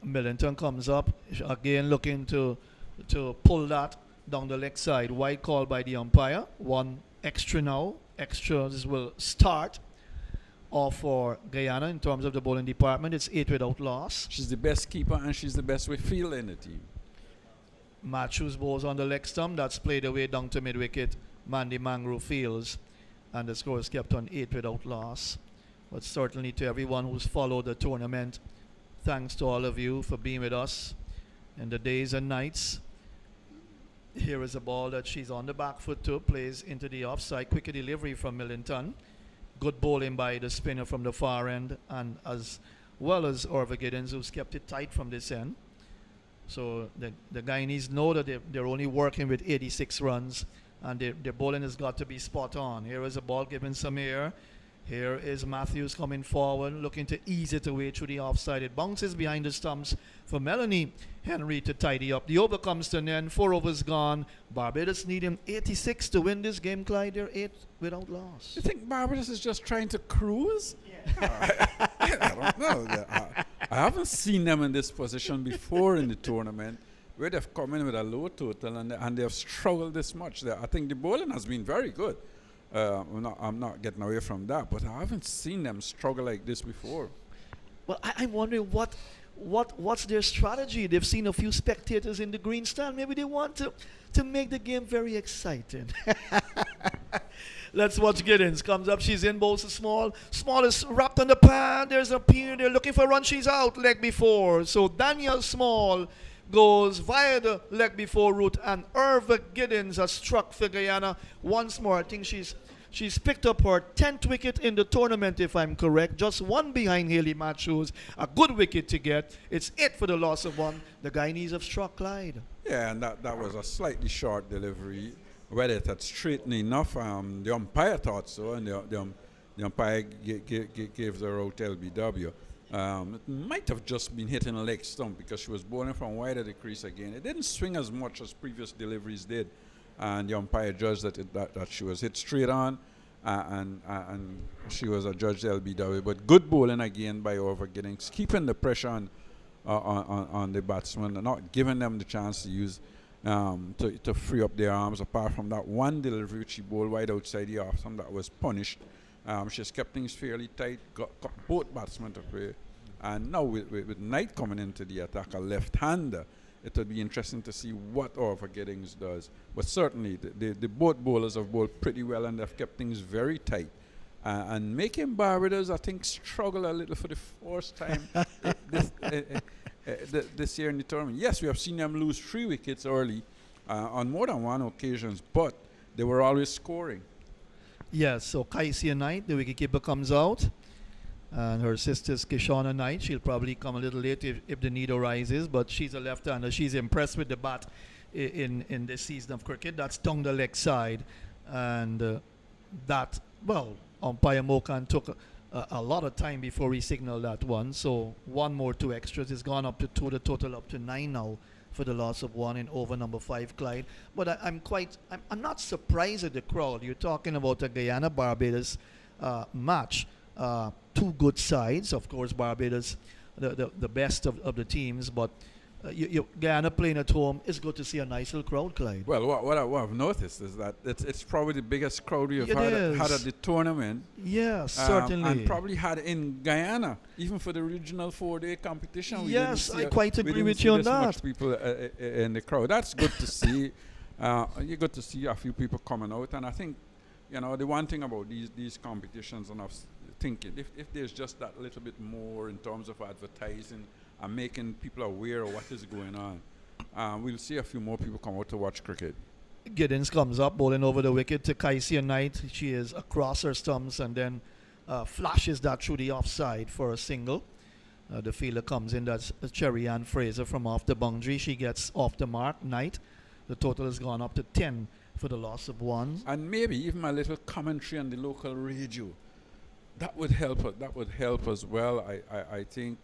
Millington comes up again, looking to pull that down the leg side. Wide call by the umpire. 1 extra now. Extras will start off for Guyana in terms of the bowling department. It's 8 without loss. She's the best keeper and she's the best fielder in the team. Matthews bowls on the leg stump. That's played away down to mid wicket. Mandy Mangro fields, and the score is kept on 8 without loss. But certainly to everyone who's followed the tournament, thanks to all of you for being with us in the days and nights. Here is a ball that she's on the back foot to, plays into the offside. Quicker delivery from Millington. Good bowling by the spinner from the far end, and as well as Irva Giddens, who's kept it tight from this end. So the Guyanese know that they're only working with 86 runs, and their bowling has got to be spot on. Here is a ball given some air. Here is Matthews coming forward, looking to ease it away through the offside. It bounces behind the stumps for Melanie Henry to tidy up. The over comes to an end. 4 overs gone. Barbados need him 86 to win this game, Clyde. They're 8 without loss. You think Barbados is just trying to cruise? I don't know. I haven't seen them in this position before in the tournament, where they've come in with a low total and they've struggled this much. I think the bowling has been very good. I'm not getting away from that, but I haven't seen them struggle like this before. Well, I'm wondering what's their strategy. They've seen a few spectators in the green stand. Maybe they want to make the game very exciting. Let's watch Giddens. Comes up, she's in, bowls to Small. Small is wrapped on the pad. There's a pier. They're looking for a run. She's out, leg before. So Daniel Small goes via the leg before route, and Irva Giddens has struck for Guyana once more. I think she's picked up her 10th wicket in the tournament, if I'm correct. Just one behind Haley Matthews. A good wicket to get. It's 8 for the loss of 1. The Guyanese have struck, Clyde. Yeah, and that was a slightly short delivery. Whether it had straightened enough, the umpire thought so, and the umpire gave the out LBW. It might have just been hitting a leg stump because she was bowling from wide of the crease again. It didn't swing as much as previous deliveries did, and the umpire judged that she was hit straight on, and she was adjudged LBW. But good bowling again by Irva Giddens, keeping the pressure on the batsmen and not giving them the chance to use to free up their arms. Apart from that one delivery which she bowled wide outside the off stump that was punished. She's kept things fairly tight, got both batsmen to play. And now with Knight coming into the attack, a left-hander, it would be interesting to see what Irva Giddens does. But certainly, the both bowlers have bowled pretty well and they've kept things very tight. And making Barbados, I think, struggle a little for the first time this year in the tournament. Yes, we have seen them lose 3 wickets early on more than one occasions, but they were always scoring. Yes, so Kaisia Knight, the wicketkeeper, comes out. And her sister's Kishana Knight. She'll probably come a little late if the need arises, but she's a left-hander. She's impressed with the bat in this season of cricket. That's down the leg side. And umpire Mokan took a lot of time before he signaled that one. So 1 more 2 extras. It's gone up to 2, the total up to 9 now for the loss of 1 in over number 5, Clyde. But I'm not surprised at the crowd. You're talking about a Guyana-Barbados match. 2 good sides, of course. Barbados, the best of the teams, but Guyana playing at home, it's good to see a nice little crowd, Clyde. Well, what I've noticed is that it's probably the biggest crowd we've had at the tournament. Yes, certainly. And probably had in Guyana, even for the regional 4-day competition. Yes, I quite agree with you on that. Much people in the crowd. That's good to see. You got to see a few people coming out, and I think, the one thing about these competitions, and I was thinking, if there's just that little bit more in terms of advertising and making people aware of what is going on, we'll see a few more people come out to watch cricket. Giddens comes up, bowling over the wicket to Kaisia Knight. She is across her stumps and then flashes that through the offside for a single. The fielder comes in, that's Cherry Ann Fraser from off the boundary. She gets off the mark, Knight. The total has gone up to 10 for the loss of 1. And maybe even a little commentary on the local radio. That would help. That would help as well. I think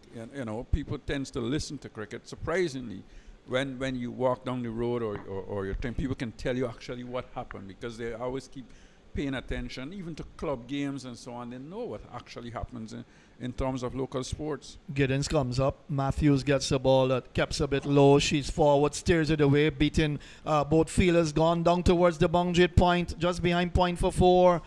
people tend to listen to cricket. Surprisingly, when you walk down the road or your train, people can tell you actually what happened because they always keep paying attention, even to club games and so on. They know what actually happens in terms of local sports. Giddens comes up. Matthews gets the ball that keeps a bit low. She's forward, steers it away, beating both fielders, gone down towards the boundary point, just behind point for 4.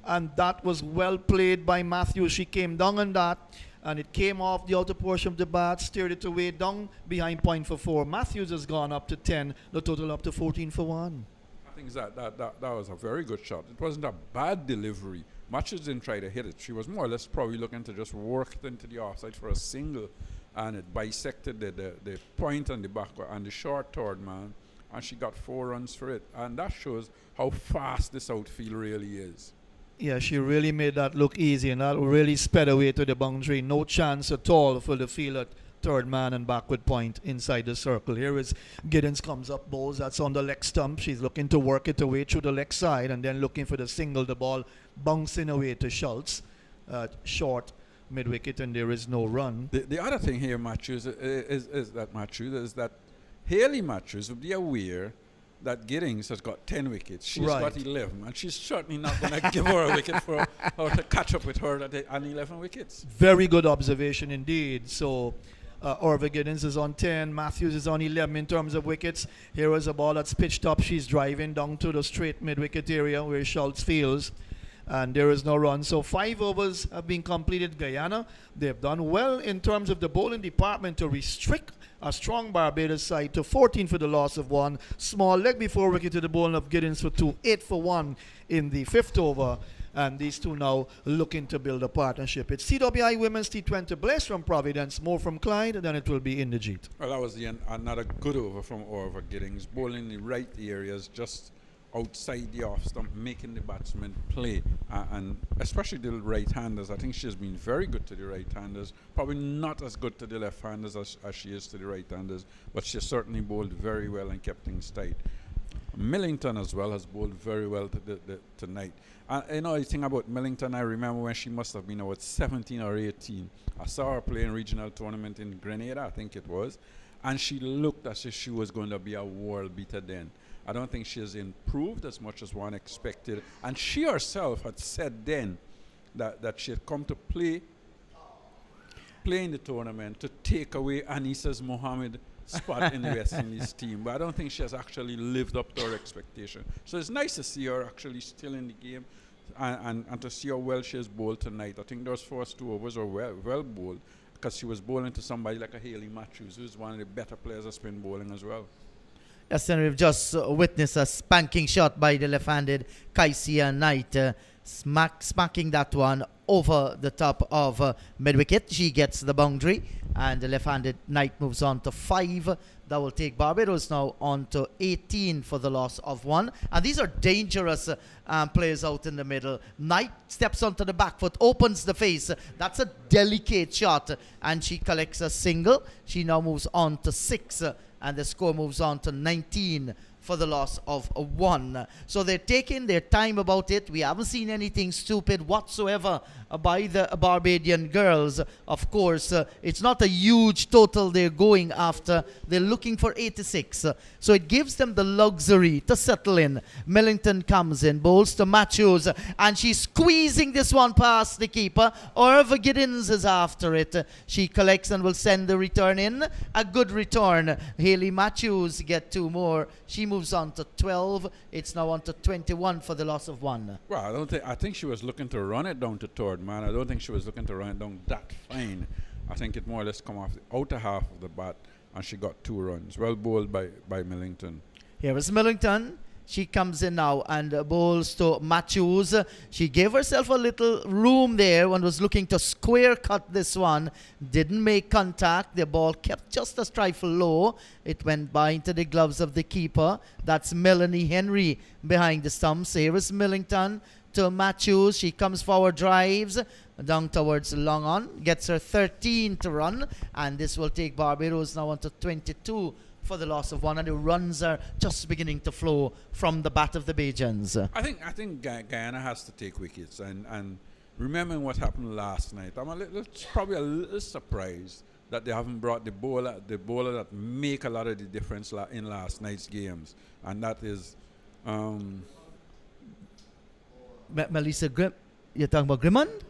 And that was well played by Matthews. She came down on that, and it came off the outer portion of the bat, steered it away down behind point for 4. Matthews has gone up to 10, the total up to 14 for 1. I think that was a very good shot. It wasn't a bad delivery. Matthews didn't try to hit it. She was more or less probably looking to just work it into the offside for a single, and it bisected the point and the back and the short third man, and she got 4 runs for it. And that shows how fast this outfield really is. Yeah, she really made that look easy, and that really sped away to the boundary. No chance at all for the field at third man and backward point inside the circle. Here is Giddens comes up, bowls. That's on the leg stump. She's looking to work it away through the leg side and then looking for the single. The ball bouncing away to Schultz. short mid-wicket and there is no run. The other thing here, Matthews, is that Haley Matthews would be aware that Giddings has got 10 wickets. She's Right. got 11, and she's certainly not going to give her a wicket for her to catch up with her on 11 wickets. Very good observation indeed. So Orva Giddens is on 10, Matthews is on 11 in terms of wickets. Here is a ball that's pitched up. She's driving down to the straight mid-wicket area where Schultz fields. And there is no run. So 5 overs have been completed. Guyana, they've done well in terms of the bowling department to restrict a strong Barbados side to 14 for the loss of 1. Small leg before wicket to the bowling of Giddens for 2, 8 for 1 in the 5th over. And these two now looking to build a partnership. It's CWI Women's T20 Bliss from Providence, more from Clyde, and then it will be Inderjeet. Well, that was another good over from Orva Giddings, bowling the right areas, just outside the off stump, making the batsmen play, and especially the right-handers. I think she's been very good to the right-handers, probably not as good to the left-handers as she is to the right-handers, but she certainly bowled very well and kept things tight. Millington as well has bowled very well tonight. You know, the thing about Millington, I remember when she must have been about 17 or 18. I saw her play in regional tournament in Grenada, I think it was, and she looked as if she was going to be a world beater then. I don't think she has improved as much as one expected. And she herself had said then that she had come to play in the tournament to take away Anissa's Mohammed spot in the West Indies team. But I don't think she has actually lived up to her expectation. So it's nice to see her actually still in the game and to see how well she has bowled tonight. I think those first 2 overs were well bowled because she was bowling to somebody like a Haley Matthews, who's one of the better players of spin bowling as well. Yes, and we've just witnessed a spanking shot by the left-handed Kaisia Knight, smacking that one over the top of mid-wicket. She gets the boundary, and the left-handed Knight moves on to 5. That will take Barbados now on to 18 for the loss of 1. And these are dangerous players out in the middle. Knight steps onto the back foot, opens the face. That's a delicate shot, and she collects a single. She now moves on to 6. And the score moves on to 19 for the loss of 1. So they're taking their time about it. We haven't seen anything stupid whatsoever by the Barbadian girls. Of course, it's not a huge total they're going after. They're looking for 86. So it gives them the luxury to settle in. Millington comes in, bowls to Matthews, and she's squeezing this one past the keeper. Orva Giddens is after it. She collects and will send the return in. A good return. Haley Matthews get 2 more. She moves on to 12. It's now on to 21 for the loss of 1. Well, I think she was looking to run it down to third man. I don't think she was looking to run it down that fine. I think it more or less come off the outer half of the bat, and she got 2 runs. Well bowled by Millington. Here is Millington. She comes in now and bowls to Matthews. She gave herself a little room there and was looking to square cut this one. Didn't make contact. The ball kept just a trifle low. It went by into the gloves of the keeper. That's Melanie Henry behind the stumps. Here is Millington to Matthews. She comes forward, drives down towards long on. Gets her 13 to run. And this will take Barbados now on to 22 for the loss of 1, and the runs are just beginning to flow from the bat of the Bajans. I think Guyana has to take wickets, and remembering what happened last night, I'm probably a little surprised that they haven't brought the bowler that make a lot of the difference in last night's games, and that is Melissa Grim. You're talking about Grimond?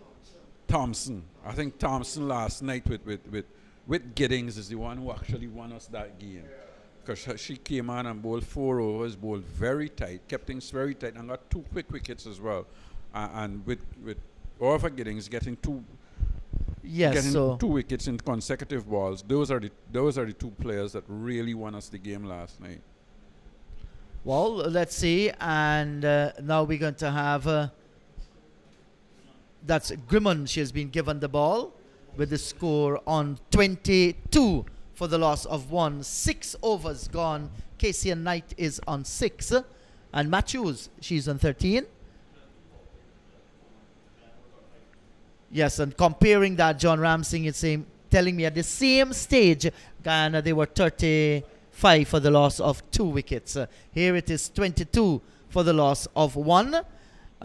Thompson. I think Thompson last night with Giddings is the one who actually won us that game. Because she came on and bowled 4 overs, bowled very tight, kept things very tight, and got 2 quick wickets as well. And with Orva Giddings getting 2 wickets in consecutive balls, those are the 2 players that really won us the game last night. Well, let's see. And now we're going to have that's Grimond. She has been given the ball with the score on 22 for the loss of 1. 6 overs gone. Casey and Knight is on 6. And Matthews, she's on 13. Yes, and comparing that, John Ramsing is telling me at the same stage, Guyana, they were 35 for the loss of 2 wickets. Here it is 22 for the loss of 1.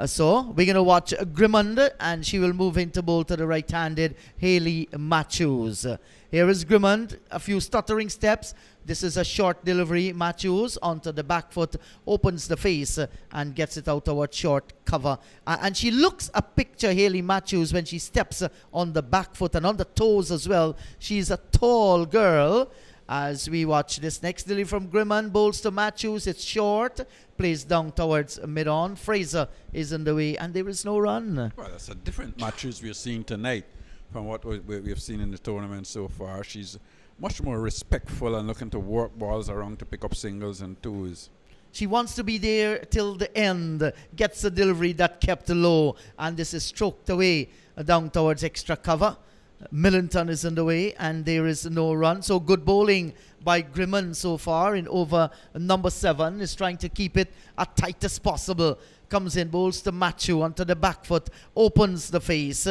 So we're going to watch Grimmond, and she will move into bowl to the right-handed Haley Matthews. Here is Grimmond, a few stuttering steps. This is a short delivery. Matthews onto the back foot, opens the face and gets it out towards short cover. And she looks a picture, Haley Matthews, when she steps on the back foot and on the toes as well. She's a tall girl. As we watch this next delivery from Grimmond, bowls to Matthews. It's short, plays down towards mid-on. Fraser is in the way, and there is no run. Well, that's a different Matthews we're seeing tonight from what we've seen in the tournament so far. She's much more respectful and looking to work balls around to pick up singles and twos. She wants to be there till the end, gets the delivery that kept low, and this is stroked away down towards extra cover. Millington is in the way, and there is no run. So good bowling by Grimmond so far in over number 7. Is trying to keep it as tight as possible. Comes in, bowls to Matthew onto the back foot, opens the face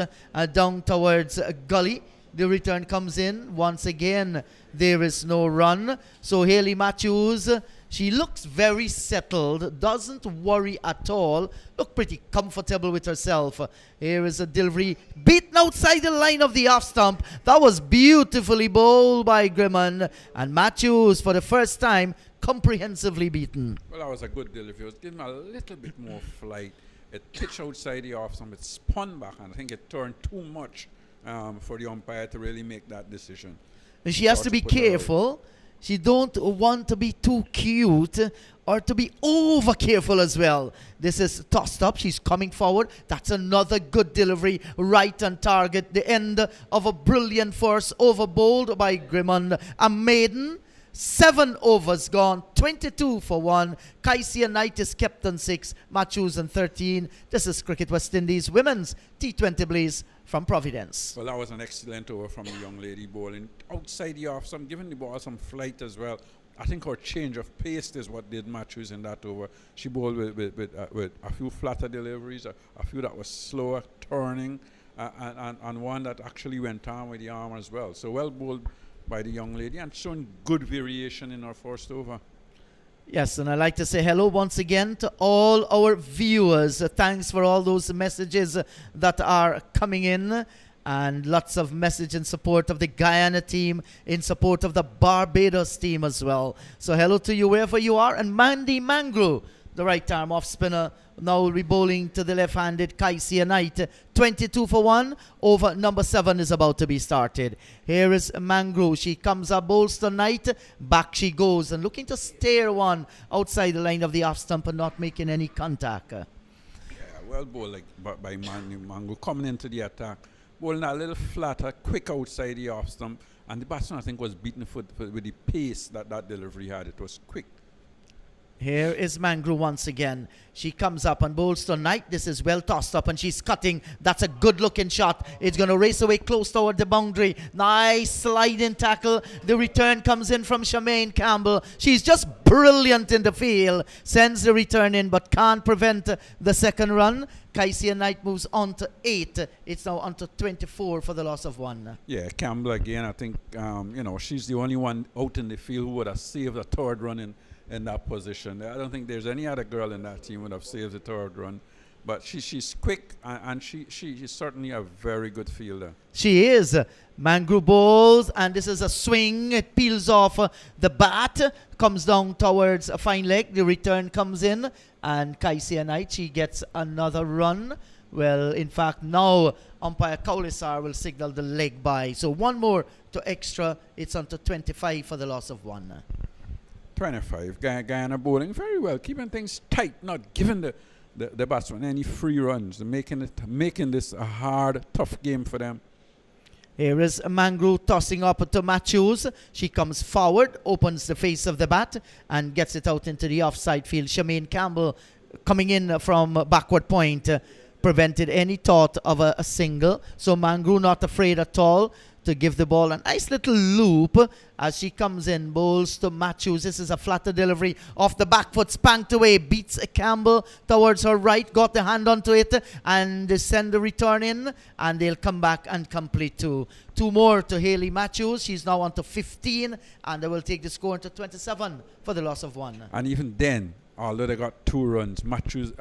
down towards gully. The return comes in. Once again, there is no run. So Haley Matthews, she looks very settled, doesn't worry at all, look pretty comfortable with herself. Here is a delivery, beaten outside the line of the off stump. That was beautifully bowled by Grimmond, and Matthews, for the first time, comprehensively beaten. Well, that was a good delivery. It was giving a little bit more flight. It pitched outside the off stump, it spun back, and I think it turned too much for the umpire to really make that decision. And she has to be careful. She don't want to be too cute or to be over careful as well. This is tossed up. She's coming forward. That's another good delivery, right on target. The end of a brilliant force, over bowled by Grimmond. A maiden. 7 overs gone, 22 for 1. Kaisia Knight is kept on 6, Matthews on 13. This is Cricket West Indies Women's T20 Blaze from Providence. Well, that was an excellent over from the young lady bowling outside the off stump, giving the ball some flight as well. I think her change of pace is what did Matthews in that over. She bowled with a few flatter deliveries, a few that was slower turning, and one that actually went on with the arm as well. So well bowled by the young lady and showing good variation in her first over. Yes, and I'd like to say hello once again to all our viewers. Thanks for all those messages that are coming in, and lots of message in support of the Guyana team, in support of the Barbados team as well. So hello to you wherever you are. And Mandy Mangro, the right arm off spinner, now will be bowling to the left-handed Kaisia Knight. 22 for 1. Over number 7 is about to be started. Here is Mangro. She comes up, bowls to Knight. Back she goes, and looking to stare one outside the line of the off stump and not making any contact. Yeah, well bowled by Mangro coming into the attack. Bowling a little flatter, quick outside the off stump. And the batsman, I think, was beaten with the pace that delivery had. It was quick. Here is Mangro once again. She comes up and bowls to Knight. This is well tossed up, and she's cutting. That's a good looking shot. It's going to race away close toward the boundary. Nice sliding tackle. The return comes in from Charmaine Campbell. She's just brilliant in the field. Sends the return in, but can't prevent the second run. Kaisia Knight moves on to 8. It's now on to 24 for the loss of 1. Yeah, Campbell again. I think she's the only one out in the field who would have saved a third run in that position. I don't think there's any other girl in that team would have saved the third run. But she's quick, and she is certainly a very good fielder. She is. Mangro bowls, and this is a swing. It peels off the bat, comes down towards a fine leg. The return comes in, and Kaisia Knight, she gets another run. Well, in fact, now umpire Kaulisar will signal the leg by. So one more to extra. It's on to 25 for the loss of 1. 25. Guyana bowling very well, keeping things tight, not giving the batsman any free runs, making this a hard, tough game for them. Here is Mangro tossing up to Matthews. She comes forward, opens the face of the bat, and gets it out into the offside field. Charmaine Campbell coming in from backward point prevented any thought of a single. So Mangro not afraid at all to give the ball a nice little loop as she comes in, bowls to Matthews. This is a flatter delivery off the back foot, spanked away, beats Campbell towards her right, got the hand onto it, and they send the return in, and they'll come back and complete 2. 2 more to Haley Matthews. She's now on to 15, and they will take the score into 27 for the loss of 1. And even then, although they got 2 runs, Matthews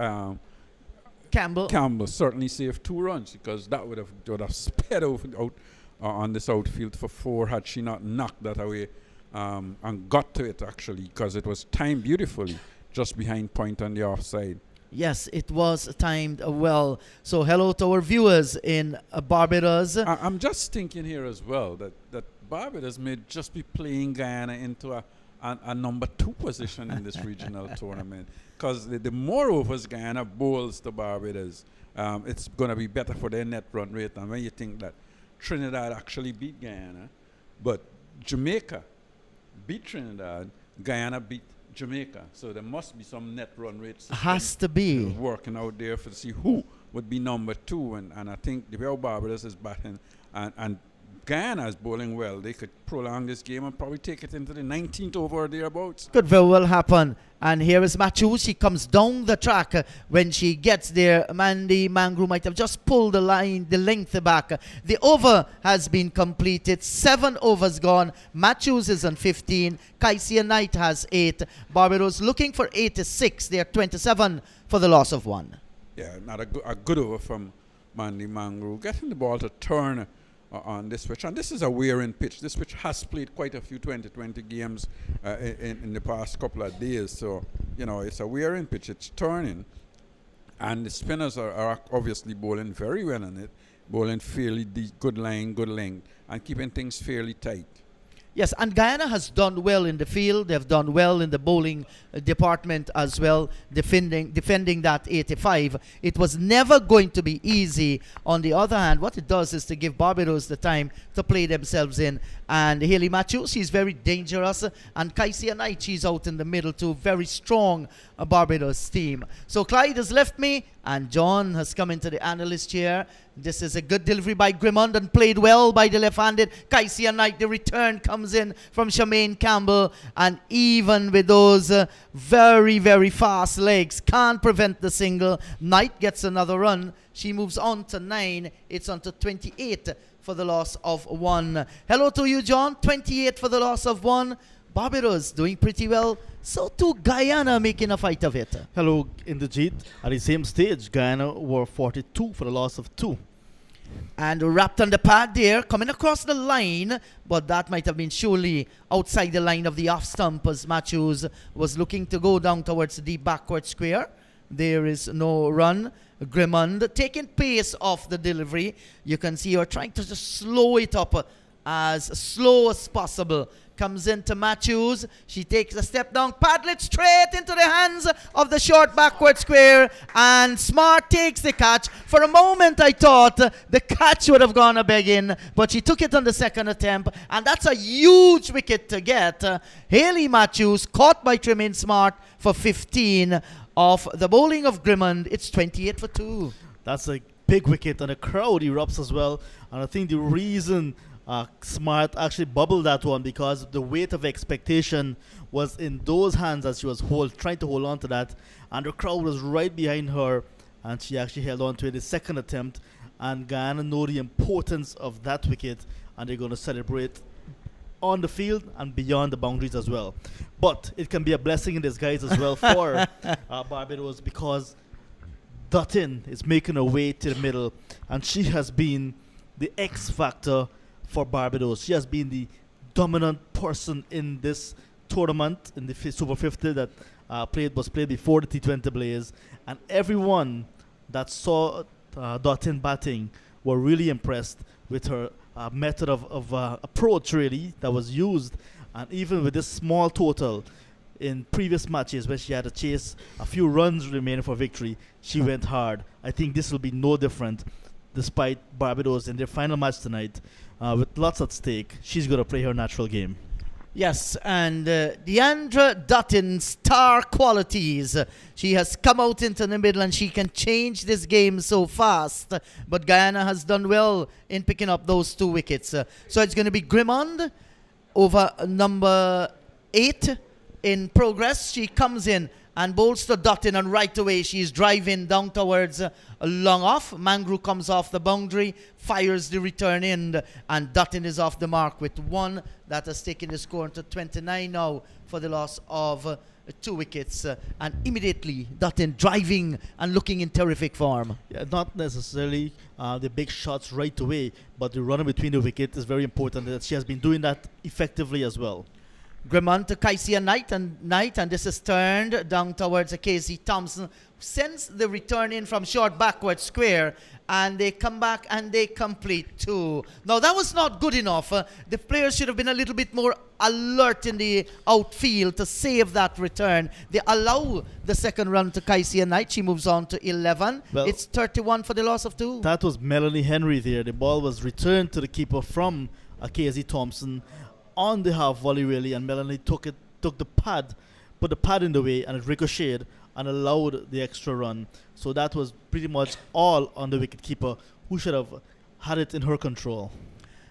Campbell. certainly saved 2 runs because that would have sped out on this outfield for 4 had she not knocked that away and got to it actually because it was timed beautifully just behind point on the offside. Yes, it was timed well. So hello to our viewers in Barbados. I'm just thinking here as well that Barbados may just be playing Guyana into a number 2 position in this regional tournament because the more overs Guyana bowls to Barbados, it's going to be better for their net run rate. And when you think that Trinidad actually beat Guyana, but Jamaica beat Trinidad, Guyana beat Jamaica. So there must be some net run rates. Has to be. Working out there to see who would be number 2. And I think the way Barbados is batting and Guyana is bowling well, they could prolong this game and probably take it into the 19th over or thereabouts. Could very well happen. And here is Matthews. She comes down the track. When she gets there, Mandy Mangru might have just pulled the length back. The over has been completed. 7 overs gone. Matthews is on 15. Kaisia Knight has 8. Barbados looking for 86. They are 27 for the loss of 1. Yeah, not a good over from Mandy Mangru. Getting the ball to turn on this pitch. And this is a wearing pitch. This pitch has played quite a few 2020 games in the past couple of days. So, it's a wearing pitch. It's turning. And the spinners are obviously bowling very well on it. Bowling fairly deep, good line, good length, and keeping things fairly tight. Yes, and Guyana has done well in the field. They've done well in the bowling department as well, defending that 85. It was never going to be easy. On the other hand, what it does is to give Barbados the time to play themselves in. And Haley Matthews, she's very dangerous. And Kaisia Knight, she's out in the middle too. Very strong Barbados team. So Clyde has left me, and John has come into the analyst chair. This is a good delivery by Grimond and played well by the left-handed Kaisia Knight. The return comes in from Charmaine Campbell. And even with those very, very fast legs, can't prevent the single. Knight gets another run. She moves on to 9. It's on to 28 for the loss of 1. Hello to you, John. 28 for the loss of 1. Barbados doing pretty well. So too Guyana making a fight of it. Hello, Inderjeet. At the same stage, Guyana were 42 for the loss of 2. And wrapped on the pad there, coming across the line, but that might have been surely outside the line of the off stump as Matthews was looking to go down towards the deep backward square. There is no run. Grimond taking pace off the delivery. You can see her trying to just slow it up as slow as possible. Comes into Matthews. She takes a step down, paddle it straight into the hands of the short backward square, and Smart takes the catch. For a moment I thought the catch would have gone a begging, but she took it on the second attempt, and that's a huge wicket to get. Haley Matthews caught by Tremaine Smart for 15 off the bowling of Grimond. It's 28 for 2. That's a big wicket, and the crowd erupts as well. And I think the reason Smart actually bubbled that one because the weight of expectation was in those hands as she was trying to hold on to that, and the crowd was right behind her, and she actually held on to it the second attempt. And Guyana know the importance of that wicket, and they're going to celebrate on the field and beyond the boundaries as well. But it can be a blessing in disguise as well for Barbados, because Dutton is making her way to the middle, and she has been the X factor for Barbados. She has been the dominant person in this tournament, in the Super 50 that was played before the T20 Blaze, and everyone that saw Dutton batting were really impressed with her method of approach really that was used. And even with this small total in previous matches where she had to chase a few runs remaining for victory, she went hard. I think this will be no different despite Barbados in their final match tonight. With lots at stake, she's going to play her natural game. Yes, and Deandra Dutton's star qualities. She has come out into the middle and she can change this game so fast. But Guyana has done well in picking up those 2 wickets. So it's going to be Grimond over number 8 in progress. She comes in and bowls to Dutton, and right away she's driving down towards a long off. Mangru comes off the boundary, fires the return in, and Dutton is off the mark with 1. That has taken the score to 29 now for the loss of 2 wickets, and immediately Dutton driving and looking in terrific form. Yeah, not necessarily the big shots right away, but the running between the wicket is very important. That she has been doing that effectively as well. Grimmond to Kaisia Knight, and this is turned down towards Casey Thompson. Sends the return in from short backward square, and they come back and they complete 2. Now that was not good enough. The players should have been a little bit more alert in the outfield to save that return. They allow the second run to Kaisia Knight. She moves on to 11. Well, it's 31 for the loss of 2. That was Melanie Henry there. The ball was returned to the keeper from Casey Thompson on the half volley really, and Melanie took the pad, put the pad in the way, and it ricocheted and allowed the extra run. So that was pretty much all on the wicketkeeper, who should have had it in her control.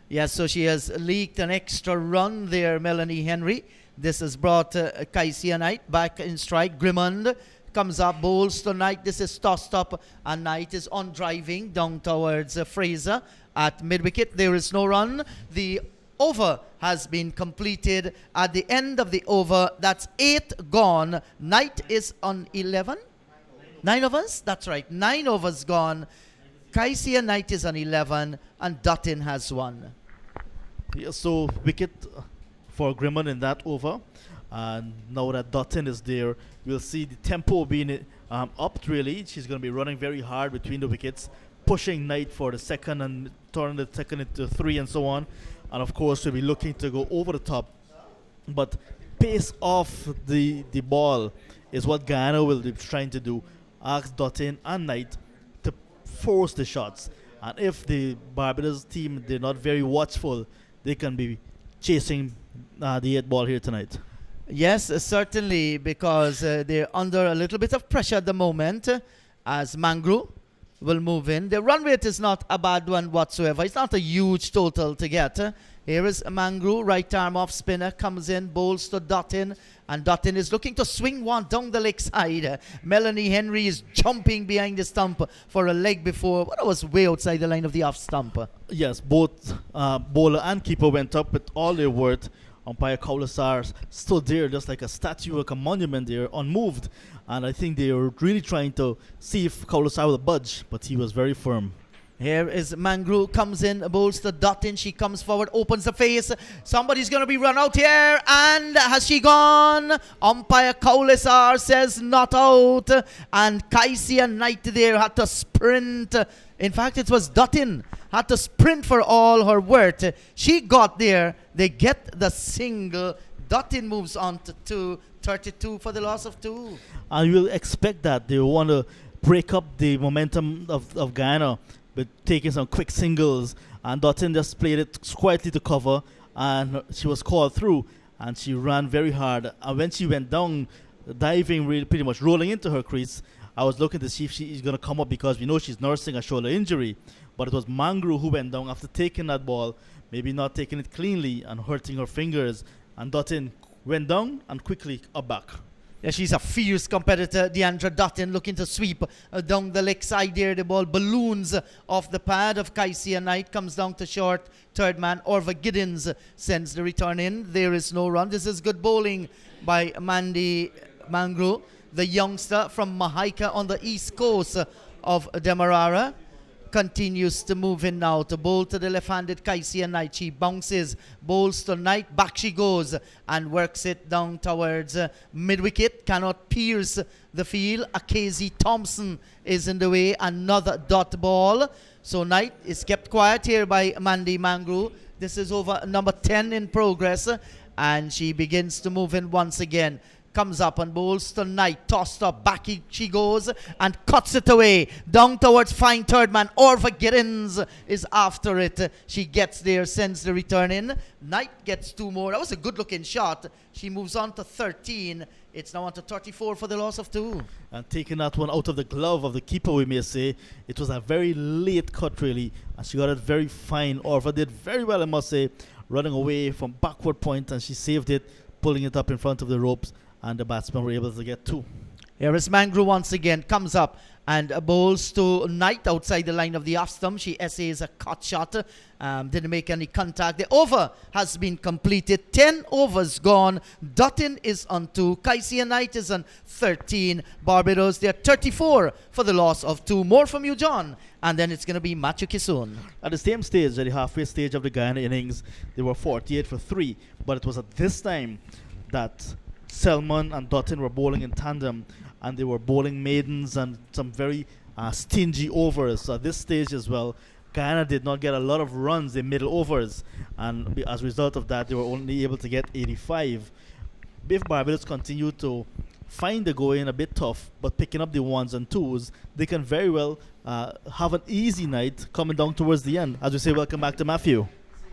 Yes, so she has leaked an extra run there, Melanie Henry. This has brought Kaisia Knight back in strike. Grimmond comes up, bowls to Knight. This is tossed up, and Knight is on driving down towards Fraser at mid-wicket. There is no run. The over has been completed. At the end of the over, that's 8 gone. Knight is on 11. 9 overs? That's right. 9 overs gone. Kaisia Knight is on 11, and Dutton has 1. Yeah, so wicket for Grimmond in that over. And now that Dutton is there, we'll see the tempo being upped really. She's going to be running very hard between the wickets, pushing Knight for the second and turning the second into 3 and so on. And of course, we'll be looking to go over the top. But pace off the ball is what Guyana will be trying to do. Ask Dutton and Knight to force the shots. And if the Barbados team, they're not very watchful, they can be chasing the 8 ball here tonight. Yes, certainly, because they're under a little bit of pressure at the moment as Mangru will move in. The run rate is not a bad one whatsoever. It's not a huge total to get. Here is Mangru, right arm off spinner, comes in, bowls to Dutton, and Dutton is looking to swing one down the leg side. Melanie Henry is jumping behind the stump for a leg before, but it was way outside the line of the off stump. Yes, both bowler and keeper went up with all their worth. Umpire Kaulasar stood there just like a statue, like a monument there, unmoved. And I think they were really trying to see if Kaulasar will budge, but he was very firm. Here is Mangru, comes in, bowls to Dutton. She comes forward, opens the face. Somebody's going to be run out here. And has she gone? Umpire Kaulasar says not out. And Kaisia Knight there had to sprint. In fact, it was Dutton had to sprint for all her worth. She got there. They get the single. Dutton moves on to 32 for the loss of 2. And you'll expect that. They want to break up the momentum of Guyana with taking some quick singles. And Dutton just played it quietly to cover. And she was called through. And she ran very hard. And when she went down, diving, really pretty much rolling into her crease, I was looking to see if she is going to come up because we know she's nursing a shoulder injury. But it was Mangru who went down after taking that ball, maybe not taking it cleanly and hurting her fingers. And Dutton went down and quickly up back. Yeah, she's a fierce competitor. Deandra Dutton looking to sweep down the leg side there. The ball balloons off the pad of Kaisia Knight. Comes down to short. Third man, Orva Giddens, sends the return in. There is no run. This is good bowling by Mandy Mangru, the youngster from Mahaika on the east coast of Demerara. Continues to move in now to bowl to the left-handed Kaisia Knight. She bounces, bowls to Knight, back she goes and works it down towards mid-wicket. Cannot pierce the field. Casey Thompson is in the way. Another dot ball. So Knight is kept quiet here by Mandy Mangru. This is over number 10 in progress, and she begins to move in once again. Comes up and bowls to Knight, tossed up, back she goes and cuts it away, down towards fine third man. Orva Giddens is after it. She gets there, sends the return in. Knight gets 2 more. That was a good looking shot. She moves on to 13. It's now on to 34 for the loss of 2. And taking that one out of the glove of the keeper, we may say. It was a very late cut really, and she got it very fine. Orva did very well, I must say, running away from backward point, and she saved it, pulling it up in front of the ropes. And the batsmen were able to get 2. Here is Mangru once again, comes up and bowls to Knight outside the line of the off stump. She essays a cut shot, didn't make any contact. The over has been completed, 10 overs gone. Dutton is on 2, Kaisia Knight is on 13. Barbados, they're 34 for the loss of 2. More from you, John, and then it's going to be Matthew Kisoon. At the same stage, at the halfway stage of the Guyana innings, they were 48 for 3, but it was at this time that Selman and Dutton were bowling in tandem, and they were bowling maidens and some very stingy overs. So at this stage as well, Guyana did not get a lot of runs in middle overs, and as a result of that, they were only able to get 85. If Barbados continue to find the going a bit tough, but picking up the ones and twos, they can very well have an easy night coming down towards the end. As we say, welcome back to Matthew.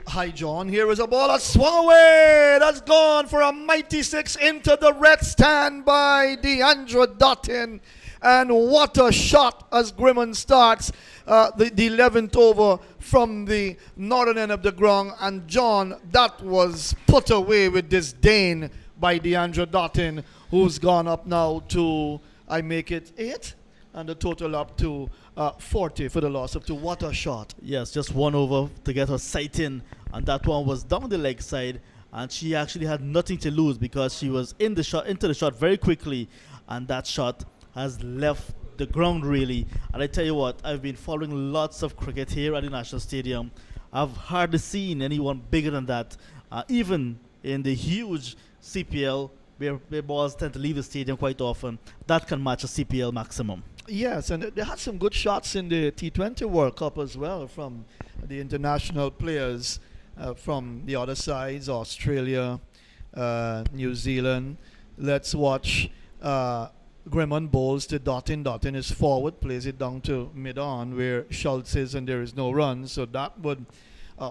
Hi, John. Here is a ball that swung away. That's gone for a mighty 6 into the red stand by Deandra Dutton. And what a shot as Grimman starts the 11th over from the northern end of the ground. And John, that was put away with disdain by Deandra Dutton, who's gone up now to, I make it 8? And the total up to 40 for the loss of 2. What a shot. Yes, just one over to get her sight in, and that one was down the leg side, and she actually had nothing to lose because she was in the shot, into the shot very quickly, and that shot has left the ground really. And I tell you what, I've been following lots of cricket here at the National Stadium. I've hardly seen anyone bigger than that, even in the huge CPL where balls tend to leave the stadium quite often. That can match a CPL maximum. Yes, and they had some good shots in the T20 World Cup as well from the international players from the other sides, Australia, New Zealand. Let's watch Grimman bowls to Dutton. Dutton is forward, plays it down to mid-on where Schultz is and there is no run. So that would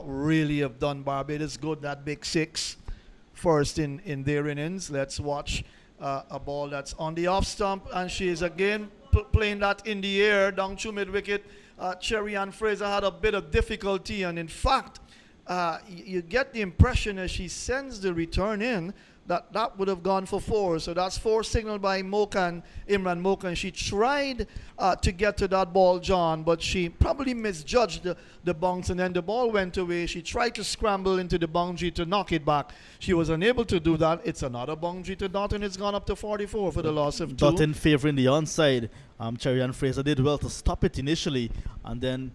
really have done Barbados good, that big 6 first in their innings. Let's watch a ball that's on the off stump, and she is again playing that in the air down to mid-wicket. Cherry Ann Fraser had a bit of difficulty, and in fact, you get the impression as she sends the return in that would have gone for 4. So that's 4 signaled by Mokan, Imran Mokan. She tried to get to that ball, John, but she probably misjudged the bounce, and then the ball went away. She tried to scramble into the boundary to knock it back. She was unable to do that. It's another boundary to Dutton. It's gone up to 44 for the loss of 2. Dutton favouring the onside. Cherry Ann Fraser did well to stop it initially, and then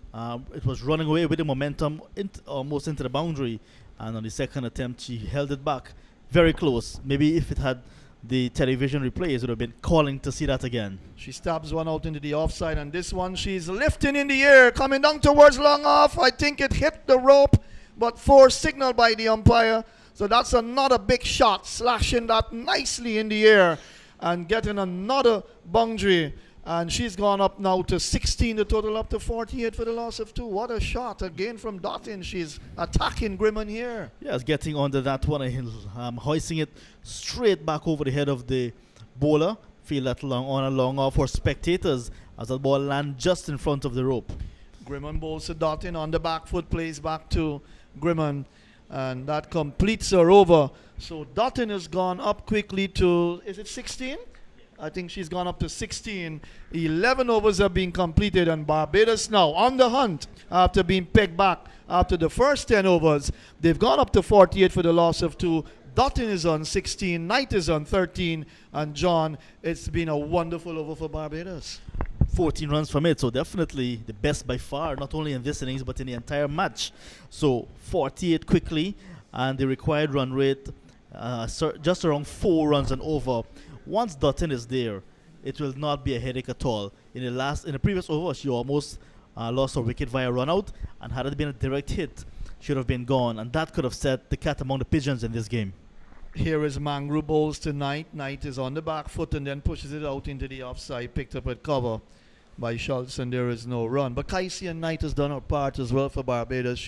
it was running away with the momentum almost into the boundary, and on the second attempt she held it back. Very close. Maybe if it had the television replays, it would have been calling to see that again. She stabs one out into the offside, and this one she's lifting in the air, coming down towards long off. I think it hit the rope, but 4 signaled by the umpire. So that's another big shot, slashing that nicely in the air and getting another boundary. And she's gone up now to 16, the total up to 48 for the loss of 2. What a shot again from Dutton. She's attacking Grimman here. Yes, getting under that one and hoisting it straight back over the head of the bowler. Feel that on a long off for spectators as the ball lands just in front of the rope. Grimman bowls to Dutton on the back foot, plays back to Grimman, and that completes her over. So Dutton has gone up quickly to, is it 16? I think she's gone up to 16. 11 overs have been completed, and Barbados now on the hunt after being pegged back after the first 10 overs. They've gone up to 48 for the loss of 2. Dutton is on 16, Knight is on 13, and John, it's been a wonderful over for Barbados. 14 runs from it, so definitely the best by far, not only in this innings but in the entire match. So 48 quickly, and the required run rate just around 4 runs and over. Once Dutton is there, it will not be a headache at all. In the previous over, she almost lost her wicket via run out, and had it been a direct hit, she would have been gone, and that could have set the cat among the pigeons in this game. Here is Mangru bowls to Knight. Knight is on the back foot and then pushes it out into the offside, picked up at cover by Schultz, and there is no run. But Kaisia Knight has done her part as well for Barbados.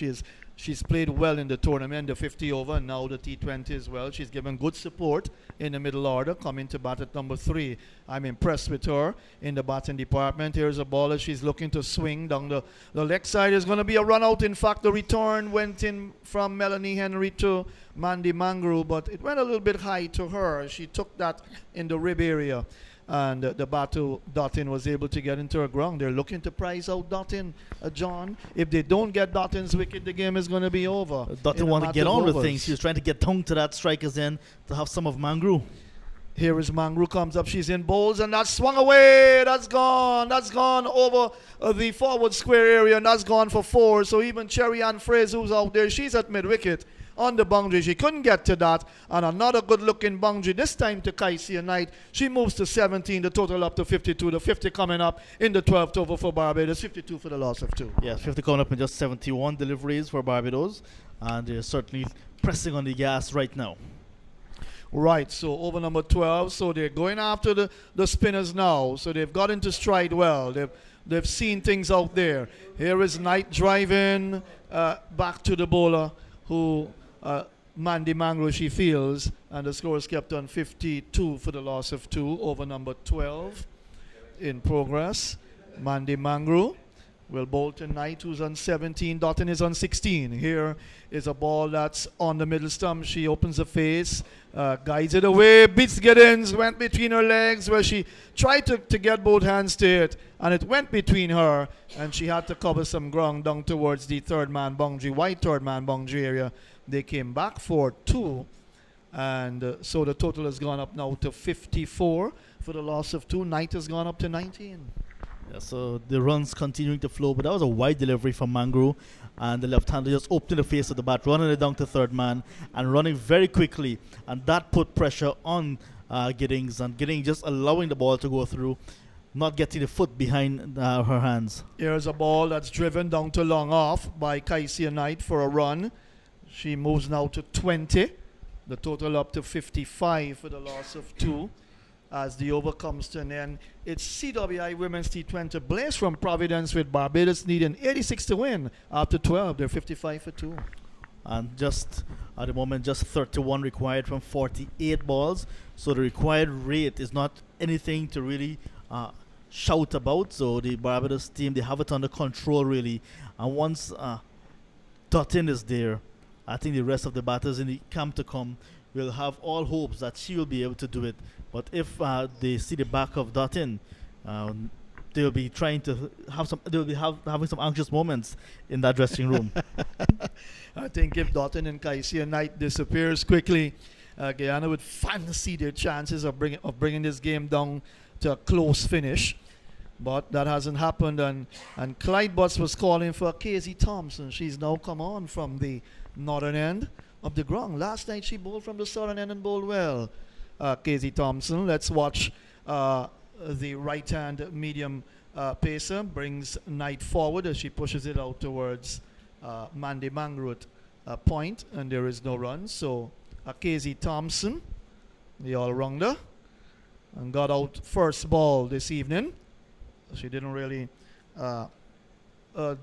She's played well in the tournament, the 50 over, and now the T20 as well. She's given good support in the middle order, coming to bat at number 3. I'm impressed with her in the batting department. Here's a ball as she's looking to swing down the leg side. Is going to be a run out. In fact, the return went in from Melanie Henry to Mandy Mangru, but it went a little bit high to her. She took that in the rib area. and the battle Dottin was able to get into her ground. They're looking to prize out Dottin, John. If they don't get Dottin's wicket, the game is going to be over. Dottin want to get on with things. She was trying to get down to that strikers end to have some of Mangru. Here is Mangru, comes up, she's in bowls, and that's swung away. That's gone over the forward square area, and that's gone for 4. So even Cherry Ann Fraser, who's out there, she's at mid-wicket on the boundary. She couldn't get to that, and another good-looking boundary, this time to Kaisia Knight. She moves to 17, the total up to 52, the 50 coming up in the 12th over for Barbados, 52 for the loss of 2. Yes, 50 coming up in just 71 deliveries for Barbados, and they're certainly pressing on the gas right now. Right, so over number 12, so they're going after the spinners now, so they've got into stride well. They've seen things out there. Here is Knight driving back to the bowler, who Mandy Mangru, she feels, and the score is kept on 52 for the loss of 2 over number 12 in progress. Mandy Mangru will bowl to Knight, who's on 17. Dottin is on 16. Here is a ball that's on the middle stump. She opens the face, guides it away, beats Giddens, went between her legs, where she tried to get both hands to it, and it went between her, and she had to cover some ground down towards the third man boundary, wide third man boundary area. They came back for 2, and so the total has gone up now to 54 for the loss of 2. Knight has gone up to 19. Yeah, so the runs continuing to flow, but that was a wide delivery from Mangru, and the left-hander just opening the face of the bat, running it down to third man, and running very quickly, and that put pressure on Giddings, and Giddings just allowing the ball to go through, not getting the foot behind her hands. Here's a ball that's driven down to long off by Kaisia Knight for a run. She moves now to 20, the total up to 55 for the loss of 2. As the over comes to an end, it's CWI Women's T20 Blaze from Providence, with Barbados needing 86 to win after 12. They're 55 for 2. And just at the moment, just 31 required from 48 balls. So the required rate is not anything to really shout about. So the Barbados team, they have it under control really. And once Dottin is there, I think the rest of the batters in the camp to come will have all hopes that she will be able to do it. But if they see the back of Dottin, they'll be trying to have some. They'll be having some anxious moments in that dressing room. I think if Dottin and Kaisia Knight disappears quickly, Guyana would fancy their chances of bringing this game down to a close finish. But that hasn't happened, and Clyde Butts was calling for Casey Thompson. She's now come on from the northern end of the ground. Last night she bowled from the southern end and bowled well. Casey Thompson. Let's watch the right-hand medium pacer brings Knight forward as she pushes it out towards Mandy Mangru at point, and there is no run. So Casey Thompson, the all-rounder, and got out first ball this evening. She didn't really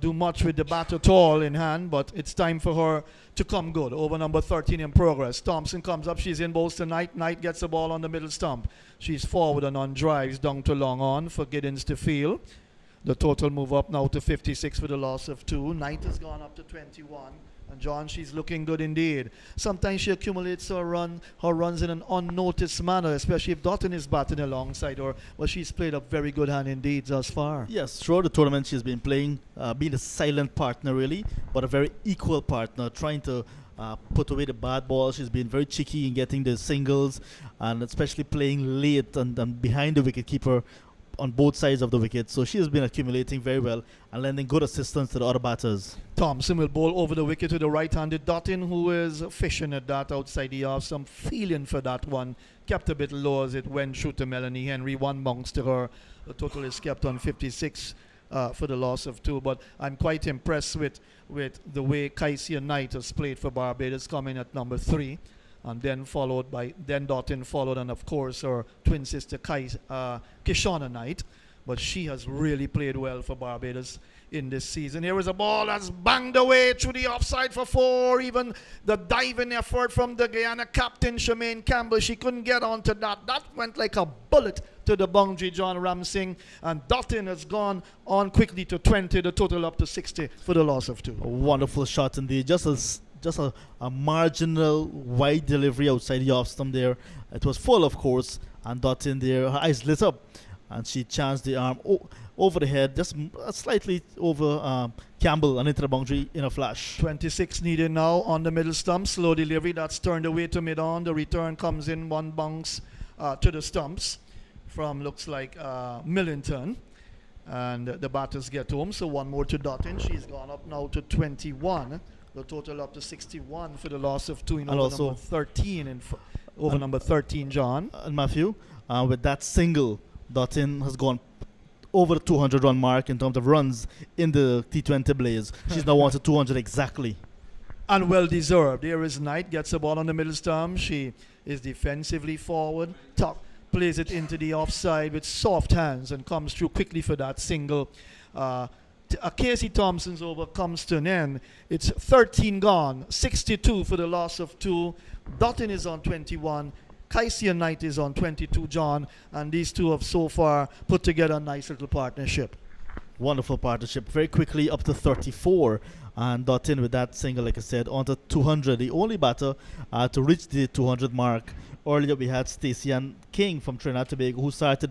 do much with the bat at all in hand, but it's time for her to come good. Over number 13 in progress. Thompson comes up, she's in bowls to Knight. Knight gets the ball on the middle stump. She's forward and on drives down to long on for Giddens to field. The total move up now to 56 for the loss of 2. Knight has gone up to 21. And John, she's looking good indeed. Sometimes she accumulates her runs in an unnoticed manner, especially if Dottin is batting alongside her. Well, she's played a very good hand indeed thus far. Yes, throughout the tournament she's been playing, being a silent partner really, but a very equal partner, trying to put away the bad balls. She's been very cheeky in getting the singles, and especially playing late and behind the wicketkeeper on both sides of the wicket. So she has been accumulating very well and lending good assistance to the other batters. Thompson will bowl over the wicket to the right-handed Dottin, who is fishing at that outside the off. Some feeling for that one. Kept a bit low as it went through to Melanie Henry. 1 bounce to her. The total is kept on 56 for the loss of 2. But I'm quite impressed with the way Kaisia Knight has played for Barbados, coming at number 3. And then Dottin followed, and of course her twin sister Kishona Knight. But she has really played well for Barbados in this season. Here is a ball that's banged away through the offside for 4. Even the diving effort from the Guyana captain, Shemaine Campbell, she couldn't get onto that. That went like a bullet to the boundary, John Ramsing. And Dottin has gone on quickly to 20, the total up to 60 for the loss of 2. A wonderful shot indeed. Just just a marginal wide delivery outside the off stump there. It was full, of course, and Dottin there, her eyes lit up, and she chanced the arm over the head, just slightly over Campbell and into the boundary in a flash. 26 needed now on the middle stump. Slow delivery. That's turned away to mid-on. The return comes in, one bounce to the stumps from, looks like, Millington. And the batters get home. So one more to Dottin. She's gone up now to 21. The total up to 61 for the loss of 2 in And over also- number 13. Over number 13, John. And Matthew, with that single, Dottin has gone over the 200 run mark in terms of runs in the T20 Blaze. She's now on to 200 exactly. And well deserved. Here is Knight, gets the ball on the middle stump. She is defensively forward. Plays it into the offside with soft hands and comes through quickly for that single. Casey Thompson's over comes to an end. It's 13 gone, 62 for the loss of 2. Dottin is on 21. Kaisia Knight is on 22, John. And these two have so far put together a nice little partnership. Wonderful partnership. Very quickly up to 34. And Dottin with that single, like I said, on to 200. The only batter to reach the 200 mark. Earlier we had Stacey Ann King from Trinidad and Tobago, who started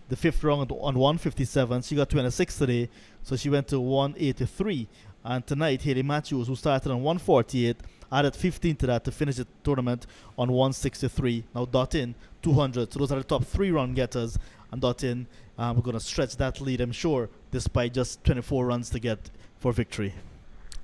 the 5th round on 157. She got 26 today, so she went to 183. And tonight, Haley Matthews, who started on 148, added 15 to that to finish the tournament on 163. Now Dottin, 200. So those are the top 3 run getters. And Dottin, we're going to stretch that lead, I'm sure, despite just 24 runs to get for victory.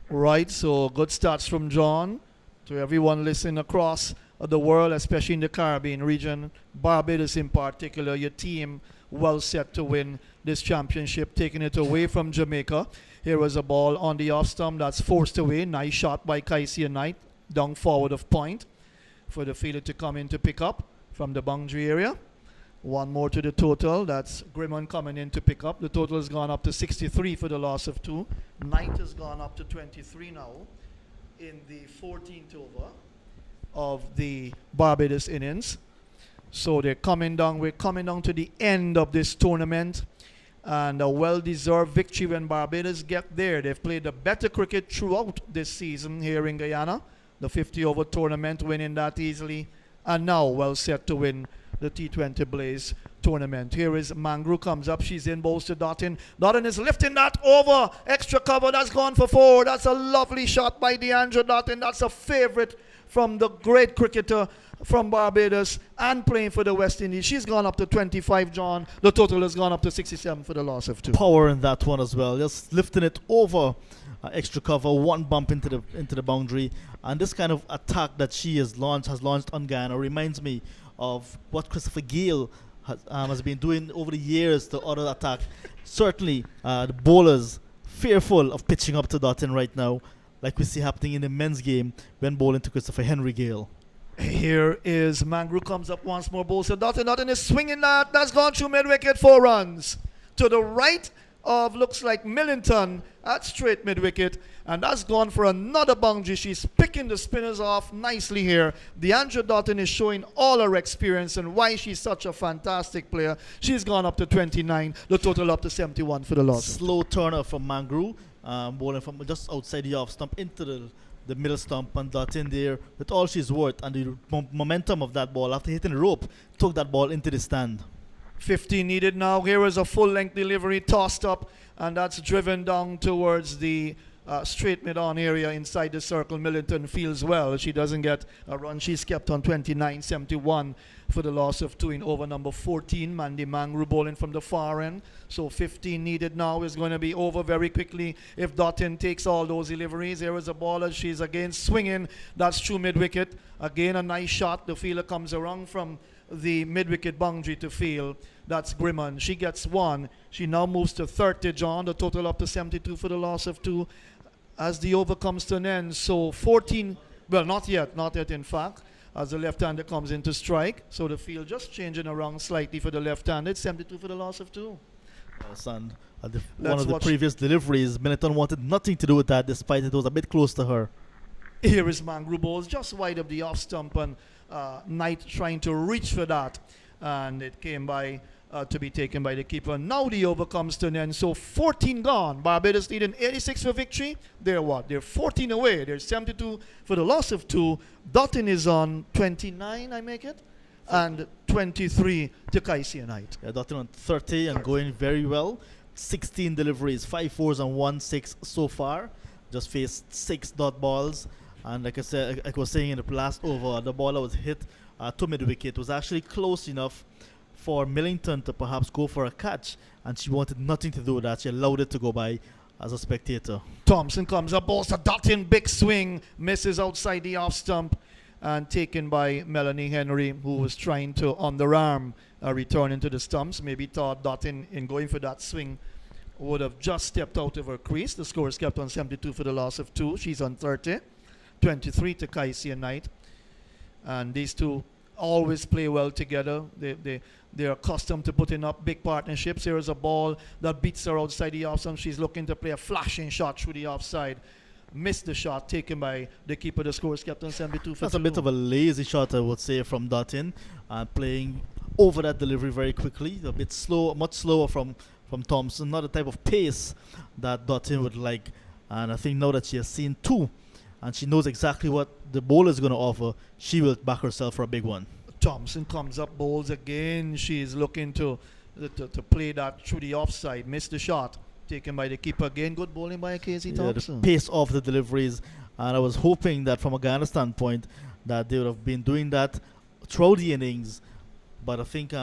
Right, so good starts from John. To everyone listening across the world, especially in the Caribbean region, Barbados in particular, your team well set to win this championship, taking it away from Jamaica. Here was a ball on the off stump that's forced away. Nice shot by Kaisia Knight, down forward of point for the fielder to come in to pick up from the boundary area. One more to the total. That's Grimman coming in to pick up. The total has gone up to 63 for the loss of 2. Knight has gone up to 23 now in the 14th over of the Barbados innings. So they're coming down. We're coming down to the end of this tournament, and a well-deserved victory when Barbados get there. They've played a better cricket throughout this season here in Guyana. The 50-over tournament, winning that easily, and now well set to win the T20 Blaze tournament. Here is Mangru, comes up. She's in, bowls to Dottin. Dottin is lifting that over. Extra cover. That's gone for 4. That's a lovely shot by Deandra Dottin. That's a favorite from the great cricketer from Barbados and playing for the West Indies. She's gone up to 25, John. The total has gone up to 67 for the loss of 2. Power in that one as well. Just lifting it over extra cover, one bump into the boundary. And this kind of attack that she has launched on Guyana reminds me of what Christopher Gale has been doing over the years to other attack. Certainly, the bowlers fearful of pitching up to Dottin right now, like we see happening in the men's game when bowling to Christopher Henry Gale. Here is Mangru, comes up once more, bowls to Dottin. Dottin is swinging that. That's gone through mid-wicket, 4 runs. To the right of, looks like Millington at straight mid-wicket. And that's gone for another boundary. She's picking the spinners off nicely here. Deandra Dottin is showing all her experience and why she's such a fantastic player. She's gone up to 29. The total up to 71 for the loss. Slow turner from Mangru, bowling from just outside the off stump into the middle stump, and Dottin there with all she's worth, and the momentum of that ball after hitting the rope took that ball into the stand. 15 needed now. Here is a full-length delivery tossed up, and that's driven down towards the straight mid-on area inside the circle. Millington feels well. She doesn't get a run. She's kept on 29-71 for the loss of 2 in over number 14. Mandy Mangru bowling from the far end. So 15 needed now is going to be over very quickly if Dottin takes all those deliveries. Here is a ball as she's again swinging. That's true mid-wicket. Again a nice shot. The fielder comes around from the mid-wicket boundary to field. That's Grimman. She gets 1. She now moves to 30, John. The total up to 72 for the loss of 2 as the over comes to an end. So 14, well, not yet in fact, as the left-hander comes in to strike. So the field just changing around slightly for the left-handed. 72 for the loss of 2. Son, one of the previous deliveries, Millington wanted nothing to do with that, despite it was a bit close to her. Here is Mangru bowls just wide of the off stump, and Knight trying to reach for that, and it came by to be taken by the keeper. Now the over comes to an end. So 14 gone. Barbados need an 86 for victory. They're what? They're 14 away. They're 72 for the loss of 2. Dottin is on 29, I make it. And 23 to Kaisia Knight. Yeah, Dottin on 30 and going very well. 16 deliveries, 5 fours and 1 6 so far. Just faced 6 dot balls. And like I said, like I was saying in the last over, the ball that was hit to mid-wicket was actually close enough for Millington to perhaps go for a catch, and she wanted nothing to do with that. She allowed it to go by as a spectator. Thompson comes up, balls to Dottin, big swing, misses outside the off stump, and taken by Melanie Henry, who was trying to underarm return into the stumps. Maybe thought Dottin, in going for that swing, would have just stepped out of her crease. The score is kept on 72 for the loss of 2. She's on 30, 23 to Kaisia Knight, and these two always play well together. They're accustomed to putting up big partnerships. Here is a ball that beats her outside the offside. She's looking to play a flashing shot through the offside. Missed the shot taken by the keeper. The score is kept on 72 for That's a 2. bit of a lazy shot, I would say, from Dottin, playing over that delivery very quickly. A bit slow, much slower from Thompson. Not the type of pace that Dottin would like. And I think now that she has seen 2, and she knows exactly what the bowler is going to offer, she will back herself for a big one. Thompson comes up, bowls again. She's looking to play that through the offside. Missed the shot taken by the keeper again. Good bowling by Casey Thompson. The pace of the deliveries, and I was hoping that from a Guyana standpoint that they would have been doing that throughout the innings, but I think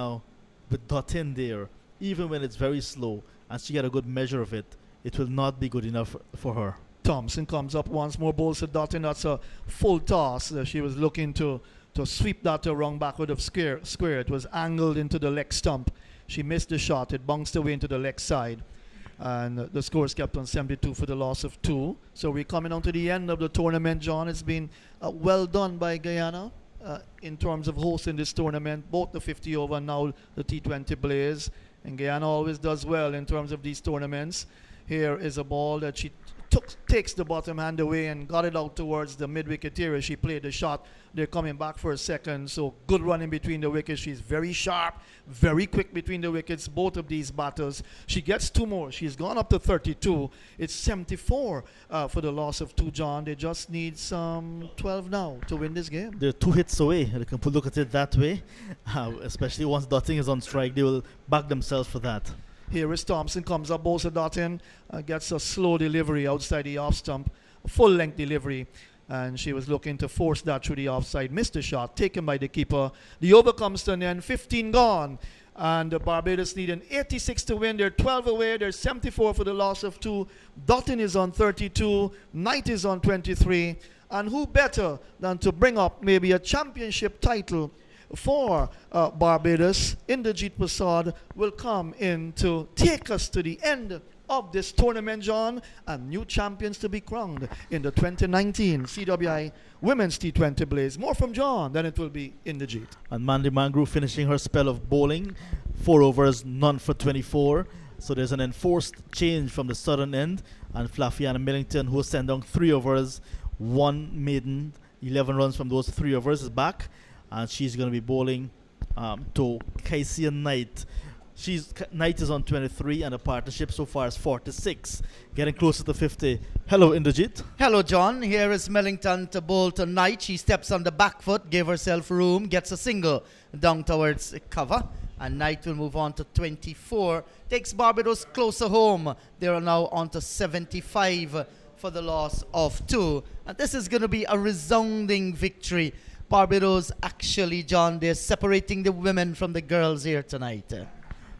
with Dottin there, even when it's very slow and she get a good measure of it, it will not be good enough for her. Thompson comes up once more, bowls to Dottin. That's a full toss. She was looking to sweep that to wrong backward of square. It was angled into the leg stump. She missed the shot. It bounced away into the leg side. And the score is kept on 72 for the loss of 2. So we're coming on to the end of the tournament, John. It's been well done by Guyana in terms of hosting this tournament, both the 50 over and now the T20 Blaze. And Guyana always does well in terms of these tournaments. Here is a ball that she takes the bottom hand away and got it out towards the mid-wicket area. She played the shot. They're coming back for a second. So good running between the wickets. She's very sharp, very quick between the wickets, both of these batters. She gets 2 more. She's gone up to 32. It's 74 for the loss of 2, John. They just need some 12 now to win this game. They're 2 hits away. They can look at it that way. Especially once Dottin is on strike, they will back themselves for that. Here is Thompson, comes up, bowls to Dottin, gets a slow delivery outside the off stump, a full length delivery, and she was looking to force that through the offside. Missed the shot, taken by the keeper. The over comes to an end, 15 gone, and the Barbados need an 86 to win. They're 12 away, they're 74 for the loss of 2. Dottin is on 32, Knight is on 23, and who better than to bring up maybe a championship title for Barbados? Inderjeet Prasad will come in to take us to the end of this tournament, John, and new champions to be crowned in the 2019 CWI Women's T20 Blaze. More from John, then it will be Inderjeet. And Mandy Mangru finishing her spell of bowling. 4 overs, none for 24. So there's an enforced change from the southern end. And Flafiana Millington, who sent down 3 overs, 1 maiden, 11 runs from those 3 overs, is back. And she's going to be bowling to Kaisia Knight. Knight is on 23, and the partnership so far is 46, getting closer to 50. Hello, Inderjeet. Hello, John. Here is Millington to bowl to Knight. She steps on the back foot, gave herself room, gets a single down towards cover. And Knight will move on to 24. Takes Barbados closer home. They are now on to 75 for the loss of 2. And this is going to be a resounding victory. Barbados actually, John, they're separating the women from the girls here tonight.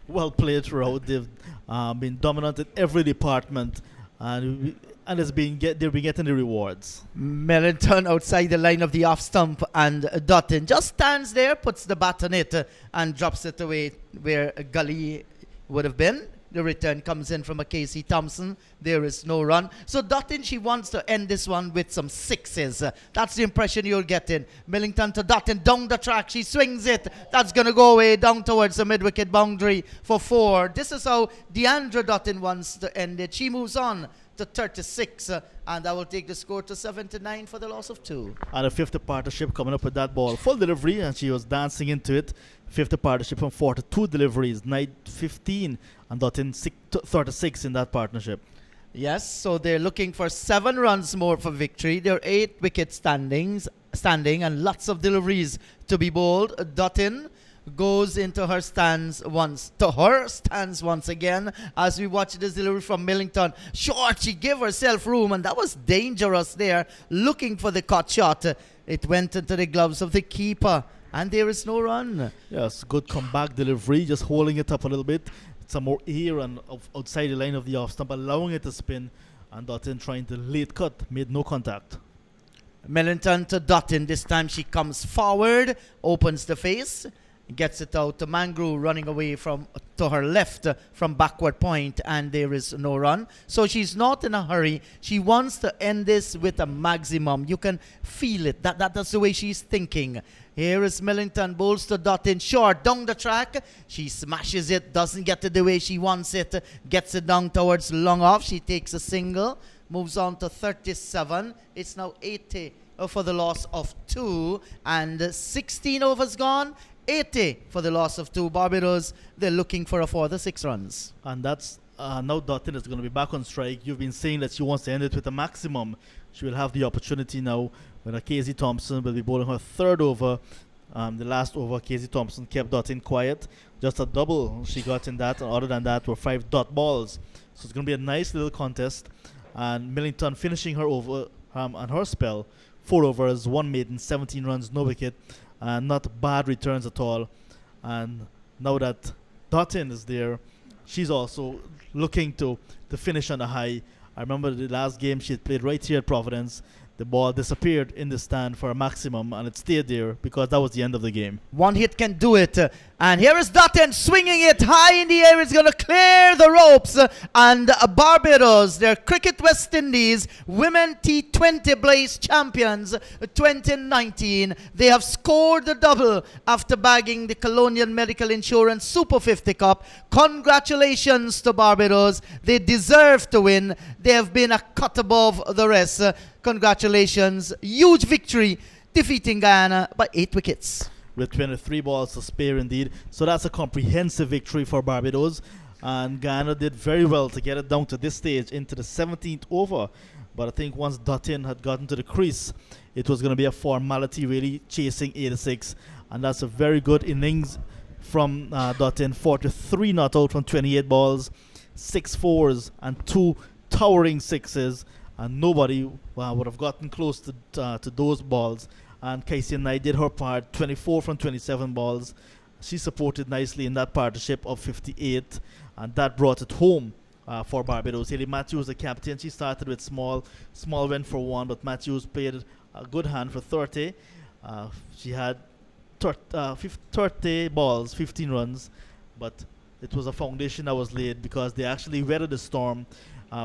Well played throughout. They've been dominant in every department, and they've been getting the rewards. Millington outside the line of the off stump, and Dottin just stands there, puts the bat on it, and drops it away where Gully would have been. The return comes in from a Casey Thompson. There is no run. So Dottin, she wants to end this one with some 6s. That's the impression you're getting. Millington to Dottin down the track. She swings it. That's going to go away down towards the mid-wicket boundary for 4. This is how Deandra Dottin wants to end it. She moves on to 36, and that will take the score to 79 for the loss of 2. And a fifth partnership coming up with that ball. Full delivery, and she was dancing into it. Fifth partnership from 42 deliveries, Knight 15, and Dutton 36 in that partnership. Yes, so they're looking for 7 runs more for victory. There are 8 wicket standing, and lots of deliveries to be bowled. Dutton goes into her stands once again as we watch this delivery from Millington. Short, she gave herself room, and that was dangerous there, looking for the cut shot. It went into the gloves of the keeper, and there is no run. Yes, good comeback delivery, just holding it up a little bit. Some more air and outside the line of the off stump, allowing it to spin, and Dutton trying to late cut, made no contact. Millington to Dutton. This time she comes forward, opens the face, gets it out to Mangrew, running away to her left from backward point, and there is no run. So she's not in a hurry. She wants to end this with a maximum. You can feel it. That's the way she's thinking. Here is Millington, bowls to Dutton, short, down the track. She smashes it, doesn't get it the way she wants it, gets it down towards long off. She takes a single, moves on to 37. It's now 80 for the loss of 2, and 16 overs gone. 80 for the loss of 2. Barbados, they're looking for a further 6 runs. And that's now Dutton is going to be back on strike. You've been saying that she wants to end it with a maximum. She will have the opportunity now when Casey Thompson will be bowling her 3rd over. The last over, Casey Thompson kept Dutton quiet. Just a double she got in that, and other than that were 5 dot balls. So it's going to be a nice little contest. And Millington finishing her over and her spell. 4 overs, 1 maiden, 17 runs, no wicket. And not bad returns at all. And now that Dutton is there, she's also looking to finish on a high. I remember the last game she had played right here at Providence. The ball disappeared in the stand for a maximum, and it stayed there because that was the end of the game. One hit can do it. And here is Dutton swinging it high in the air. It's going to clear the ropes. And Barbados, their Cricket West Indies Women T20 Blaze Champions 2019. They have scored the double after bagging the Colonial Medical Insurance Super 50 Cup. Congratulations to Barbados. They deserve to win. They have been a cut above the rest. Congratulations. Huge victory, defeating Guyana by 8 wickets. With 23 balls to spare indeed. So that's a comprehensive victory for Barbados. And Guyana did very well to get it down to this stage into the 17th over. But I think once Dutton had gotten to the crease, it was going to be a formality really, chasing 86. And that's a very good innings from Dutton. 43 not out from 28 balls, 6 fours and 2 towering sixes. And nobody would have gotten close to those balls. And Casey and I did her part, 24 from 27 balls. She supported nicely in that partnership of 58, and that brought it home for Barbados. Haley Matthews, the captain, she started with small win for 1, but Matthews played a good hand for 30. She had 30 balls, 15 runs, but it was a foundation that was laid because they actually weathered the storm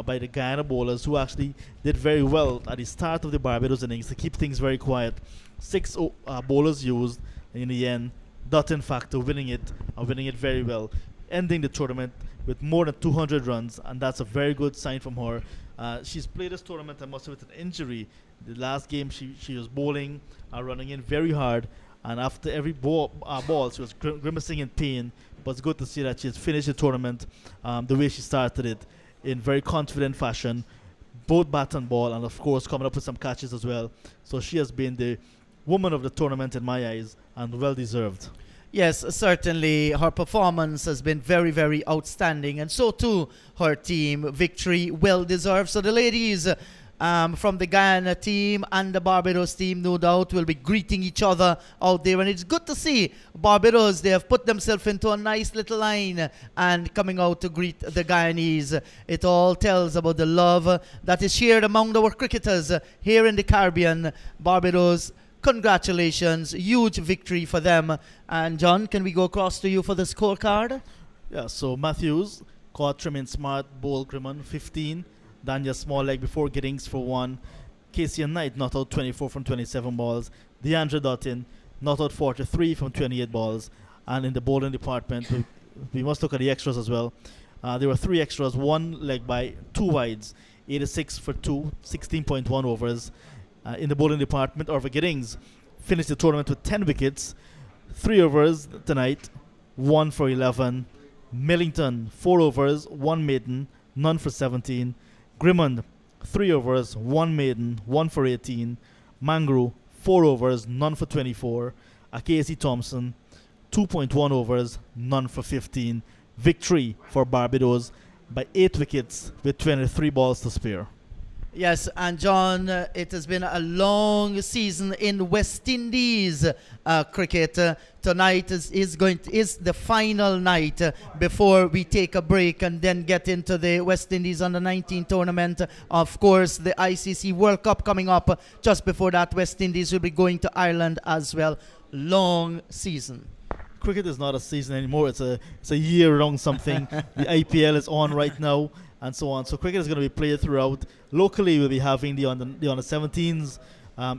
by the Guyana bowlers, who actually did very well at the start of the Barbados innings to keep things very quiet. 6 bowlers used, and in the end, Dutton factor winning it very well, ending the tournament with more than 200 runs, and that's a very good sign from her. She's played this tournament, I must have, with an injury. The last game she was bowling, running in very hard, and after every ball she was grimacing in pain. But it's good to see that she's finished the tournament the way she started it, in very confident fashion, both bat and ball, and of course coming up with some catches as well. So she has been the woman of the tournament in my eyes, and well deserved. Yes, certainly her performance has been very, very outstanding, and so too her team. Victory well deserved. So the ladies from the Guyana team and the Barbados team, no doubt, will be greeting each other out there. And it's good to see Barbados. They have put themselves into a nice little line and coming out to greet the Guyanese. It all tells about the love that is shared among our cricketers here in the Caribbean. Barbados, congratulations. Huge victory for them. And John, can we go across to you for the scorecard? Yeah, so Matthews caught Trimming Smart, Bowl Grimman 15. Danya small leg before Giddings for 1. Casey and Knight not out 24 from 27 balls. DeAndre Dutton not out 43 from 28 balls. And in the bowling department, we must look at the extras as well. There were 3 extras, 1 leg by 2 wides. 86 for 2, 16.1 overs. In the bowling department, Orva Giddings finished the tournament with 10 wickets, 3 overs tonight, 1 for 11. Millington, 4 overs, 1 maiden, none for 17. Grimmond, 3 overs, 1 maiden, 1 for 18. Mangru, 4 overs, none for 24. Akesi Thompson, 2.1 overs, none for 15. Victory for Barbados by 8 wickets with 23 balls to spare. Yes, and John, it has been a long season in West Indies cricket. Tonight is the final night before we take a break and then get into the West Indies Under-19 tournament. Of course, the ICC World Cup coming up. Just before that, West Indies will be going to Ireland as well. Long season. Cricket is not a season anymore. It's a year-round something. The IPL is on right now, and so on. So cricket is going to be played throughout. Locally, we'll be having the under-17s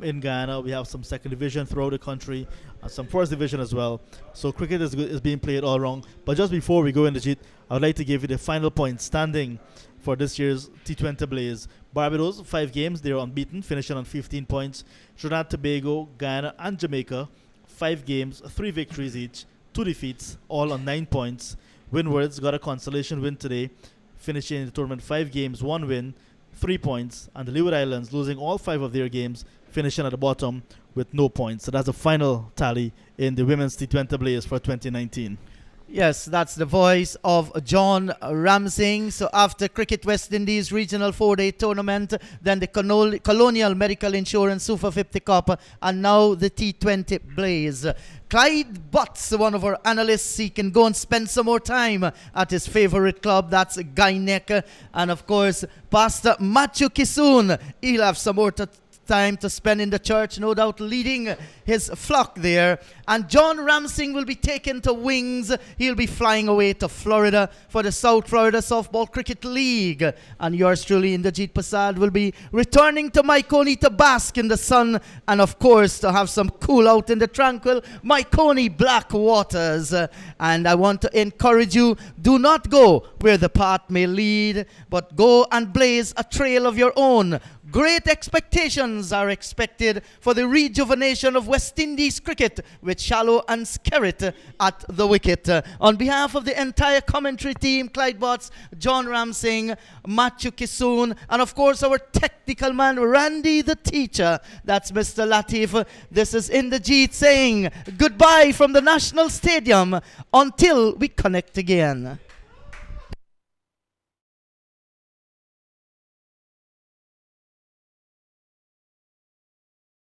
in Guyana. We have some second division throughout the country, some first division as well. So cricket is being played all around. But just before we go in the Jeet, I would like to give you the final point standing for this year's T20 Blaze. Barbados, 5 games. They're unbeaten, finishing on 15 points. Trinidad, Tobago, Guyana, and Jamaica, 5 games, 3 victories each, 2 defeats, all on 9 points. Windwards got a consolation win today, finishing in the tournament 5 games, 1 win, 3 points. And the Leeward Islands losing all 5 of their games, finishing at the bottom with no points. So that's the final tally in the Women's T20 Blaze for 2019. Yes, that's the voice of John Ramsing. So after Cricket West Indies Regional 4-Day Tournament, then the Colonial Medical Insurance Super 50 Cup, and now the T20 Blaze. Clyde Butts, one of our analysts, he can go and spend some more time at his favorite club, that's Guyana. And of course, Pastor Matthew Kisoon, he'll have some more time to spend in the church, no doubt leading his flock there. And John Ramsing will be taken to wings. He'll be flying away to Florida for the South Florida Softball Cricket League. And yours truly, Inderjeet Prasad, will be returning to Maikoni to bask in the sun and of course to have some cool out in the tranquil Maikoni Black Waters. And I want to encourage you, do not go where the path may lead, but go and blaze a trail of your own. Great expectations are expected for the rejuvenation of West Indies cricket with Shallow and Skerritt at the wicket. On behalf of the entire commentary team, Clyde Butts, John Ramsing, Matthew Kisoon, and of course our technical man, Randy the teacher, that's Mr. Latif. This is Inderjeet saying goodbye from the National Stadium until we connect again.